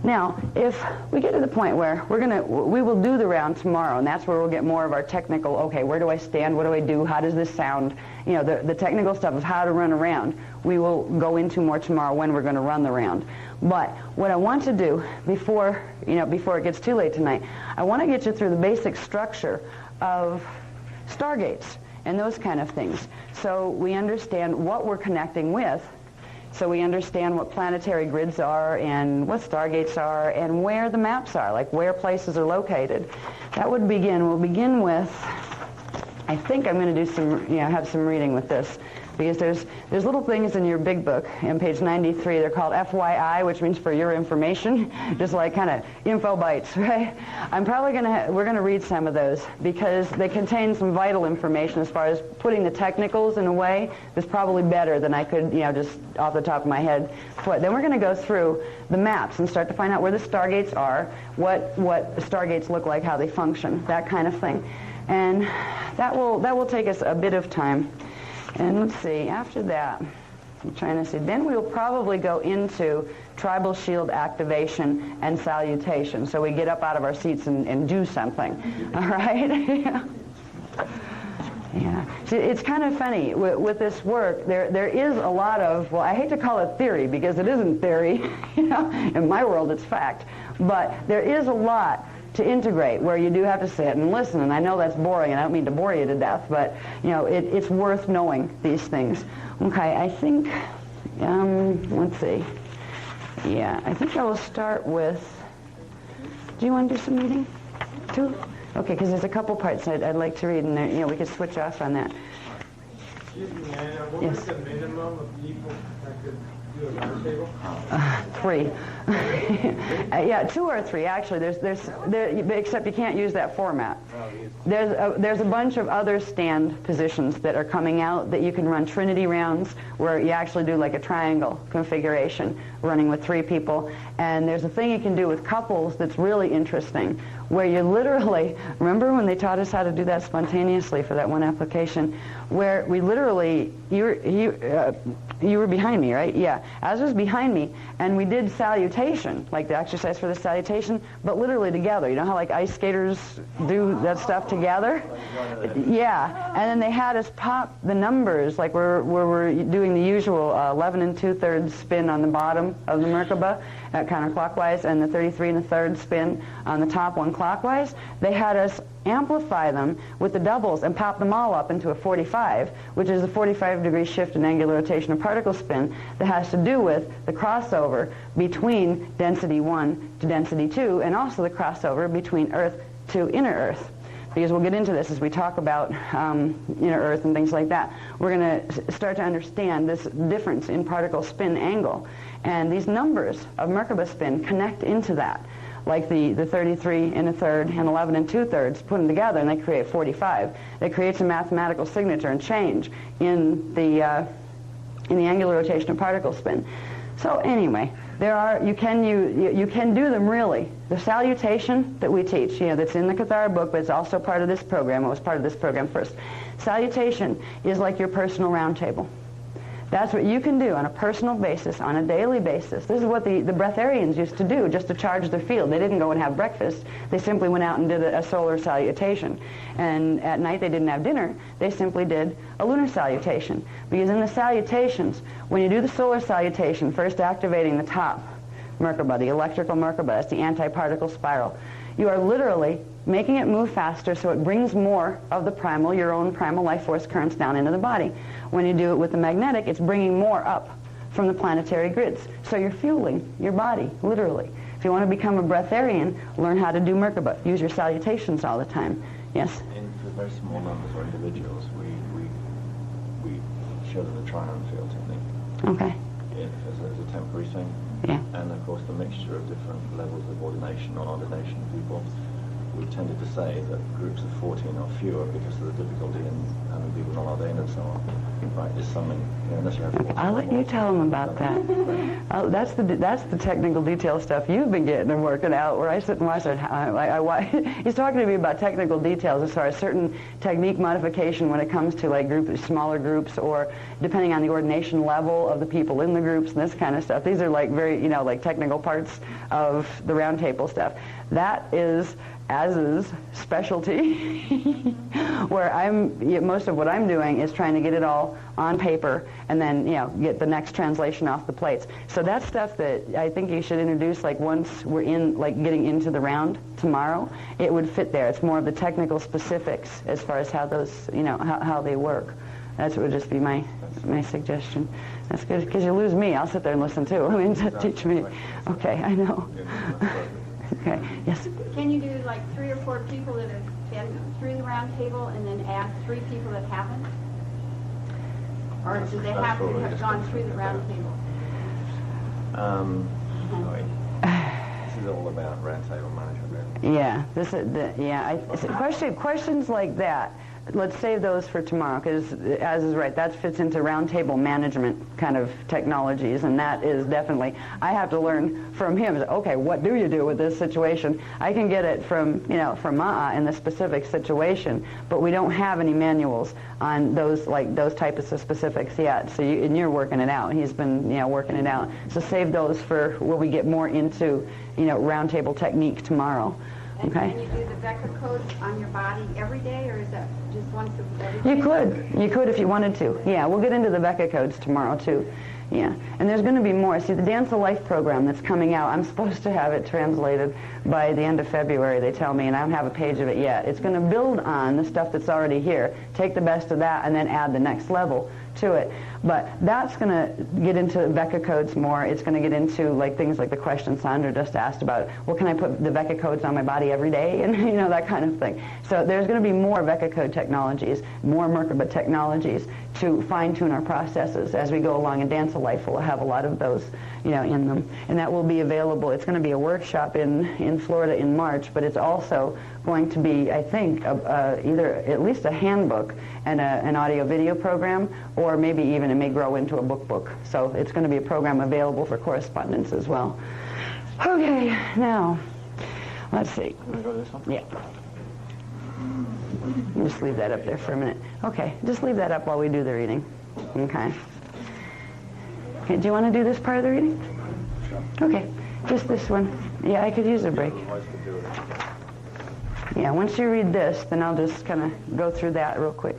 Now, if we get to the point where we will do the round tomorrow, and that's where we'll get more of our technical, okay, where do I stand, what do I do, how does this sound, the technical stuff of how to run a round, we will go into more tomorrow when we're going to run the round. But what I want to do before it gets too late tonight, I want to get you through the basic structure of stargates and those kind of things, so we understand what we're connecting with, so we understand what planetary grids are and what stargates are and where the maps are, like where places are located. That would begin. We'll begin with, I think I'm going to do some, have some reading with this, because there's little things in your big book on page 93. They're called FYI, which means for your information, just like kind of info bites, right? I'm probably we're going to read some of those because they contain some vital information as far as putting the technicals in a way that's probably better than I could, just off the top of my head. Then we're going to go through the maps and start to find out where the stargates are, what stargates look like, how they function, that kind of thing. And that will take us a bit of time. And let's see, after that, I'm trying to see, then we'll probably go into tribal shield activation and salutation. So we get up out of our seats and do something, all right? Yeah. See, it's kind of funny with this work. There is a lot of, well, I hate to call it theory because it isn't theory. In my world, it's fact. But there is a lot to integrate where you do have to sit and listen. And I know that's boring, and I don't mean to bore you to death, but it's worth knowing these things. Okay, I think, let's see. Yeah, I think I will start with, do you want to do some reading too? Okay, because there's a couple parts I'd like to read, and we could switch off on that. Excuse me, Anna, what Yes. was the minimum of people that could do a round table? 3. Yeah, 2 or 3 actually. There's except you can't use that format. There's a bunch of other stand positions that are coming out that you can run Trinity rounds where you actually do like a triangle configuration running with 3 people. And there's a thing you can do with couples that's really interesting where you literally, remember when they taught us how to do that spontaneously for that one application, where we literally, you were behind me, right? Yeah, Az was behind me, and we did salutation, like the exercise for the salutation, but literally together. You know how like ice skaters do that stuff together? Yeah, and then they had us pop the numbers, like where we're doing the usual 11 2/3 spin on the bottom of the Merkaba, counterclockwise, and the 33 1/3 spin on the top one clockwise. They had us amplify them with the doubles and pop them all up into a 45, which is a 45-degree shift in angular rotation of particle spin that has to do with the crossover between density 1 to density 2, and also the crossover between Earth to inner Earth. Because we'll get into this as we talk about inner Earth and things like that. We're going to start to understand this difference in particle spin angle. And these numbers of Merkaba spin connect into that, like the 33 1/3 and 11 2/3 put them together, and they create 45. That creates a mathematical signature and change in the angular rotation of particle spin. So anyway, you can do them really. The salutation that we teach, that's in the Cathara book, but it's also part of this program. It was part of this program first. Salutation is like your personal round table. That's what you can do on a personal basis, on a daily basis. This is what the breatharians used to do just to charge their field. They didn't go and have breakfast. They simply went out and did a solar salutation. And at night they didn't have dinner. They simply did a lunar salutation. Because in the salutations, when you do the solar salutation, first activating the top Merkaba, the electrical Merkaba, that's the antiparticle spiral, you are literally making it move faster so it brings more of the your own primal life force currents down into the body. When you do it with the magnetic, it's bringing more up from the planetary grids. So you're fueling your body, literally. If you want to become a breatharian, learn how to do Merkaba. Use your salutations all the time. Yes? In for very small numbers or individuals, we show them the try-on field technique. Okay. As a temporary thing. Yeah. And of course the mixture of different levels of ordination, non-ordination people. We've tended to say that groups of 14 or fewer because of the difficulty in having people non-ordained and so on. Right, is something, unless you have 14 I'll let you tell them about that. That's the technical detail stuff you've been getting and working out, where I sit and watch it. He's talking to me about technical details as far as certain technique modification when it comes to like smaller groups, or depending on the ordination level of the people in the groups and this kind of stuff. These are like very, like technical parts of the round table stuff. That is Az's specialty, where most of what I'm doing is trying to get it all on paper and then, get the next translation off the plates. So that's stuff that I think you should introduce, like once we're getting into the round tomorrow, it would fit there. It's more of the technical specifics as far as how those, how they work. That would just be my suggestion. That's good, because you lose me. I'll sit there and listen too. I mean, teach me. Okay, I know. Okay, yes? Can you do like 3 or 4 people that have been through the round table and then add 3 people that haven't? Or do they have to have gone through the round table? This is all about round table management, really. Yeah, this is questions like that. Let's save those for tomorrow, because Az is right, that fits into roundtable management kind of technologies, and that is definitely, I have to learn from him. Okay, what do you do with this situation? I can get it from Ma'a in the specific situation, but we don't have any manuals on those types of specifics yet. So and you're working it out. He's been working it out. So save those for when we get more into roundtable technique tomorrow. And okay. Can you do the Becker codes on your body every day, or is that just once every day? You could if you wanted to. Yeah, we'll get into the Becker codes tomorrow too. Yeah, and there's going to be more. See, the Dance of Life program that's coming out, I'm supposed to have it translated by the end of February, they tell me, and I don't have a page of it yet. It's going to build on the stuff that's already here, take the best of that, and then add the next level to it. But that's going to get into Becker codes more. It's going to get into things like the question Sandra just asked about. Well, can I put the Becker codes on my body every day? And that kind of thing. So there's going to be more Becker code technologies, more Merkaba technologies to fine-tune our processes as we go along. And Dance of Life will have a lot of those in them. And that will be available. It's going to be a workshop in Florida in March, but it's also going to be, I think, either at least a handbook and an audio-video program, or maybe even it may grow into a book. So it's going to be a program available for correspondence as well. Okay, now, let's see. Can we go to this one? Yeah. Just leave that up there for a minute. Okay, just leave that up while we do the reading. Okay. Okay, do you want to do this part of the reading? Sure. Okay, just this one. Yeah, I could use a break. Yeah, once you read this, then I'll just kind of go through that real quick.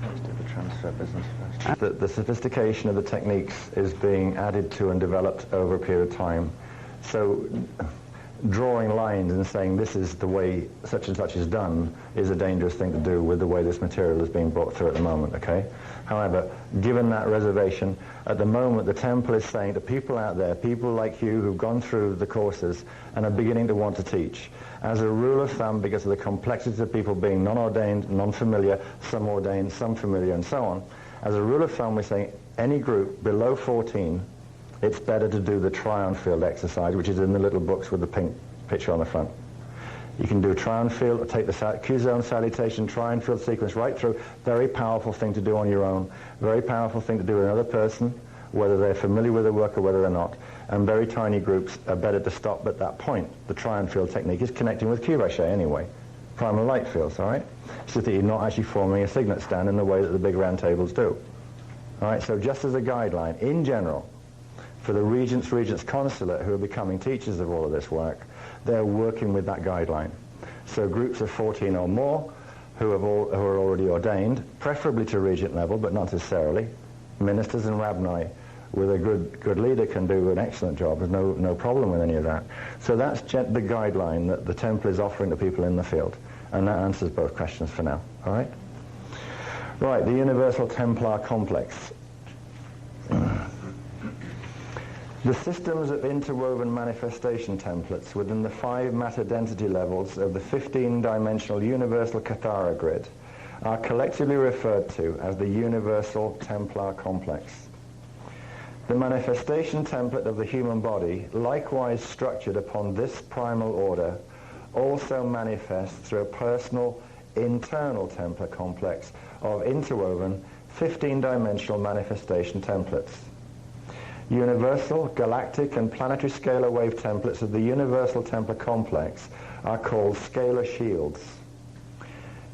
Let's do the transfer business first. The sophistication of the techniques is being added to and developed over a period of time. So drawing lines and saying this is the way such and such is done is a dangerous thing to do with the way this material is being brought through at the moment, okay? However, given that reservation, at the moment the temple is saying to people out there, people like you who've gone through the courses and are beginning to want to teach, as a rule of thumb, because of the complexity of people being non-ordained, non-familiar, some ordained, some familiar, and so on, as a rule of thumb we're saying any group below 14, it's better to do the try-on field exercise, which is in the little books with the pink picture on the front. You can do try-on field, or take the Q-zone salutation, try-on field sequence right through. Very powerful thing to do on your own. Very powerful thing to do with another person, whether they're familiar with the work or whether they're not. And very tiny groups are better to stop at that point. The try-on field technique is connecting with Q-Rache anyway. Primal light fields, all right? So that you're not actually forming a signet stand in the way that the big round tables do. All right, so just as a guideline, in general, for the regents consulate who are becoming teachers of all of this work, they're working with that guideline. So groups of 14 or more who are already ordained, preferably to regent level, but not necessarily. Ministers and rabbis with a good leader can do an excellent job. There's no problem with any of that. So that's the guideline that the temple is offering to people in the field. And that answers both questions for now. All right? Right, the Universal Templar Complex. The systems of interwoven manifestation templates within the 5 matter density levels of the 15-dimensional universal Cathara grid are collectively referred to as the Universal Templar Complex. The manifestation template of the human body, likewise structured upon this primal order, also manifests through a personal internal Templar complex of interwoven 15-dimensional manifestation templates. Universal, galactic, and planetary scalar wave templates of the Universal Templar complex are called scalar shields.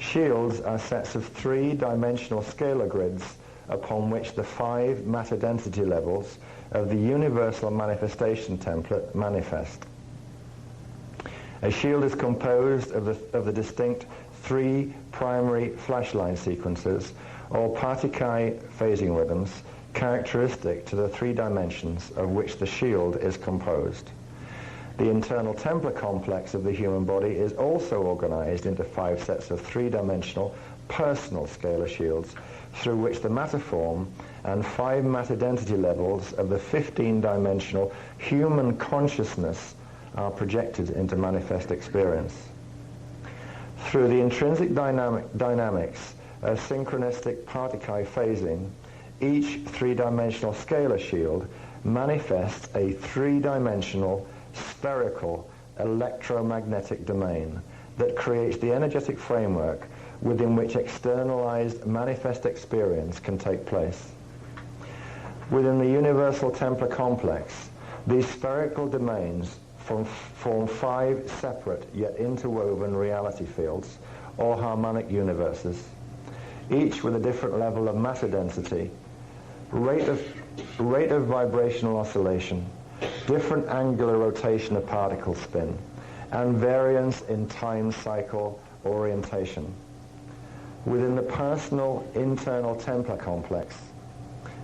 Shields are sets of 3-dimensional scalar grids upon which the 5 matter density levels of the Universal Manifestation Template manifest. A shield is composed of the distinct 3 primary flashline sequences, or Partikai phasing rhythms, characteristic to the 3 dimensions of which the shield is composed. The internal Templar complex of the human body is also organized into 5 sets of 3-dimensional personal scalar shields through which the matter form and 5 matter density levels of the 15-dimensional human consciousness are projected into manifest experience. Through the intrinsic dynamics of synchronistic Partikai phasing, each 3-dimensional scalar shield manifests a 3-dimensional spherical electromagnetic domain that creates the energetic framework within which externalized manifest experience can take place. Within the Universal Templar complex, these spherical domains form 5 separate yet interwoven reality fields, or harmonic universes, each with a different level of matter density, rate of vibrational oscillation, different angular rotation of particle spin, and variance in time cycle orientation. Within the personal internal Templar complex,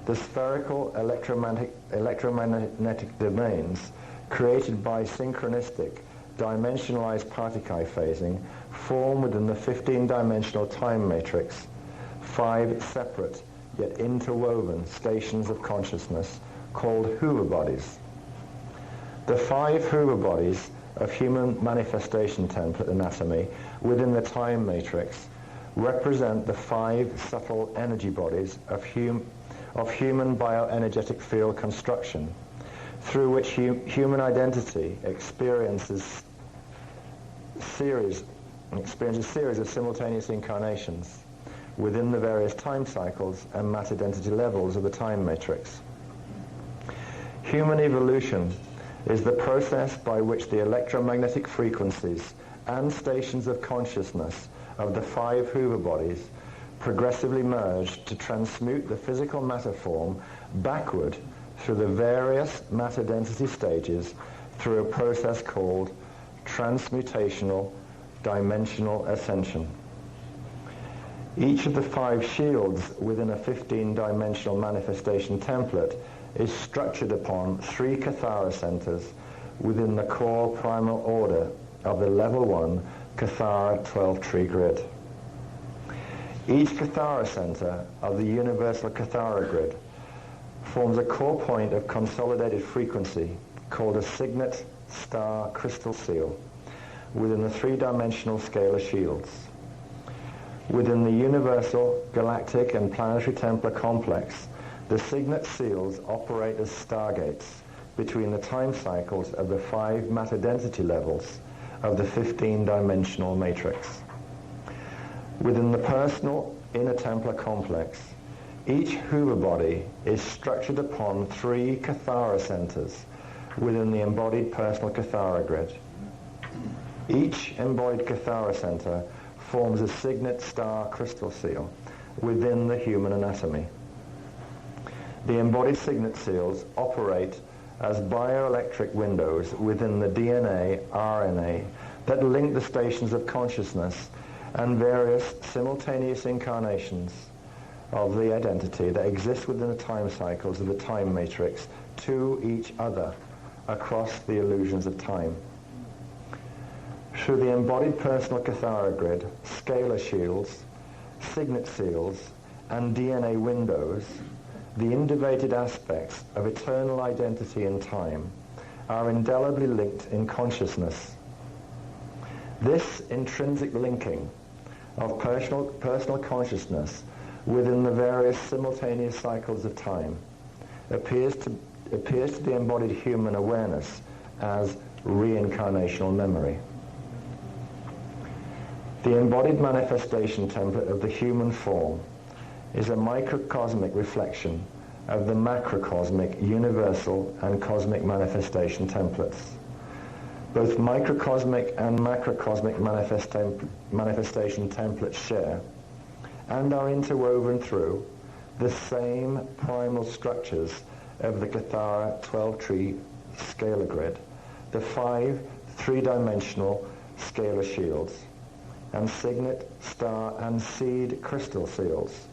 the spherical electromagnetic domains created by synchronistic dimensionalized Partikai phasing form within the 15-dimensional time matrix 5 separate yet interwoven stations of consciousness called Hoover bodies. The 5 Hoover bodies of human manifestation template anatomy within the time matrix represent the 5 subtle energy bodies of human bioenergetic field construction through which human identity experiences a series of simultaneous incarnations within the various time cycles and matter density levels of the time matrix. Human evolution is the process by which the electromagnetic frequencies and stations of consciousness of the 5 Hoover bodies progressively merge to transmute the physical matter form backward through the various matter density stages through a process called transmutational dimensional ascension. Each of the 5 shields within a 15-dimensional manifestation template is structured upon 3 Cathara centers within the core primal order of the level 1 Cathara 12-tree grid. Each Cathara center of the universal Cathara grid forms a core point of consolidated frequency called a signet star crystal seal within the 3-dimensional scalar shields. Within the universal, galactic, and planetary Templar complex, the signet seals operate as stargates between the time cycles of the 5 matter density levels of the 15-dimensional matrix. Within the personal inner Templar complex, each Hoover body is structured upon 3 Cathara centers within the embodied personal Cathara grid. Each embodied Cathara center forms a signet star crystal seal within the human anatomy. The embodied signet seals operate as bioelectric windows within the DNA, RNA that link the stations of consciousness and various simultaneous incarnations of the identity that exist within the time cycles of the time matrix to each other across the illusions of time. Through the embodied personal Cathara grid, scalar shields, signet seals, and DNA windows, the innovated aspects of eternal identity and time are indelibly linked in consciousness. This intrinsic linking of personal consciousness within the various simultaneous cycles of time appears to the embodied human awareness as reincarnational memory. The embodied manifestation template of the human form is a microcosmic reflection of the macrocosmic, universal, and cosmic manifestation templates. Both microcosmic and macrocosmic manifestation templates share and are interwoven through the same primal structures of the Kathara 12-tree scalar grid, the 5 three-dimensional scalar shields, and signet, star, and seed crystal seals,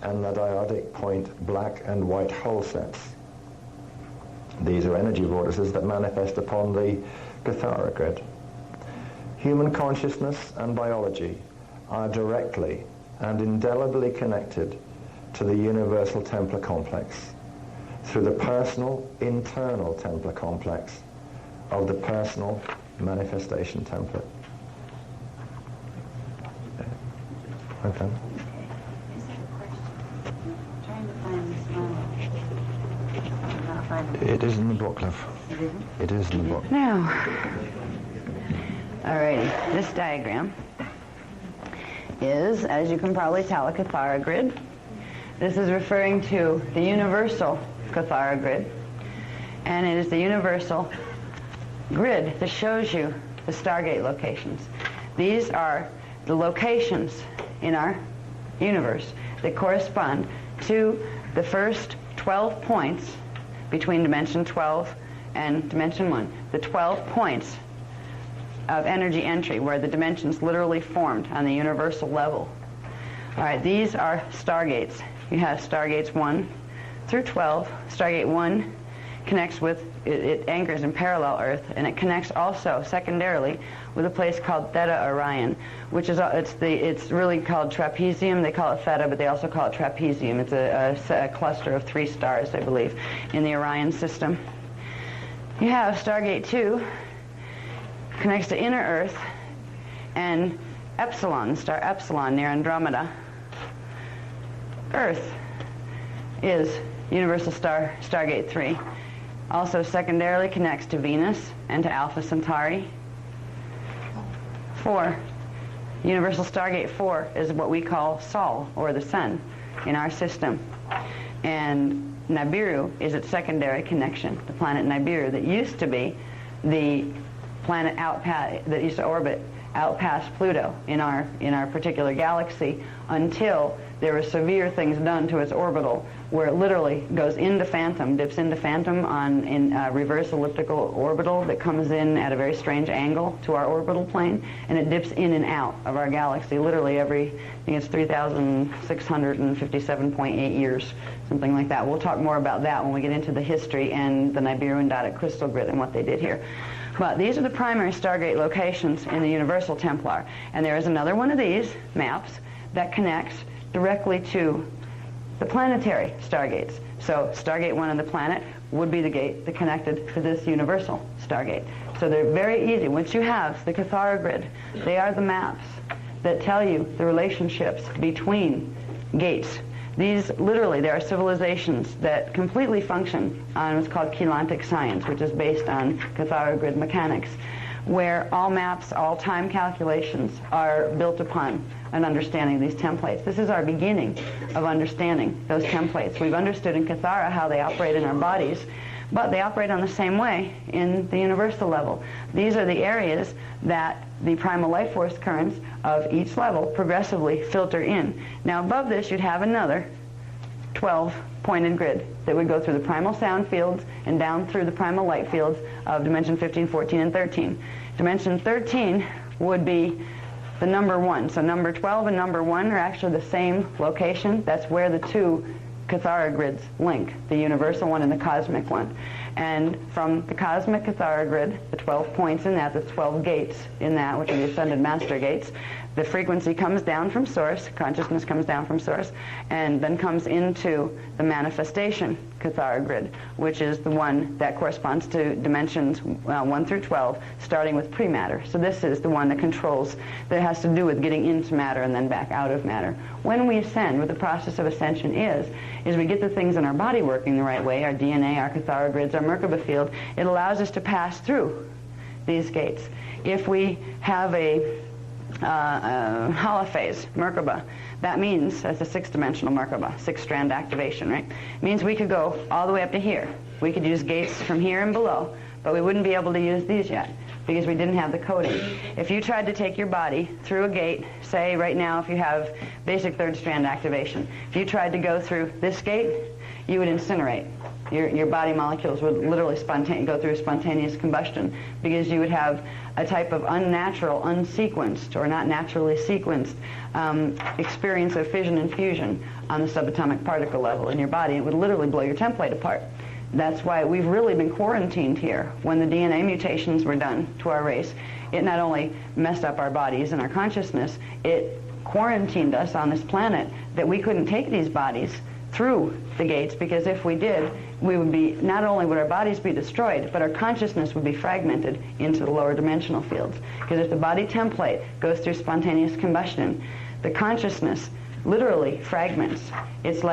and the dyadic point black and white hole sets. These are energy vortices that manifest upon the Kathara grid. Human consciousness and biology are directly and indelibly connected to the universal Templar complex through the personal internal Templar complex of the personal manifestation template. Okay. It is in the book, love. It is in the book. Now, alrighty, this diagram is, as you can probably tell, a Kathara grid. This is referring to the universal Kathara grid, and it is the universal grid that shows you the Stargate locations. These are the locations in our universe that correspond to the first 12 points between dimension 12 and dimension 1. The 12 points of energy entry where the dimensions literally formed on the universal level. All right, these are stargates. You have stargates 1 through 12. Stargate 1 connects with, it anchors in parallel Earth, and it connects also secondarily with a place called Theta Orion, which is it's really called trapezium. They call it Theta, but they also call it trapezium. It's a cluster of 3 stars, I believe, in the Orion system. You have Stargate 2 connects to inner Earth and Epsilon, star Epsilon near Andromeda. Earth is universal Stargate 3. Also secondarily connects to Venus and to Alpha Centauri. 4. Universal Stargate 4 is what we call Sol, or the Sun, in our system. And Nibiru is its secondary connection, the planet Nibiru, that used to be the planet that used to orbit out past Pluto in our particular galaxy, until there were severe things done to its orbital, where it literally goes into phantom, dips into phantom in a reverse elliptical orbital that comes in at a very strange angle to our orbital plane, and it dips in and out of our galaxy literally every, I think it's 3,657.8 years, something like that. We'll talk more about that when we get into the history and the Nibiru and Dodic crystal grid and what they did here. But these are the primary Stargate locations in the Universal Templar. And there is another one of these maps that connects directly to the planetary Stargates. So Stargate 1 on the planet would be the gate that connected to this Universal Stargate. So they're very easy. Once you have the Kathara grid, they are the maps that tell you the relationships between gates. These, literally, there are civilizations that completely function on what's called Keylontic science, which is based on Kathara grid mechanics, where all maps, all time calculations are built upon an understanding of these templates. This is our beginning of understanding those templates. We've understood in Kathara how they operate in our bodies, but they operate on the same way in the universal level. These are the areas that the primal life force currents of each level progressively filter in. Now above this you'd have another 12-pointed grid that would go through the primal sound fields and down through the primal light fields of dimension 15, 14, and 13. Dimension 13 would be the number 1. So number 12 and number 1 are actually the same location. That's where the 2 Kathara grids link, the universal one and the cosmic one. And from the cosmic Kathara grid, the 12 points in that, the 12 gates in that, which are the Ascended Master gates, The frequency comes down from source, consciousness comes down from source, and then comes into the manifestation Kathara grid, which is the one that corresponds to dimensions 1 through 12, starting with pre-matter. So this is the one that controls, that has to do with getting into matter and then back out of matter. When we ascend, what the process of ascension is we get the things in our body working the right way, our DNA, our Kathara grids, our Merkaba field. It allows us to pass through these gates. If we have a holophase, Merkaba, that means, that's a six-dimensional Merkaba, six-strand activation, right? It means we could go all the way up to here. We could use gates from here and below, but we wouldn't be able to use these yet because we didn't have the coding. If you tried to take your body through a gate, say right now if you have basic third-strand activation, if you tried to go through this gate, you would incinerate. Your body molecules would literally go through spontaneous combustion because you would have a type of unnatural, unsequenced, or not naturally sequenced experience of fission and fusion on the subatomic particle level in your body. It would literally blow your template apart. That's why we've really been quarantined here. When the DNA mutations were done to our race, it not only messed up our bodies and our consciousness, it quarantined us on this planet that we couldn't take these bodies through the gates, because if we did, we would be, not only would our bodies be destroyed, but our consciousness would be fragmented into the lower dimensional fields. Because if the body template goes through spontaneous combustion, the consciousness literally fragments. It's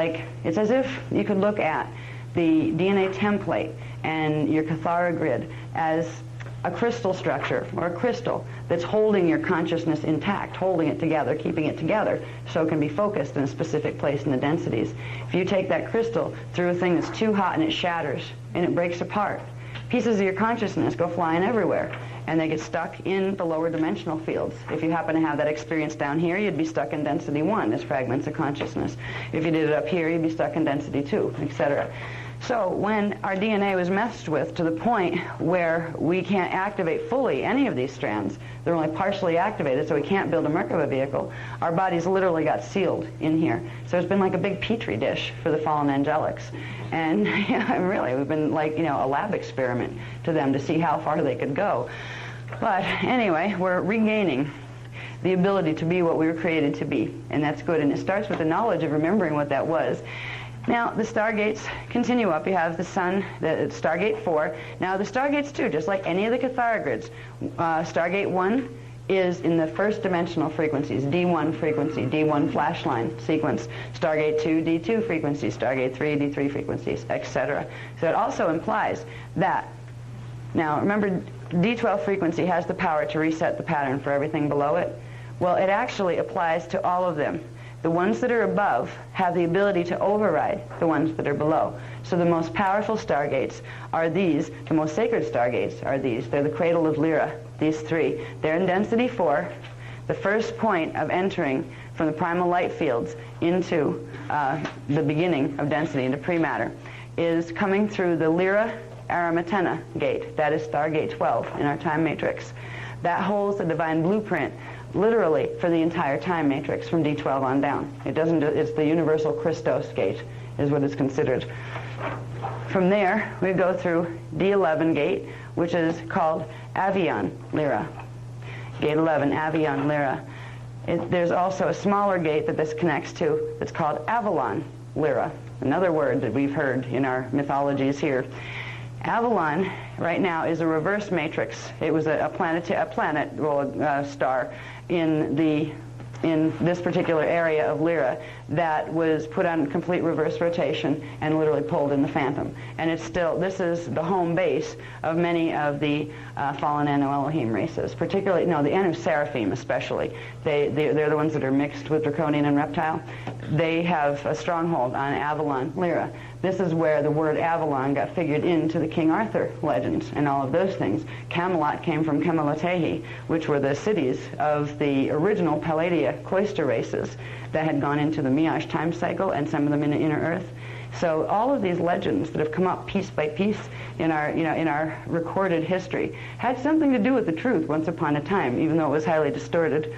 as if you could look at the DNA template and your Kathara grid as a crystal structure, or a crystal that's holding your consciousness intact, holding it together, keeping it together so it can be focused in a specific place in the densities. If you take that crystal through a thing that's too hot and it shatters and it breaks apart, pieces of your consciousness go flying everywhere and they get stuck in the lower dimensional fields. If you happen to have that experience down here, you'd be stuck in density 1 as fragments of consciousness. If you did it up here, you'd be stuck in density 2, etc. So when our DNA was messed with to the point where we can't activate fully any of these strands, they're only partially activated, so we can't build a Merkaba vehicle, our bodies literally got sealed in here. So it's been like a big petri dish for the fallen angelics. And really, we've been like, a lab experiment to them to see how far they could go. But anyway, we're regaining the ability to be what we were created to be, and that's good. And it starts with the knowledge of remembering what that was. Now, the stargates continue up. You have the sun, the Stargate 4. Now, the stargates, too, just like any of the Kathara grids, Stargate 1 is in the first dimensional frequencies, D1 frequency, D1 flash line sequence, Stargate 2, D2 frequencies, Stargate 3, D3 frequencies, etc. So it also implies that, now, remember, D12 frequency has the power to reset the pattern for everything below it. Well, it actually applies to all of them. The ones that are above have the ability to override the ones that are below. So the most powerful stargates are these. The most sacred stargates are these. They're the cradle of Lyra, these three. They're in density 4. The first point of entering from the primal light fields into the beginning of density, into pre-matter, is coming through the Lyra Aramatena gate. That is Stargate 12 in our time matrix. That holds the divine blueprint literally for the entire time matrix from D12 on down. It's the universal Christos gate is what is considered. From there, we go through D11 gate, which is called Avion Lyra. Gate 11, Avion Lyra. There's also a smaller gate that this connects to that's called Avalon Lyra, another word that we've heard in our mythologies here. Avalon right now is a reverse matrix. It was a star in this particular area of Lyra that was put on complete reverse rotation and literally pulled in the phantom. And this is the home base of many of the fallen Anu Elohim races, particularly, the Anu Seraphim especially. They're the ones that are mixed with Draconian and Reptile. They have a stronghold on Avalon Lyra. This is where the word Avalon got figured into the King Arthur legends and all of those things. Camelot came from Camelotehi, which were the cities of the original Palladia cloister races that had gone into the Miage time cycle and some of them into inner earth. So all of these legends that have come up piece by piece in our recorded history had something to do with the truth once upon a time, even though it was highly distorted.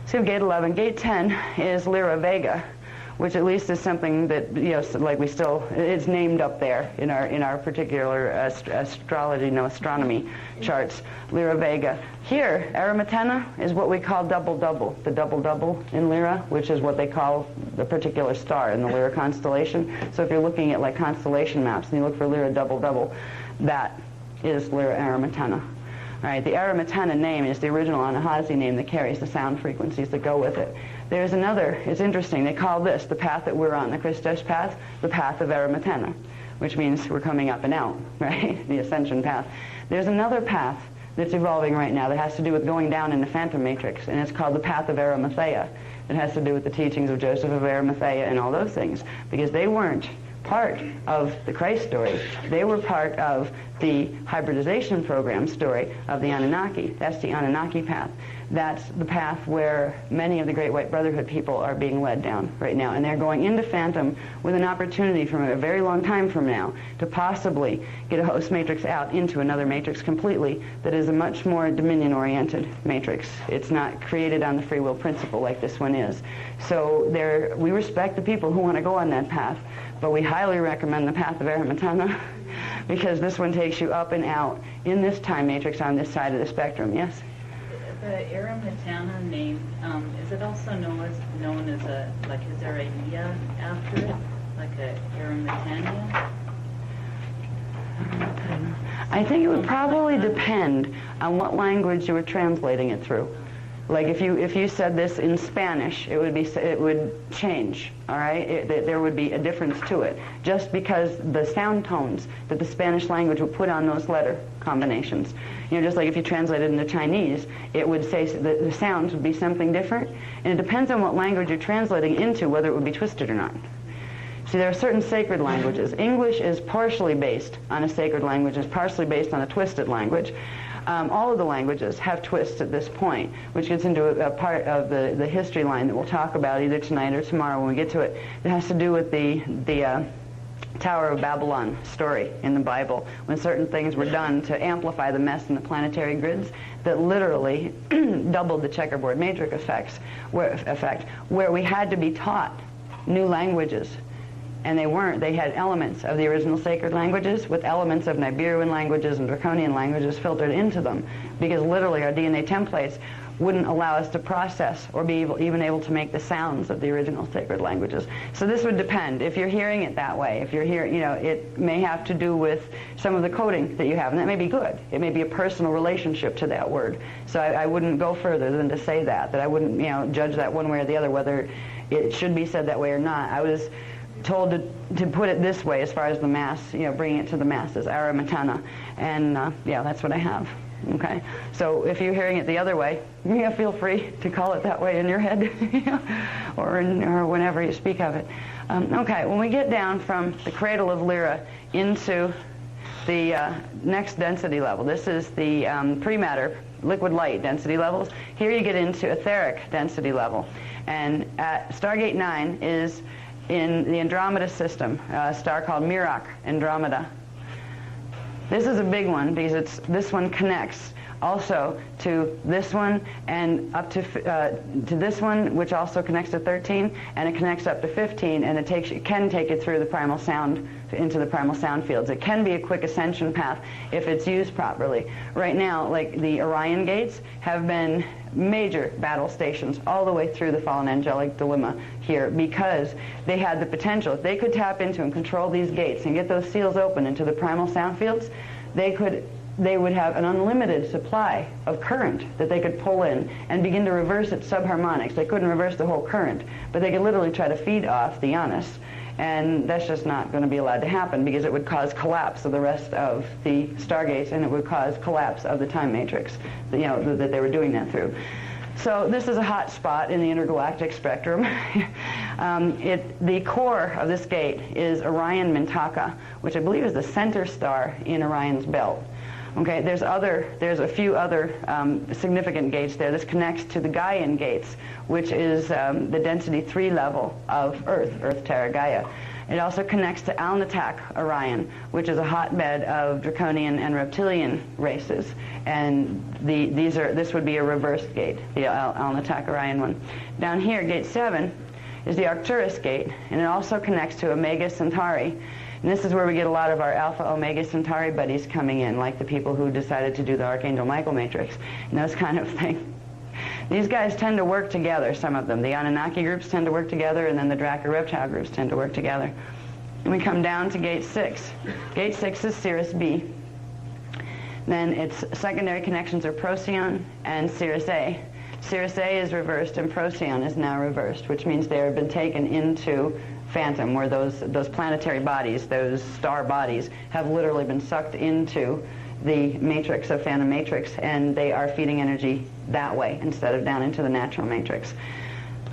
So Gate 11. Gate 10 is Lyra Vega, which at least is something that, you know, like we still, it's named up there in our particular astronomy charts, Lyra Vega. Here, Arimitena is what we call double-double, the double-double in Lyra, which is what they call the particular star in the Lyra constellation. So if you're looking at like constellation maps and you look for Lyra double-double, that is Lyra Arimitena. All right, the Arimitena name is the original Anahazi name that carries the sound frequencies that go with it. There's another, it's interesting, they call this, the path that we're on, the Christos path, the path of Arimitena, which means we're coming up and out, right? The ascension path. There's another path that's evolving right now that has to do with going down in the phantom matrix, and it's called the path of Arimathea. It has to do with the teachings of Joseph of Arimathea and all those things, because they weren't part of the Christ story. They were part of the hybridization program story of the Anunnaki. That's the Anunnaki path. That's the path where many of the Great White Brotherhood people are being led down right now. And they're going into Phantom with an opportunity from a very long time from now to possibly get a host matrix out into another matrix completely that is a much more dominion-oriented matrix. It's not created on the free will principle like this one is. So we respect the people who want to go on that path, but we highly recommend the path of Arimitena because this one takes you up and out in this time matrix on this side of the spectrum. Yes? The Arimitena name, is it also known as a, like, is there a "ya" after it? Like a Arimitania? I think it would probably depend on what language you were translating it through. Like if you said this in Spanish, it would change, all right? There would be a difference to it, just because the sound tones that the Spanish language would put on those letter combinations. You know, just like if you translate it into Chinese, it would say the sounds would be something different, and it depends on what language you're translating into whether it would be twisted or not. See, there are certain sacred languages. English is partially based on a sacred language, it's partially based on a twisted language. All of the languages have twists at this point, which gets into a part of the history line that we'll talk about either tonight or tomorrow when we get to it. It has to do with the Tower of Babylon story in the Bible, when certain things were done to amplify the mess in the planetary grids that literally doubled the checkerboard matrix effect, where we had to be taught new languages. And they weren't. They had elements of the original sacred languages with elements of Nibiruan languages and Draconian languages filtered into them, because literally our DNA templates wouldn't allow us to process or be even able to make the sounds of the original sacred languages. So this would depend. If you're hearing it that way, if you're hearing, you know, it may have to do with some of the coding that you have, and that may be good. It may be a personal relationship to that word. So I wouldn't go further than to say that I wouldn't, you know, judge that one way or the other, whether it should be said that way or not. I was told to put it this way as far as the mass, you know, bringing it to the masses, Arimitena, and yeah, that's what I have. Okay, so if you're hearing it the other way, yeah, feel free to call it that way in your head, or whenever you speak of it. Okay, when we get down from the cradle of Lyra into the next density level, this is the pre-matter liquid light density levels. Here you get into etheric density level, and at Stargate 9 is in the Andromeda system, a star called Meroc Andromeda. This is a big one because this one connects also to this one and up to this one, which also connects to 13, and it connects up to 15, and it can take it through the primal sound, into the primal sound fields. It can be a quick ascension path if it's used properly. Right now, like the Orion gates have been major battle stations all the way through the fallen angelic dilemma here, because they had the potential. If they could tap into and control these gates and get those seals open into the primal sound fields, they would have an unlimited supply of current that they could pull in and begin to reverse its subharmonics. They couldn't reverse the whole current, but they could literally try to feed off the Janus, and that's just not going to be allowed to happen because it would cause collapse of the rest of the stargates, and it would cause collapse of the time matrix, you know, that they were doing that through. So this is a hot spot in the intergalactic spectrum. The core of this gate is Orion Mintaka, which I believe is the center star in Orion's belt. Okay, there's a few other significant gates there. This connects to the Gaian gates, which is the density 3 level of Earth, Terra, Gaia. It also connects to Alnitak Orion, which is a hotbed of Draconian and Reptilian races. And this would be a reversed gate, the Alnitak Orion one. Down here, gate 7, is the Arcturus gate, and it also connects to Omega Centauri. And this is where we get a lot of our Alpha Omega Centauri buddies coming in, like the people who decided to do the Archangel Michael matrix and those kind of things. These guys tend to work together, some of them. The Anunnaki groups tend to work together, and then the Draco reptile groups tend to work together. And we come down to gate 6. Gate 6 is Sirius B. Then its secondary connections are Procyon and Sirius A. Sirius A is reversed and Procyon is now reversed, which means they have been taken into Phantom, where those planetary bodies, those star bodies, have literally been sucked into the matrix of Phantom Matrix, and they are feeding energy that way instead of down into the natural matrix.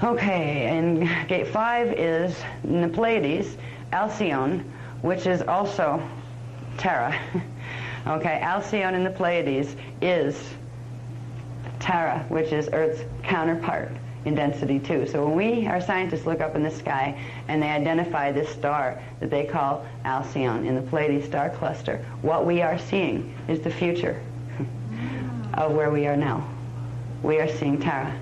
Okay, and gate 5 is the Pleiades, Alcyone, which is also Terra. Okay, Alcyone in the Pleiades is Terra, which is Earth's counterpart in density 2. So when our scientists look up in the sky and they identify this star that they call Alcyone in the Pleiades star cluster, what we are seeing is the future of where we are now. We are seeing Terra.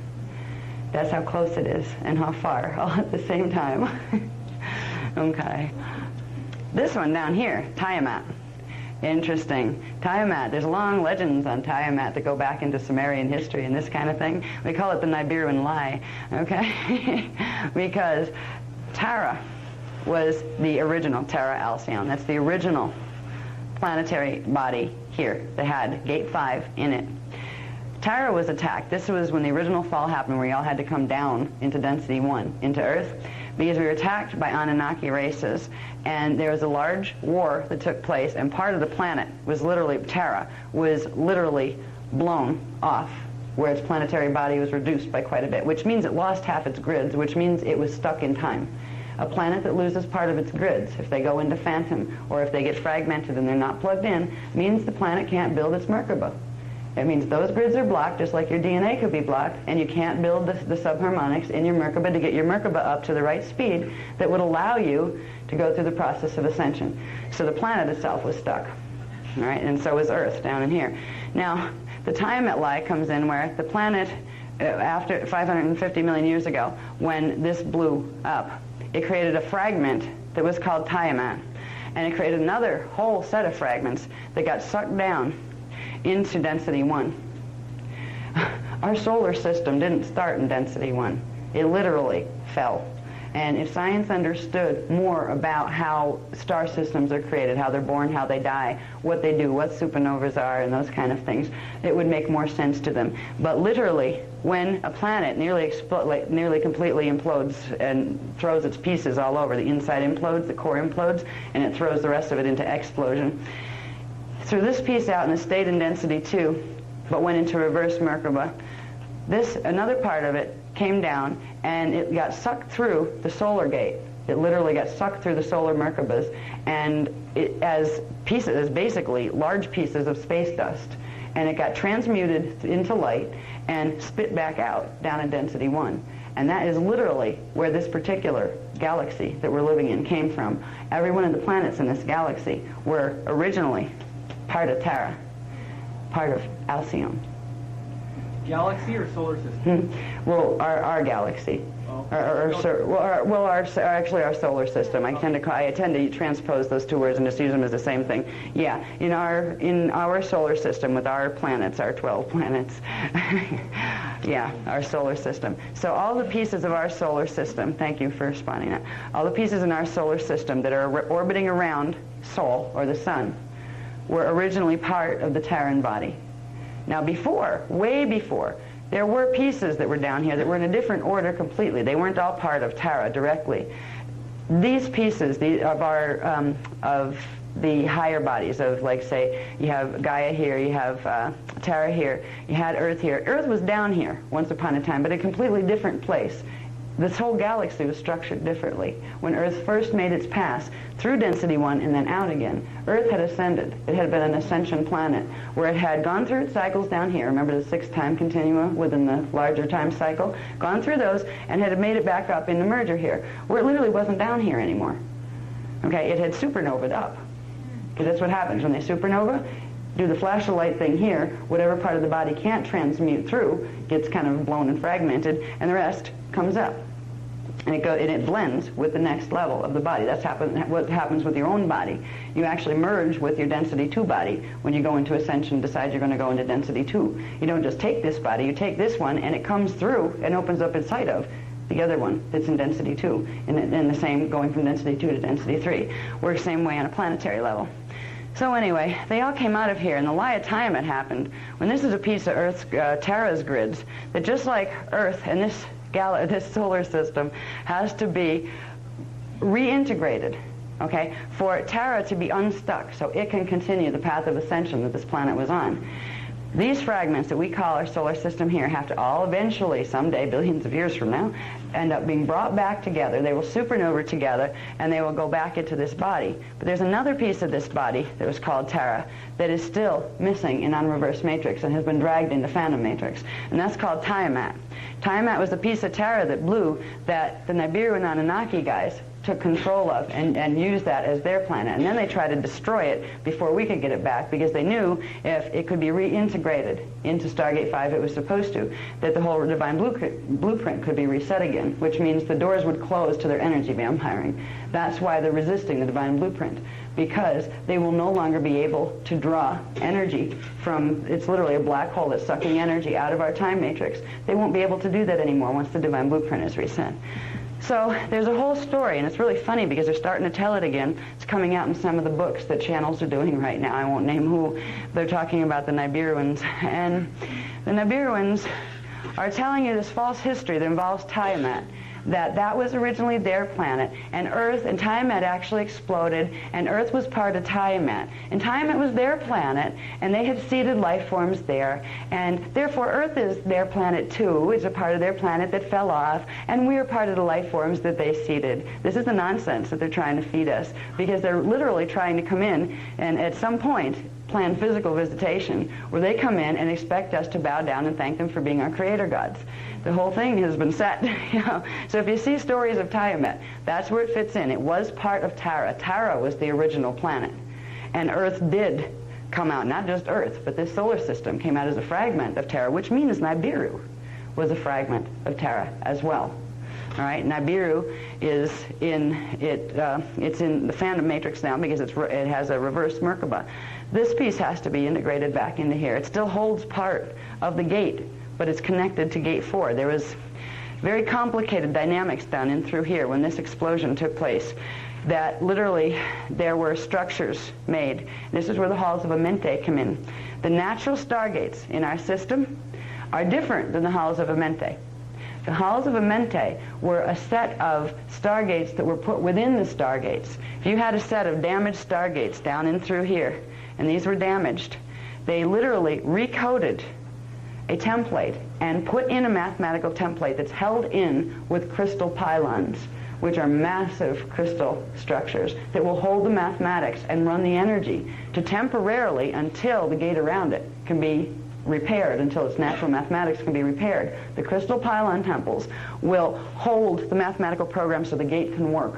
That's how close it is and how far, all at the same time. Okay. This one down here, Tiamat. Interesting. Tiamat, there's long legends on Tiamat that go back into Sumerian history and this kind of thing. We call it the Nibiruan lie, okay? Because Tara was the original Terra Alcyone. That's the original planetary body here that had gate 5 in it. Tara was attacked. This was when the original fall happened, where y'all had to come down into density 1, into Earth, because we were attacked by Anunnaki races, and there was a large war that took place, and part of the planet was literally, Terra, was literally blown off, where its planetary body was reduced by quite a bit, which means it lost half its grids, which means it was stuck in time. A planet that loses part of its grids, if they go into Phantom, or if they get fragmented and they're not plugged in, means the planet can't build its Merkaba. It means those grids are blocked, just like your DNA could be blocked, and you can't build the subharmonics in your Merkaba to get your Merkaba up to the right speed that would allow you to go through the process of ascension. So the planet itself was stuck, all right, and so is Earth down in here. Now, the Tiamat lie comes in where the planet, after 550 million years ago, when this blew up, it created a fragment that was called Tiamat, and it created another whole set of fragments that got sucked down into density 1. Our solar system didn't start in density 1. It literally fell. And if science understood more about how star systems are created, how they're born, how they die, what they do, what supernovas are, and those kind of things, it would make more sense to them. But literally, when a planet nearly completely implodes and throws its pieces all over, the inside implodes, the core implodes, and it throws the rest of it into explosion, threw this piece out in a state in density 2, but went into reverse Merkaba. Another part of it came down, and it got sucked through the solar gate. It literally got sucked through the solar Merkabas, and as basically large pieces of space dust. And it got transmuted into light and spit back out down in density 1. And that is literally where this particular galaxy that we're living in came from. Every one of the planets in this galaxy were originally part of Terra, part of Alcyone. Galaxy or solar system? Well, our galaxy. Oh. Actually our solar system. I tend to transpose those two words and just use them as the same thing. Yeah, in our solar system with our planets, our 12 planets. Yeah, our solar system. So all the pieces of our solar system, thank you for spotting that, all the pieces in our solar system that are orbiting around Sol, or the sun, were originally part of the Terran body. Now before, way before, there were pieces that were down here that were in a different order completely. They weren't all part of Terra directly. These pieces of the higher bodies, of, like, say, you have Gaia here, you have Terra here, you had Earth here. Earth was down here once upon a time, but a completely different place. This whole galaxy was structured differently. When Earth first made its pass through density 1 and then out again, Earth had ascended. It had been an ascension planet where it had gone through its cycles down here. Remember the 6 time continua within the larger time cycle? Gone through those and had made it back up in the merger here, where it literally wasn't down here anymore. Okay, it had supernovaed up. Because that's what happens when they supernova. Do the flash of light thing here, whatever part of the body can't transmute through gets kind of blown and fragmented, and the rest comes up. And it blends with the next level of the body. That's what happens with your own body. You actually merge with your density 2 body when you go into ascension, decide you're going to go into density 2. You don't just take this body, you take this one, and it comes through and opens up inside of the other one that's in density 2. And the same going from density 2 to density 3. Works the same way on a planetary level. So anyway, they all came out of here, and the lie of Tiamat happened when this is a piece of Earth's, Terra's grids, that just like Earth and this solar system has to be reintegrated, okay, for Terra to be unstuck so it can continue the path of ascension that this planet was on. These fragments that we call our solar system here have to all eventually, someday, billions of years from now, end up being brought back together. They will supernova together, and they will go back into this body. But there's another piece of this body that was called Terra that is still missing in unreversed matrix and has been dragged into phantom matrix, and that's called Tiamat. Tiamat was the piece of Terra that blew that the Nibiru and Anunnaki guys took control of and used that as their planet. And then they tried to destroy it before we could get it back, because they knew if it could be reintegrated into Stargate 5 it was supposed to, that the whole divine blueprint could be reset again, which means the doors would close to their energy vampiring. That's why they're resisting the divine blueprint, because they will no longer be able to draw energy from, it's literally a black hole that's sucking energy out of our time matrix. They won't be able to do that anymore once the divine blueprint is reset. So there's a whole story, and it's really funny because they're starting to tell it again. It's coming out in some of the books that channels are doing right now. I won't name who. They're talking about the Nibiruans. And the Nibiruans are telling you this false history that involves Tiamat, that was originally their planet, and Earth and Tiamat actually exploded, and Earth was part of Tiamat. And Tiamat was their planet, and they had seeded life forms there, and therefore Earth is their planet too. It's a part of their planet that fell off, and we're part of the life forms that they seeded. This is the nonsense that they're trying to feed us, because they're literally trying to come in and at some point plan physical visitation where they come in and expect us to bow down and thank them for being our creator gods. The whole thing has been set. So if you see stories of Tiamat, that's where it fits in. It was part of Terra. Terra was the original planet. And Earth did come out, not just Earth, but this solar system came out as a fragment of Terra, which means Nibiru was a fragment of Terra as well. All right, Nibiru is it's in the phantom matrix now because it has a reverse Merkaba. This piece has to be integrated back into here. It still holds part of the gate, but it's connected to gate 4. There was very complicated dynamics done in through here when this explosion took place, that literally there were structures made. This is where the halls of Amentet come in. The natural stargates in our system are different than the halls of Amentet. The halls of Amentet were a set of stargates that were put within the stargates. If you had a set of damaged stargates down in through here, and these were damaged, they literally recoded a template and put in a mathematical template that's held in with crystal pylons, which are massive crystal structures that will hold the mathematics and run the energy to temporarily, until the gate around it can be repaired, until its natural mathematics can be repaired. The crystal pylon temples will hold the mathematical program so the gate can work.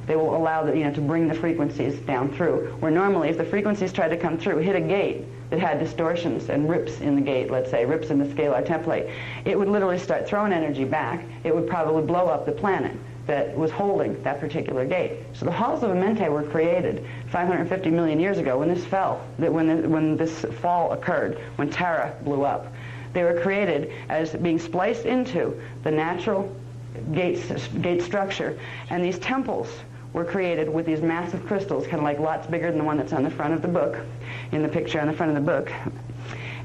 They will allow to bring the frequencies down through, where normally if the frequencies tried to come through, hit a gate that had distortions and rips in the gate, let's say, rips in the scalar template, it would literally start throwing energy back. It would probably blow up the planet that was holding that particular gate. So the halls of Amentet were created 550 million years ago when this fell, when this fall occurred, when Terra blew up. They were created as being spliced into the natural gate structure, and these temples were created with these massive crystals, kind of like lots bigger than the one that's on the front of the book, in the picture on the front of the book.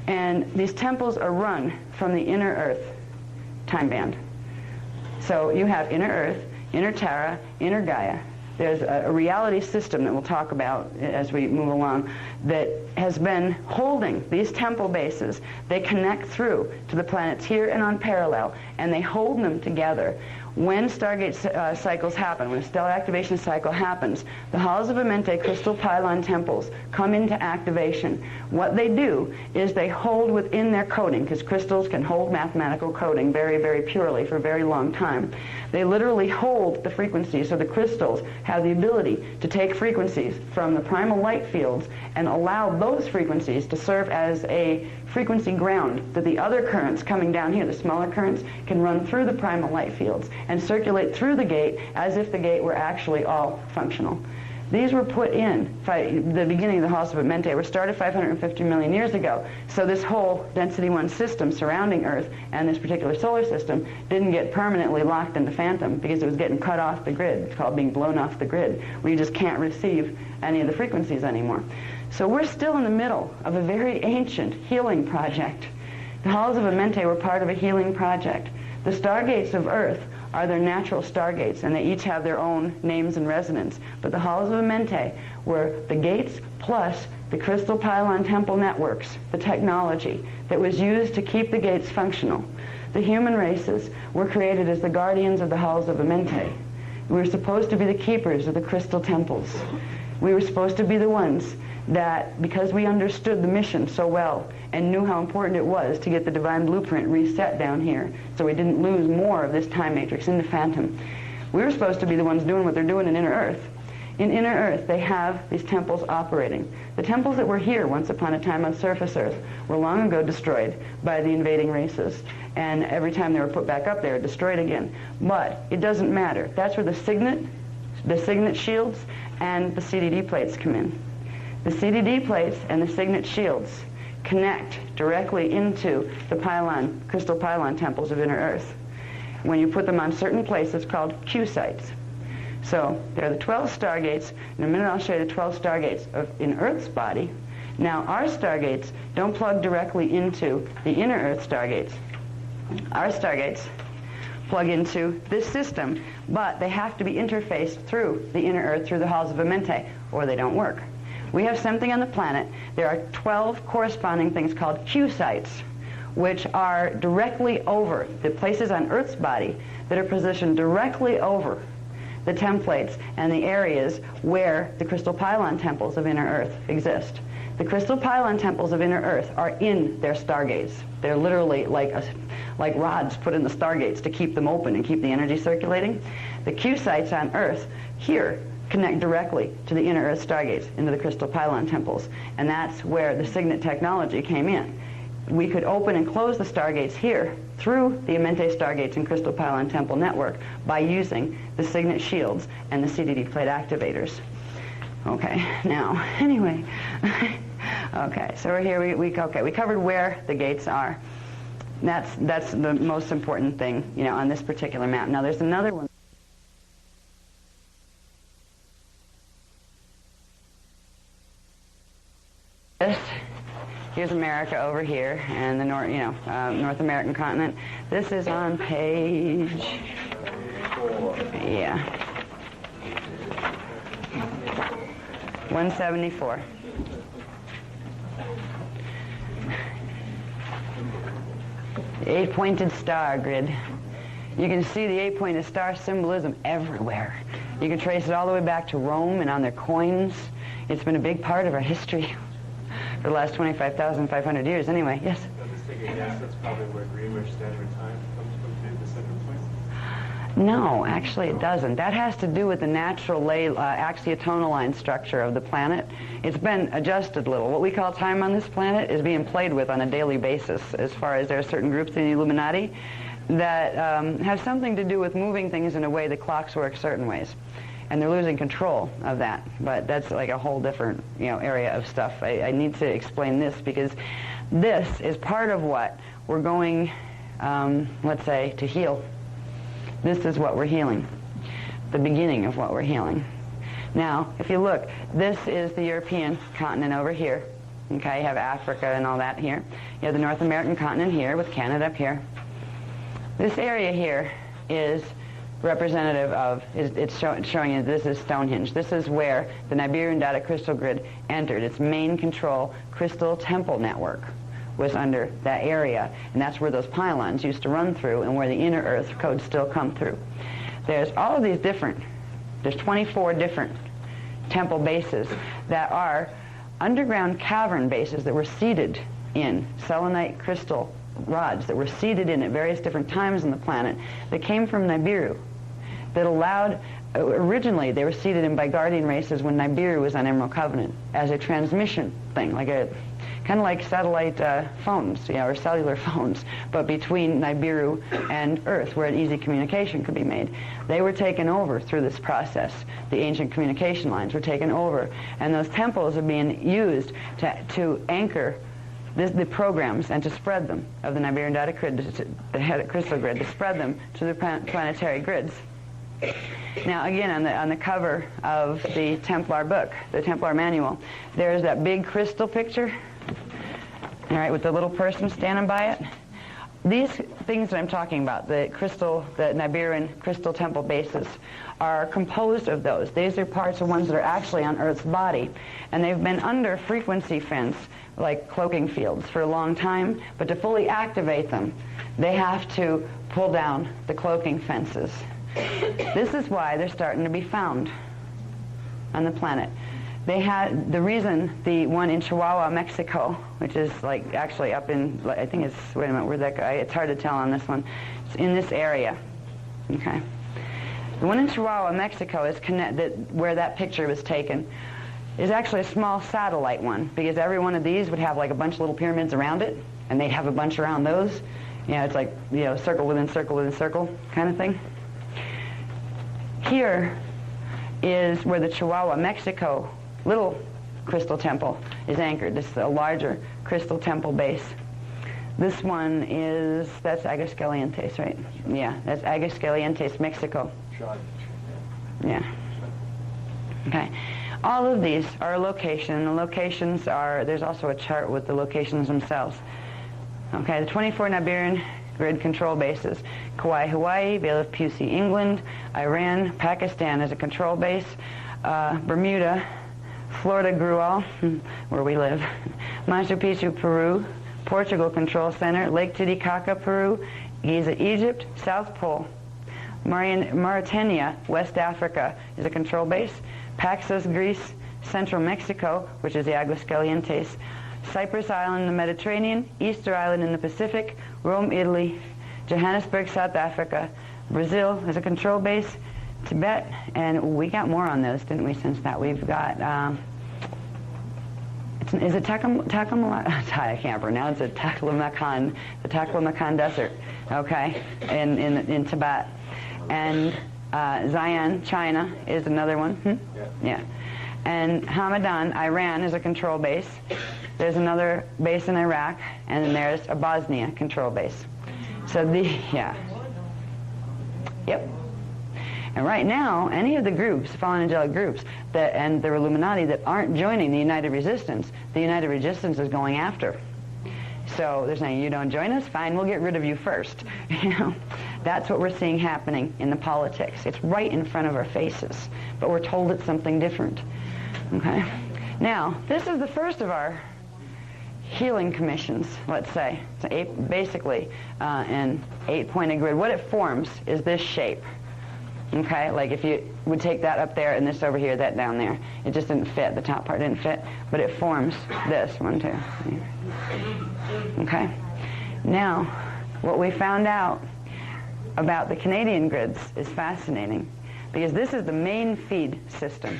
And these temples are run from the inner Earth time band. So you have inner Earth, inner Terra, inner Gaia. There's a reality system that we'll talk about as we move along that has been holding these temple bases. They connect through to the planets here and on parallel, and they hold them together. When Stargate cycles happen, when a stellar activation cycle happens, the halls of Amentet crystal pylon temples come into activation. What they do is they hold within their coding, because crystals can hold mathematical coding very, very purely for a very long time. They literally hold the frequencies, so the crystals have the ability to take frequencies from the primal light fields and allow those frequencies to serve as a frequency ground that the other currents coming down here, the smaller currents, can run through the primal light fields and circulate through the gate as if the gate were actually all functional. These were put in, the beginning of the halls of Amenti were started 550 million years ago. So this whole density 1 system surrounding Earth and this particular solar system didn't get permanently locked into phantom because it was getting cut off the grid. It's called being blown off the grid, where you just can't receive any of the frequencies anymore. So we're still in the middle of a very ancient healing project. The halls of Amenti were part of a healing project. The stargates of Earth are their natural stargates, and they each have their own names and resonance. But the halls of Amenti were the gates plus the crystal pylon temple networks, the technology that was used to keep the gates functional. The human races were created as the guardians of the halls of Amenti. We were supposed to be the keepers of the crystal temples. We were supposed to be the ones that, because we understood the mission so well and knew how important it was to get the divine blueprint reset down here so we didn't lose more of this time matrix into phantom, we were supposed to be the ones doing what they're doing in Inner Earth. In Inner Earth, they have these temples operating. The temples that were here once upon a time on surface Earth were long ago destroyed by the invading races. And every time they were put back up, they were destroyed again. But it doesn't matter. That's where the signet shields and the CDD plates come in. The CDD plates and the signet shields connect directly into the pylon, crystal pylon temples of Inner Earth. When you put them on certain places called Q sites. So there are the 12 stargates. In a minute I'll show you the 12 stargates in Earth's body. Now our stargates don't plug directly into the Inner Earth stargates. Our stargates plug into this system, but they have to be interfaced through the Inner Earth, through the halls of Amenti, or they don't work. We have something on the planet. There are 12 corresponding things called Q sites, which are directly over the places on Earth's body that are positioned directly over the templates and the areas where the crystal pylon temples of Inner Earth exist. The crystal pylon temples of Inner Earth are in their stargates. They're literally like rods put in the stargates to keep them open and keep the energy circulating. The Q sites on Earth here connect directly to the Inner Earth stargates into the crystal pylon temples, and that's where the signet technology came in. We could open and close the stargates here through the Amenti stargates and crystal pylon temple network by using the signet shields and the CDD plate activators. Okay, now, anyway, okay, so we're here, we covered where the gates are. That's the most important thing, on this particular map. Now there's another one. Here's America over here, and the North American continent. This is on page, 174. The 8-pointed star grid. You can see the 8-pointed star symbolism everywhere. You can trace it all the way back to Rome and on their coins. It's been a big part of our history for the last 25,500 years. Anyway, yes? I'll just take a guess. That's probably where Greenwich Standard Time comes from, the center point. No, actually it doesn't. That has to do with the natural axiotonal line structure of the planet. It's been adjusted a little. What we call time on this planet is being played with on a daily basis, as far as there are certain groups in the Illuminati that have something to do with moving things in a way that clocks work certain ways. And they're losing control of that. But that's like a whole different area of stuff. I need to explain this because this is part of what we're going, let's say, to heal. This is what we're healing, the beginning of what we're healing. Now, if you look, this is the European continent over here. Okay, you have Africa and all that here. You have the North American continent here with Canada up here. This area here is representative of, it's showing you this is Stonehenge. This is where the Nibirian data crystal grid entered. Its main control crystal temple network was under that area, and that's where those pylons used to run through and where the Inner Earth codes still come through. There's all of these there's 24 different temple bases that are underground cavern bases that were seeded in selenite crystal rods that were seeded in at various different times on the planet that came from Nibiru, that allowed originally they were seeded in by guardian races when Nibiru was on Emerald Covenant as a transmission thing, like a kind of like satellite phones, or cellular phones, but between Nibiru and Earth, where an easy communication could be made. They were taken over through this process. The ancient communication lines were taken over, and those temples are being used to anchor the programs and to spread them of the Nibirian data grid, the crystal grid, to spread them to the planetary grids. Now, again, on the cover of the Templar book, the Templar manual, there's that big crystal picture, all right, with the little person standing by it. These things that I'm talking about, the Nibirian crystal temple bases, are composed of those. These are parts of ones that are actually on Earth's body, and they've been under frequency fence, like cloaking fields, for a long time, but to fully activate them, they have to pull down the cloaking fences. This is why they're starting to be found on the planet. They had the reason the one in Chihuahua, Mexico, which is like actually up in, I think it's, wait a minute, where'd that go? It's hard to tell on this one. It's in this area, okay? The one in Chihuahua, Mexico is connected, where that picture was taken, is actually a small satellite one, because every one of these would have like a bunch of little pyramids around it, and they'd have a bunch around those. It's like, circle within circle within circle kind of thing. Here is where the Chihuahua, Mexico little crystal temple is anchored. This is a larger crystal temple base. This one is, that's Aguascalientes, right? Yeah, that's Aguascalientes, Mexico. Yeah. Okay. All of these are a location. The locations are, there's also a chart with the locations themselves. Okay, the 24 Nibirian grid control bases. Kauai, Hawaii, Bay of Pusey, England, Iran, Pakistan as a control base, Bermuda, Florida, Grual, where we live, Machu Picchu, Peru, Portugal Control Center, Lake Titicaca, Peru, Giza, Egypt, South Pole, Mauritania, West Africa is a control base, Paxos, Greece, Central Mexico, which is the Aguascalientes, Cyprus Island in the Mediterranean, Easter Island in the Pacific, Rome, Italy, Johannesburg, South Africa, Brazil is a control base, Tibet, and we got more on those, didn't we, since that? We've got, is it I can't pronounce it, Taklamakan, the Taklamakan Desert, okay, in Tibet. And Xi'an, China, is another one. Yeah. And Hamadan, Iran, is a control base. There's another base in Iraq, and then there's a Bosnia control base. So Yep. And right now, any of the groups, fallen angelic groups, and the Illuminati that aren't joining the United Resistance, the United Resistance is going after. So they're saying, you don't join us? Fine, we'll get rid of you first. That's what we're seeing happening in the politics. It's right in front of our faces, but we're told it's something different. Okay? Now, this is the first of our healing commissions, let's say. It's basically an 8-pointed grid. What it forms is this shape. Okay, like if you would take that up there and this over here, that down there. It just didn't fit, the top part didn't fit, but it forms this, 1, 2. Okay, now what we found out about the Canadian grids is fascinating, because this is the main feed system.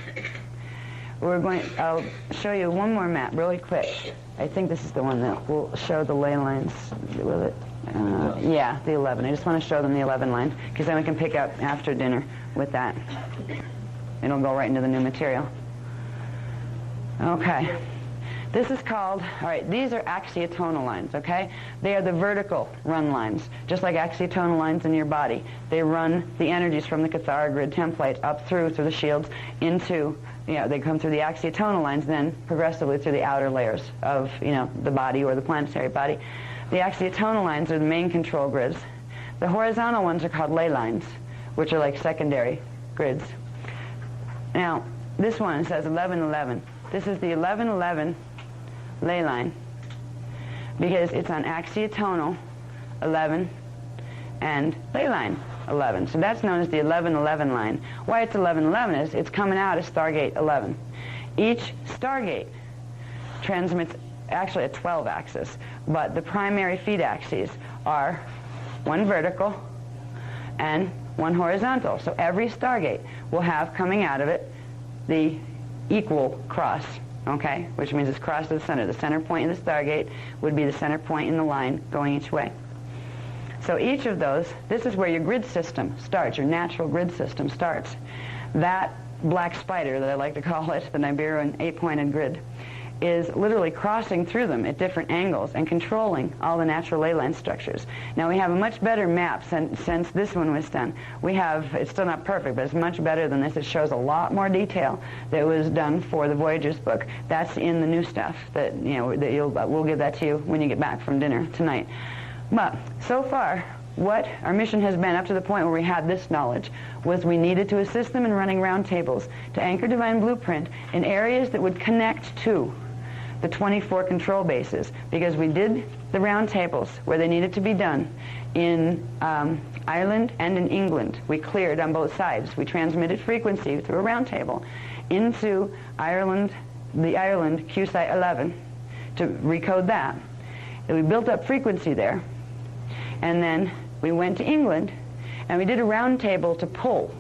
I'll show you one more map really quick. I think this is the one that will show the ley lines. Will it? Yeah, the 11. I just want to show them the 11 line, because then we can pick up after dinner with that. It'll go right into the new material. Okay. This is called, all right, these are axiotonal lines, okay? They are the vertical run lines, just like axiotonal lines in your body. They run the energies from the Cathara grid template up through the shields into, they come through the axiotonal lines, then progressively through the outer layers of, the body or the planetary body. The axiotonal lines are the main control grids. The horizontal ones are called ley lines, which are like secondary grids. Now, this one says 1111. This is the 1111 ley line, because it's on axiotonal 11 and ley line 11. So that's known as the 1111 line. Why it's 1111 is it's coming out of Stargate 11. Each Stargate transmits actually a 12 axis, but the primary feed axes are one vertical and one horizontal. So every Stargate will have coming out of it the equal cross, okay, which means it's crossed to the center. The center point in the Stargate would be the center point in the line going each way. So each of those, this is where your grid system starts, your natural grid system starts. That black spider that I like to call it, the Nibiruan 8-pointed grid, is literally crossing through them at different angles and controlling all the natural ley line structures. Now we have a much better map since this one was done. We have, it's still not perfect, but it's much better than this. It shows a lot more detail that was done for the Voyagers book. That's in the new stuff that, you know, that we'll give that to you when you get back from dinner tonight. But so far, what our mission has been up to the point where we had this knowledge was we needed to assist them in running round tables to anchor Divine Blueprint in areas that would connect to the 24 control bases, because we did the round tables where they needed to be done in Ireland and in England. We cleared on both sides. We transmitted frequency through a round table into Ireland, the Ireland QSite 11 to recode that. And we built up frequency there, and then we went to England and we did a round table to pull.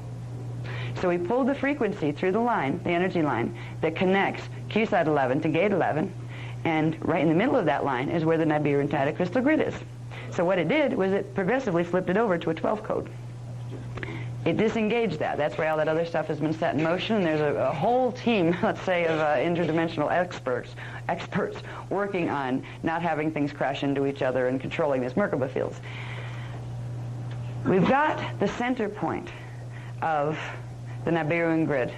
So we pulled the frequency through the line, the energy line, that connects QSite 11 to Gate 11, and right in the middle of that line is where the Nibiruan Tidal Crystal Grid is. So what it did was it progressively flipped it over to a 12 code. It disengaged that. That's why all that other stuff has been set in motion, and there's a whole team, let's say, of interdimensional experts working on not having things crash into each other and controlling these Merkaba fields. We've got the center point of the Nibiruan grid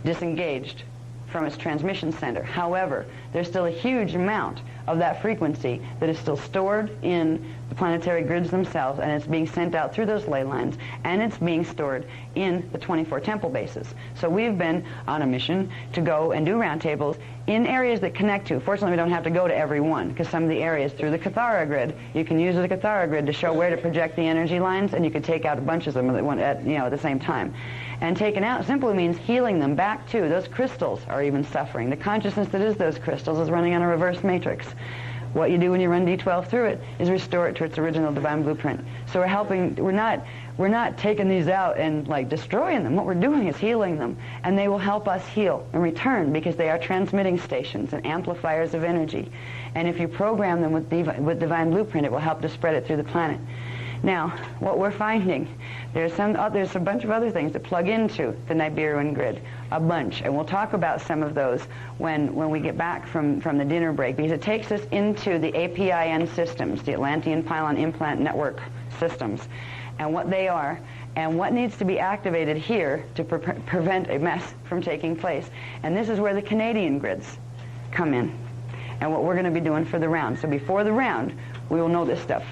disengaged from its transmission center. However, there's still a huge amount of that frequency that is still stored in the planetary grids themselves, and it's being sent out through those ley lines, and it's being stored in the 24 temple bases. So we've been on a mission to go and do roundtables in areas that connect to. Fortunately, we don't have to go to every one, because some of the areas through the Cathara grid, you can use the Cathara grid to show where to project the energy lines, and you can take out a bunch of them at the same time. And taken out simply means healing them back to. Those crystals are even suffering. The consciousness that is those crystals is running on a reverse matrix. What you do when you run D12 through it is restore it to its original divine blueprint. So we're helping, we're not taking these out and like destroying them. What we're doing is healing them, and they will help us heal in return, because they are transmitting stations and amplifiers of energy. And if you program them with divine blueprint, it will help to spread it through the planet. Now, what we're finding, there's a bunch of other things that plug into the Nibiruan grid, a bunch, and we'll talk about some of those when we get back from the dinner break, because it takes us into the APIN systems, the Atlantean Pylon Implant Network systems, and what they are, and what needs to be activated here to prevent a mess from taking place. And this is where the Canadian grids come in, and what we're going to be doing for the round. So before the round, we will know this stuff,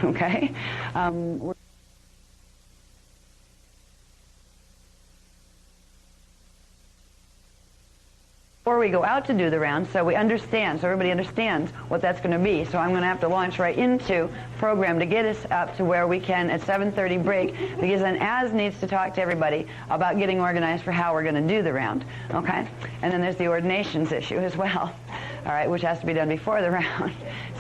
okay? Before we go out to do the round, so we understand, so everybody understands what that's going to be. So I'm going to have to launch right into program to get us up to where we can at 7:30 break, because then Az needs to talk to everybody about getting organized for how we're going to do the round, okay? And then there's the ordinations issue as well, all right, which has to be done before the round.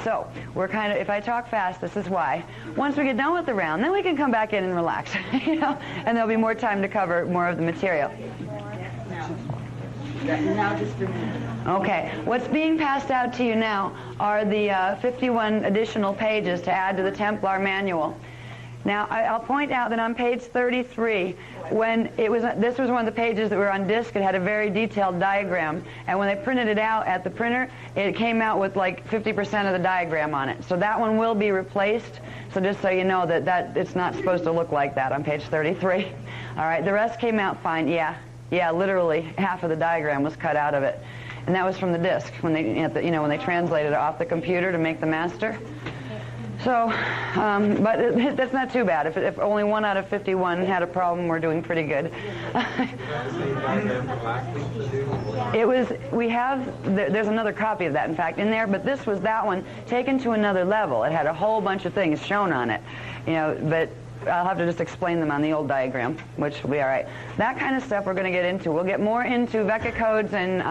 So we're kind of, if I talk fast, this is why. Once we get done with the round, then we can come back in and relax, you know, and there'll be more time to cover more of the material. Now just a minute. Okay, what's being passed out to you now are the 51 additional pages to add to the Templar manual. Now, I'll point out that on page 33, when this was one of the pages that were on disk, it had a very detailed diagram, and when they printed it out at the printer, it came out with like 50% of the diagram on it. So that one will be replaced, so just so you know that it's not supposed to look like that on page 33. All right, the rest came out fine, yeah. Yeah, literally half of the diagram was cut out of it, and that was from the disk when they, when they translated it off the computer to make the master. So, but that's not too bad. If only 1 out of 51 had a problem, we're doing pretty good. There's another copy of that, in fact, in there, but this was that one taken to another level. It had a whole bunch of things shown on it, but I'll have to just explain them on the old diagram, which will be all right. That kind of stuff we're going to get into. We'll get more into VECA codes and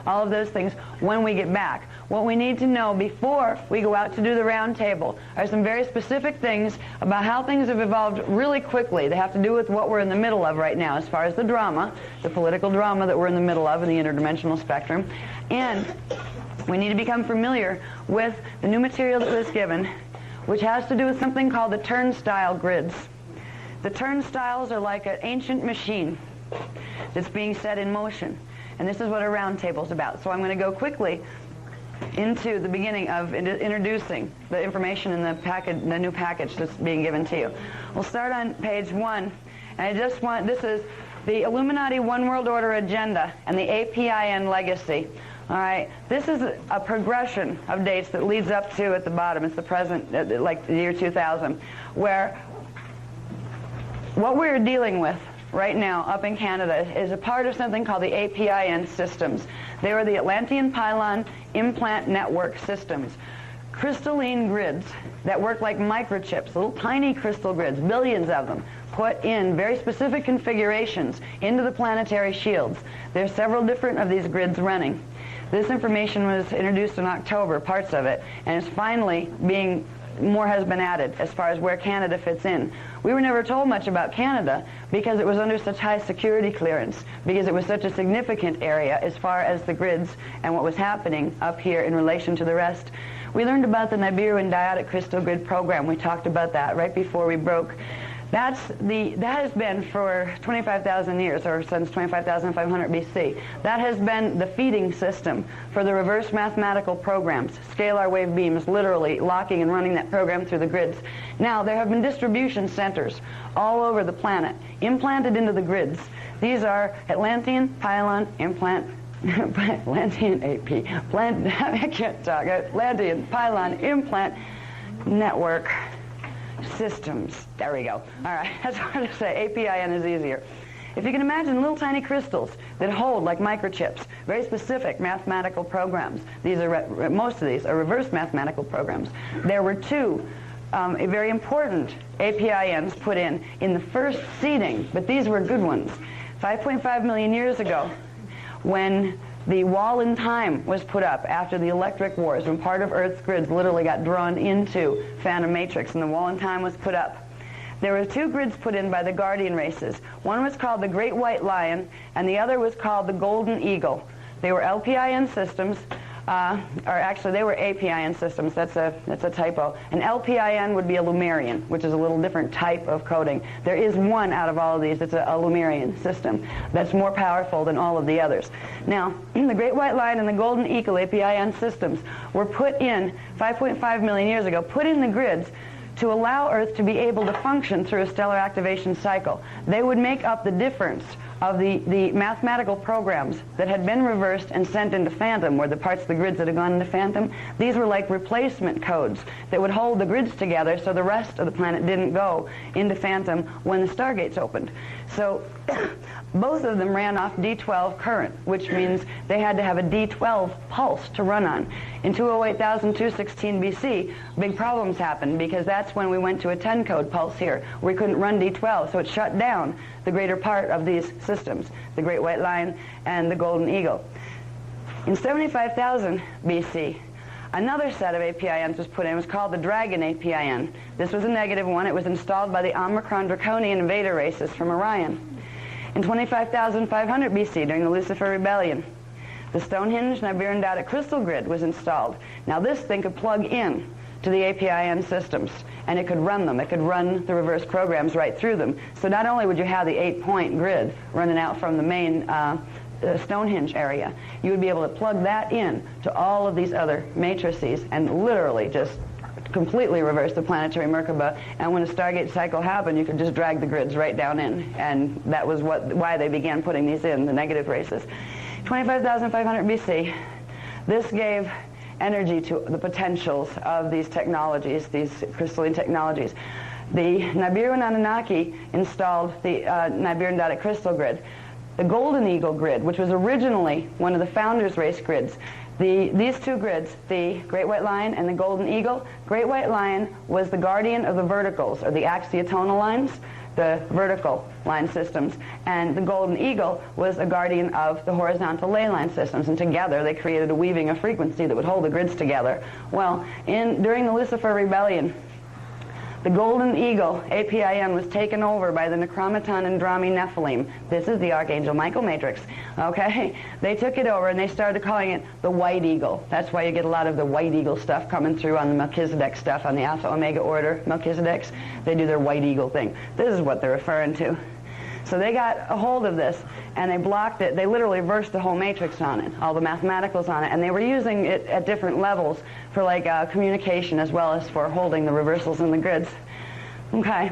all of those things when we get back. What we need to know before we go out to do the round table are some very specific things about how things have evolved really quickly. They have to do with what we're in the middle of right now as far as the drama, the political drama that we're in the middle of in the interdimensional spectrum. And we need to become familiar with the new material that was given, which has to do with something called the turnstile grids. The turnstiles are like an ancient machine that's being set in motion. And this is what a round table is about. So I'm going to go quickly into the beginning of introducing the information in the package, the new package that's being given to you. We'll start on page 1. And I just want, this is the Illuminati One World Order Agenda and the APIN Legacy. All right, this is a progression of dates that leads up to, at the bottom, it's the present, like the year 2000, where what we're dealing with right now up in Canada is a part of something called the APIN systems. They were the Atlantean Pylon Implant Network systems. Crystalline grids that work like microchips, little tiny crystal grids, billions of them, put in very specific configurations into the planetary shields. There's several different of these grids running. This information was introduced in October, parts of it, and it's finally being, more has been added as far as where Canada fits in. We were never told much about Canada because it was under such high security clearance, because it was such a significant area as far as the grids and what was happening up here in relation to the rest. We learned about the Nibiru and Dyadic Crystal Grid program. We talked about that right before we broke. That has been for 25,000 years, or since 25,500 BC. That has been the feeding system for the reverse mathematical programs, scalar wave beams, literally locking and running that program through the grids. Now, there have been distribution centers all over the planet, implanted into the grids. These are Atlantean Pylon Implant, Atlantean AP, I can't talk, Atlantean Pylon Implant Network systems. There we go. All right, that's what I say. APIN is easier. If you can imagine little tiny crystals that hold like microchips, very specific mathematical programs. These are most of these are reverse mathematical programs. There were two very important APINs put in the first seeding, but these were good ones. 5.5 million years ago, when the wall in time was put up after the electric wars, when part of Earth's grids literally got drawn into phantom matrix and the wall in time was put up. There were two grids put in by the guardian races. One was called the Great White Lion and the other was called the Golden Eagle. They were LPIN systems, or actually they were APIN systems, that's a typo. An LPIN would be a Lumerian, which is a little different type of coding. There is one out of all of these that's a Lumerian system that's more powerful than all of the others. Now, the Great White Lion and the Golden Eagle APIN systems were put in 5.5 million years ago, put in the grids to allow Earth to be able to function through a stellar activation cycle. They would make up the difference of the mathematical programs that had been reversed and sent into Phantom, where the parts of the grids that had gone into Phantom, these were like replacement codes that would hold the grids together so the rest of the planet didn't go into Phantom when the stargates opened. So both of them ran off D12 current, which means they had to have a D12 pulse to run on. In 208,216 BC, big problems happened because that's when we went to a 10-code pulse here. We couldn't run D12, so it shut down the greater part of these systems, the Great White Lion and the Golden Eagle. In 75,000 BC, another set of APINs was put in. It was called the Dragon APIN. This was a negative one. It was installed by the Omicron Draconian Invader races from Orion. In 25,500 BC, during the Lucifer Rebellion, the Stonehenge Nibiru Dyadic Crystal Grid was installed. Now this thing could plug in to the APIN systems, and it could run them. It could run the reverse programs right through them. So not only would you have the 8-point grid running out from the main Stonehenge area, you would be able to plug that in to all of these other matrices and literally just completely reverse the planetary Merkaba. And when a Stargate cycle happened, you could just drag the grids right down in. And that was why they began putting these in, the negative races. 25,500 BC, this gave energy to the potentials of these technologies, these crystalline technologies. The Nibiru and Anunnaki installed the Nibiru and Dyadic Crystal Grid. The Golden Eagle Grid, which was originally one of the Founders Race grids, These two grids, the Great White Line and the Golden Eagle, Great White Line was the guardian of the verticals, or the axiatonal lines, the vertical line systems, and the Golden Eagle was a guardian of the horizontal ley line systems, and together they created a weaving of frequency that would hold the grids together. Well, during the Lucifer Rebellion, the Golden Eagle, APIN, was taken over by the Necromaton Andrami Nephilim. This is the Archangel Michael matrix, okay? They took it over and they started calling it the White Eagle. That's why you get a lot of the White Eagle stuff coming through on the Melchizedek stuff, on the Alpha Omega order Melchizedeks. They do their White Eagle thing. This is what they're referring to. So they got a hold of this and they blocked it. They literally reversed the whole matrix on it, all the mathematicals on it, and they were using it at different levels for like communication as well as for holding the reversals in the grids. Okay.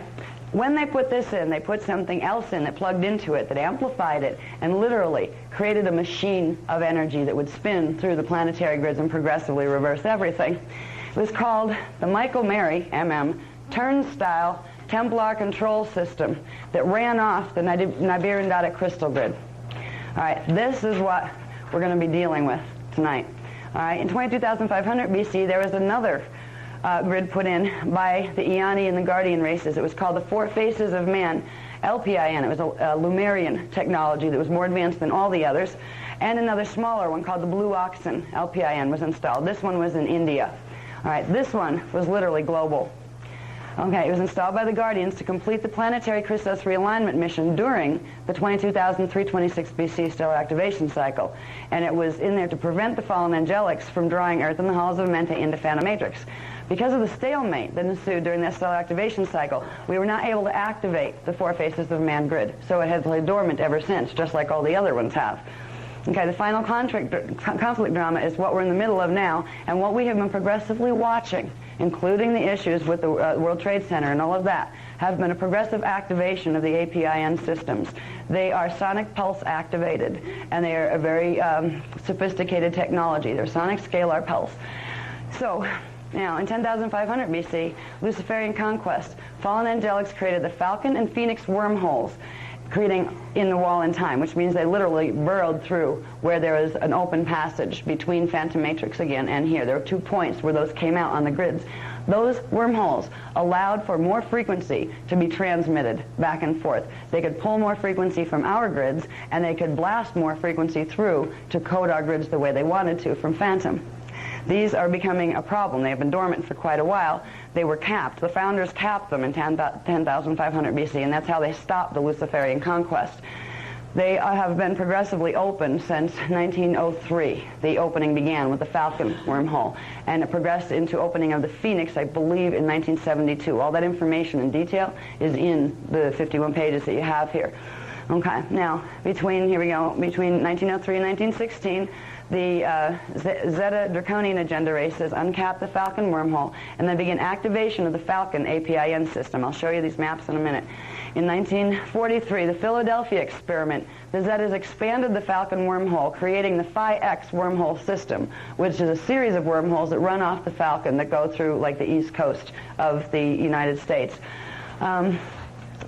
When they put this in, they put something else in that plugged into it that amplified it and literally created a machine of energy that would spin through the planetary grids and progressively reverse everything. It was called the Michael Mary, MM, turnstile Templar control system that ran off the Nibirian Dadic crystal grid. All right, this is what we're going to be dealing with tonight. All right, in 22,500 BC, there was another grid put in by the Iani and the Guardian races. It was called the Four Faces of Man, LPIN. It was a Lumerian technology that was more advanced than all the others. And another smaller one called the Blue Oxen, LPIN, was installed. This one was in India. All right, this one was literally global. Okay, it was installed by the Guardians to complete the planetary Christos realignment mission during the 22,326 BC stellar activation cycle. And it was in there to prevent the fallen angelics from drawing Earth and the halls of Amenta into Phantom Matrix. Because of the stalemate that ensued during that stellar activation cycle, we were not able to activate the Four Faces of Man grid. So it has laid dormant ever since, just like all the other ones have. Okay, the final conflict drama is what we're in the middle of now, and what we have been progressively watching, including the issues with the World Trade Center and all of that, have been a progressive activation of the APIN systems. They are sonic pulse activated, and they are a very sophisticated technology. They're sonic scalar pulse. So, now, in 10,500 BC, Luciferian conquest, fallen angelics created the Falcon and Phoenix wormholes, creating in the wall in time, which means they literally burrowed through where there is an open passage between Phantom Matrix again and here. There were 2 points where those came out on the grids. Those wormholes allowed for more frequency to be transmitted back and forth. They could pull more frequency from our grids, and they could blast more frequency through to code our grids the way they wanted to from Phantom. These are becoming a problem. They have been dormant for quite a while. They were capped. The founders capped them in 10,500 BC, and that's how they stopped the Luciferian conquest. They have been progressively open since 1903. The opening began with the Falcon wormhole, and it progressed into opening of the Phoenix, I believe, in 1972. All that information in detail is in the 51 pages that you have here. Okay, now, between 1903 and 1916, the Zeta Draconian agenda races uncapped the Falcon wormhole and then began activation of the Falcon APIN system. I'll show you these maps in a minute. In 1943, the Philadelphia experiment, the Zetas expanded the Falcon wormhole, creating the Phi X wormhole system, which is a series of wormholes that run off the Falcon that go through like the east coast of the United States.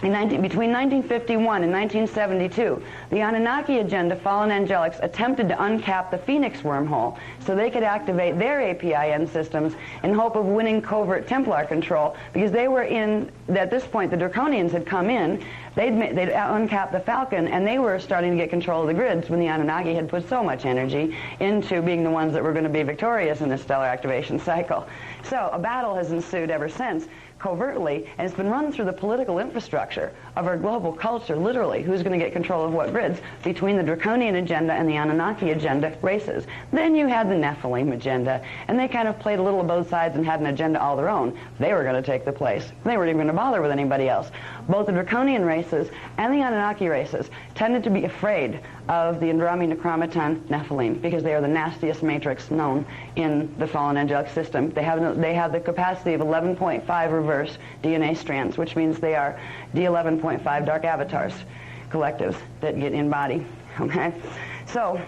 Between 1951 and 1972, the Anunnaki agenda fallen angelics attempted to uncap the Phoenix wormhole so they could activate their APIN systems in hope of winning covert Templar control, because they were at this point, the Draconians had come in, they'd uncapped the Falcon, and they were starting to get control of the grids when the Anunnaki had put so much energy into being the ones that were going to be victorious in this stellar activation cycle. So a battle has ensued ever since, covertly, and it's been run through the political infrastructure of our global culture, literally, who's going to get control of what grids, between the Draconian agenda and the Anunnaki agenda races. Then you had the Nephilim agenda, and they kind of played a little of both sides and had an agenda all their own. They were going to take the place. They weren't even going to bother with anybody else. Both the Draconian races and the Anunnaki races tended to be afraid of the Andrami Necromaton Nephilim, because they are the nastiest matrix known in the fallen angelic system. They have the capacity of 11.5 reverse DNA strands, which means they are D11.5 dark avatars, collectives that get in body. Okay, so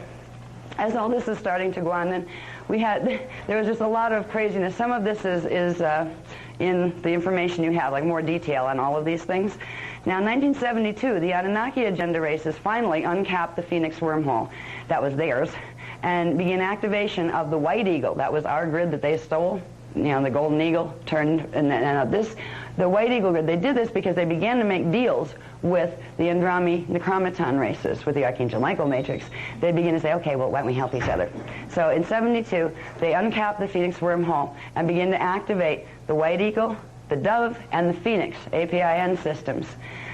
as all this is starting to go on, then there was just a lot of craziness. Some of this is in the information you have, like more detail on all of these things. Now, in 1972, the Anunnaki agenda races finally uncapped the Phoenix wormhole. That was theirs. and begin activation of the White Eagle. That was our grid that they stole. You know, the Golden Eagle turned, and the White Eagle grid, they did this because they began to make deals with the Andromi Necromaton races, with the Archangel Michael matrix. They began to say, okay, well, why don't we help each other? So in 72, they uncapped the Phoenix wormhole and began to activate the White Eagle, the Dove, and the Phoenix APIN systems.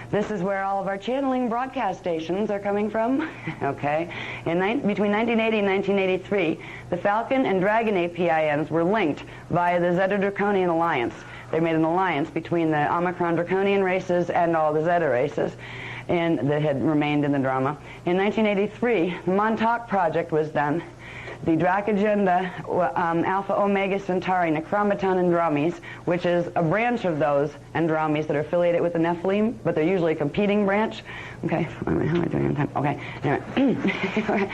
This is where all of our channeling broadcast stations are coming from. Okay. Between 1980 and 1983, the Falcon and Dragon APINs were linked via the Zeta Draconian Alliance. They made an alliance between the Omicron Draconian races and all the Zeta races, and that had remained in the drama. In 1983, the Montauk Project was done. The Drac Agenda, Alpha Omega Centauri Necromaton Andromes, which is a branch of those Andromes that are affiliated with the Nephilim, but they're usually a competing branch. Okay, how am I doing on time? Okay, anyway.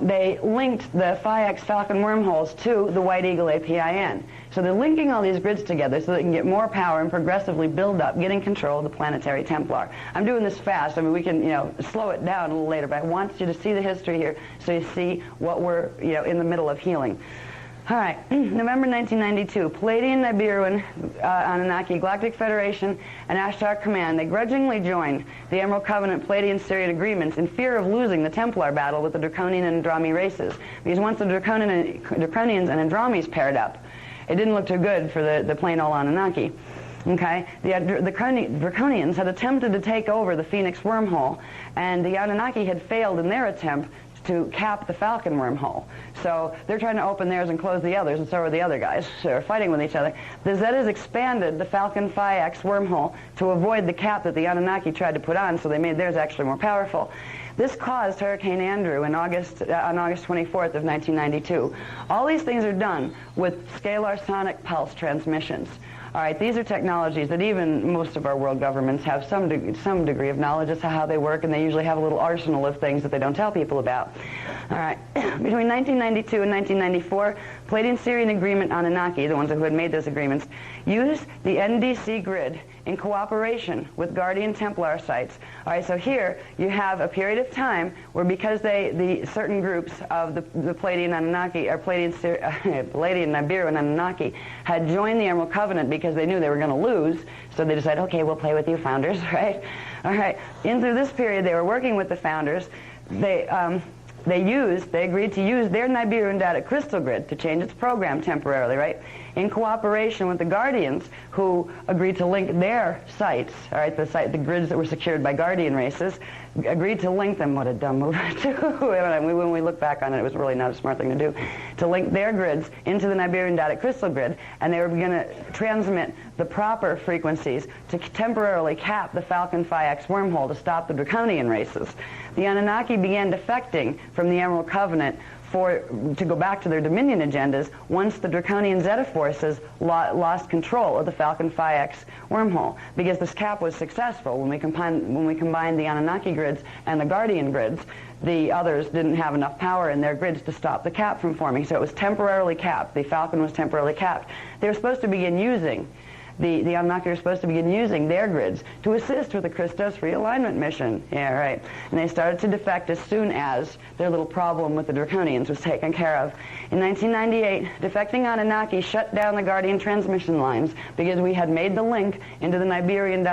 They linked the Phi X Falcon wormholes to the White Eagle APIN. So they're linking all these grids together so they can get more power and progressively build up, getting control of the planetary Templar. I'm doing this fast. I mean, we can, slow it down a little later, but I want you to see the history here so you see what we're, in the middle of healing. All right, November 1992, Palladian, Nibiruan, Anunnaki, Galactic Federation, and Ashtar Command, they grudgingly joined the Emerald Covenant Palladian-Sirian agreements in fear of losing the Templar battle with the Draconian and Andromi races. Because once the Draconians and Andromis paired up, it didn't look too good for the plain old Anunnaki. Okay, the Draconians had attempted to take over the Phoenix wormhole, and the Anunnaki had failed in their attempt to cap the Falcon wormhole. So they're trying to open theirs and close the others, and so are the other guys. So they're fighting with each other. The Zetas expanded the Falcon Phi X wormhole to avoid the cap that the Anunnaki tried to put on, so they made theirs actually more powerful. This caused Hurricane Andrew on August 24th of 1992. All these things are done with scalar sonic pulse transmissions. All right, these are technologies that even most of our world governments have some degree of knowledge as to how they work, and they usually have a little arsenal of things that they don't tell people about. All right, between 1992 and 1994, Palladian-Sirian Agreement Anunnaki, the ones who had made those agreements, used the NDC grid in cooperation with Guardian Templar sites. All right, so here you have a period of time where, because the certain groups of the Palladian Anunnaki, or Palladian Nibiru and Anunnaki, had joined the Emerald Covenant because they knew they were going to lose, so they decided, okay, we'll play with you founders, right? All right, in through this period, they were working with the founders. They agreed to use their Nibiru and Datic crystal grid to change its program temporarily, right? In cooperation with the Guardians, who agreed to link their sites, all right, the grids that were secured by Guardian races, agreed to link them. What a dumb move to do. When we look back on it, it was really not a smart thing to do. To link their grids into the Nibiru and Datic crystal grid, and they were going to transmit the proper frequencies to temporarily cap the Falcon Phi X wormhole to stop the Draconian races. The Anunnaki began defecting from the Emerald Covenant to go back to their Dominion agendas once the Draconian Zeta forces lost control of the Falcon Phi X wormhole, because this cap was successful. When we combined the Anunnaki grids and the Guardian grids, the others didn't have enough power in their grids to stop the cap from forming, so it was temporarily capped. The Falcon was temporarily capped. They were supposed to begin using the Anunnaki are supposed to begin using their grids to assist with the Christos realignment mission. Yeah, right. And they started to defect as soon as their little problem with the Draconians was taken care of. In 1998, defecting Anunnaki shut down the Guardian transmission lines because we had made the link into the Nibiru and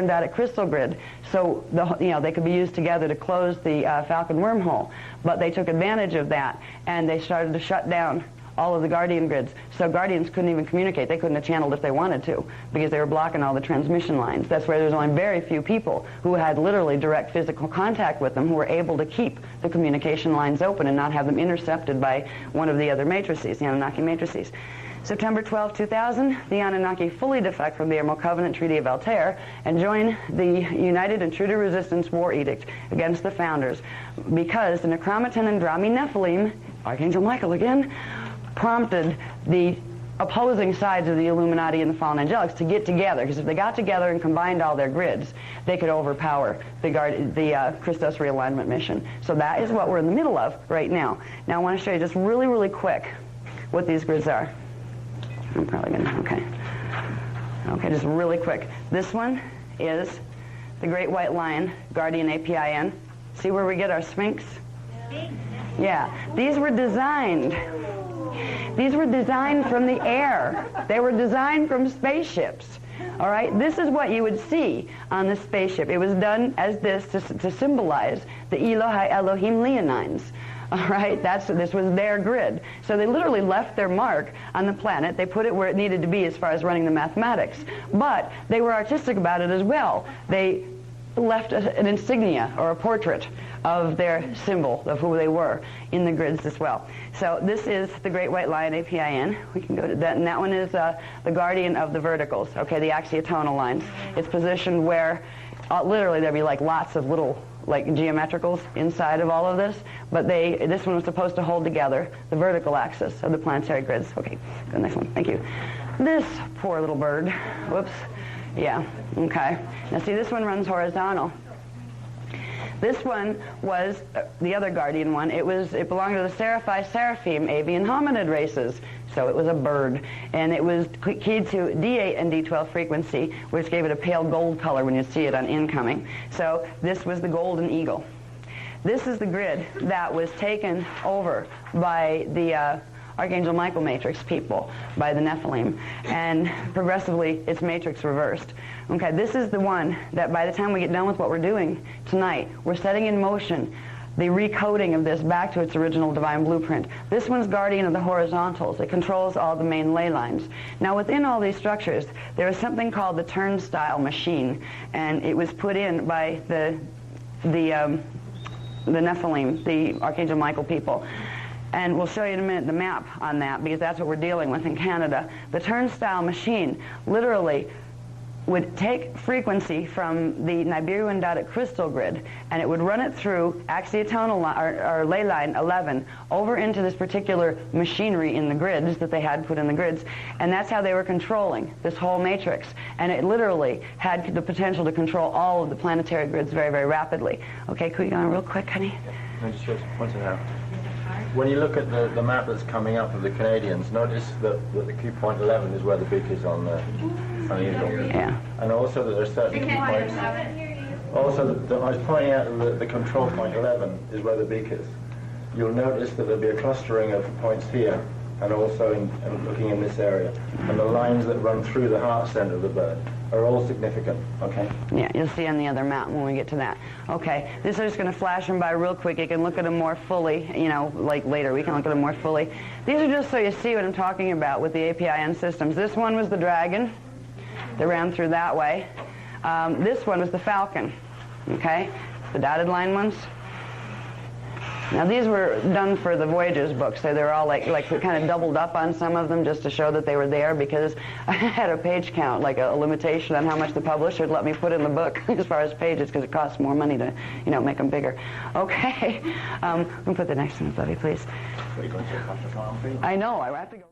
Datic crystal grid, so they could be used together to close the Falcon wormhole. But they took advantage of that, and they started to shut down all of the Guardian grids. So Guardians couldn't even communicate. They couldn't have channeled if they wanted to, because they were blocking all the transmission lines. That's where there's only very few people who had literally direct physical contact with them who were able to keep the communication lines open and not have them intercepted by one of the other matrices, the Anunnaki matrices. September 12, 2000, the Anunnaki fully defect from the Emerald Covenant Treaty of Altair and join the United Intruder Resistance War Edict against the founders, because the Necromaton and Andromi Nephilim, Archangel Michael again, prompted the opposing sides of the Illuminati and the fallen angelics to get together, because if they got together and combined all their grids, they could overpower the Christos realignment mission. So that is what we're in the middle of right now. Now I want to show you just really, really quick what these grids are. I'm probably going to, okay, just really quick. This one is the Great White Lion, Guardian APIN. See where we get our Sphinx? Yeah, these were designed. These were designed from the air. They were designed from spaceships. All right, this is what you would see on the spaceship. It was done as this to symbolize the Elohai Elohim Leonines. All right, this was their grid. So they literally left their mark on the planet. They put it where it needed to be as far as running the mathematics. But they were artistic about it as well. They left an insignia or a portrait of their symbol of who they were in the grids as well. So this is the Great White Line, APIN. We can go to that, and that one is the guardian of the verticals, okay, the axiotonal lines. It's positioned where literally there'd be like lots of little like geometricals inside of all of this, but this one was supposed to hold together the vertical axis of the planetary grids. Okay, go to the next one. Thank you. This poor little bird. Whoops. Yeah, okay. Now see, this one runs horizontal. This one was the other guardian one. It belonged to the Seraphi Seraphim avian hominid races. So it was a bird. And it was keyed to D8 and D12 frequency, which gave it a pale gold color when you see it on incoming. So this was the golden eagle. This is the grid that was taken over by the Archangel Michael matrix people, by the Nephilim, and progressively its matrix reversed. Okay, this is the one that by the time we get done with what we're doing tonight, we're setting in motion the recoding of this back to its original divine blueprint. This one's guardian of the horizontals. It controls all the main ley lines. Now within all these structures, there is something called the turnstile machine, and it was put in by the Nephilim, the Archangel Michael people. And we'll show you in a minute the map on that, because that's what we're dealing with in Canada. The turnstile machine literally would take frequency from the Nibiru Dadic crystal grid, and it would run it through axiotonal or ley line 11 over into this particular machinery in the grids that they had put in the grids, and that's how they were controlling this whole matrix. And it literally had the potential to control all of the planetary grids very, very rapidly. Okay, could we go on real quick, honey? Can I just show point it out? When you look at the map that's coming up of the Canadians, notice that the key point 11 is where the beak is on the eagle. Yeah. And also that there's certain key points. Also, I was pointing out that the control point 11 is where the beak is. You'll notice that there'll be a clustering of points here, and also looking in this area. And the lines that run through the heart center of the bird are all significant, okay? Yeah, you'll see on the other map when we get to that. Okay, this is just going to flash them by real quick. You can look at them more fully, you know, like later we can look at them more fully. These are just so you see what I'm talking about with the APIN systems. This one was the dragon that ran through that way. This one was the falcon, okay? The dotted line ones. Now these were done for the Voyagers book, so they were all like we kind of doubled up on some of them just to show that they were there, because I had a page count, like a limitation on how much the publisher would let me put in the book as far as pages, because it costs more money to, you know, make them bigger. Okay, let me put the next one, Buddy, please. Are you going to check off the farm, please? I know, I have to go.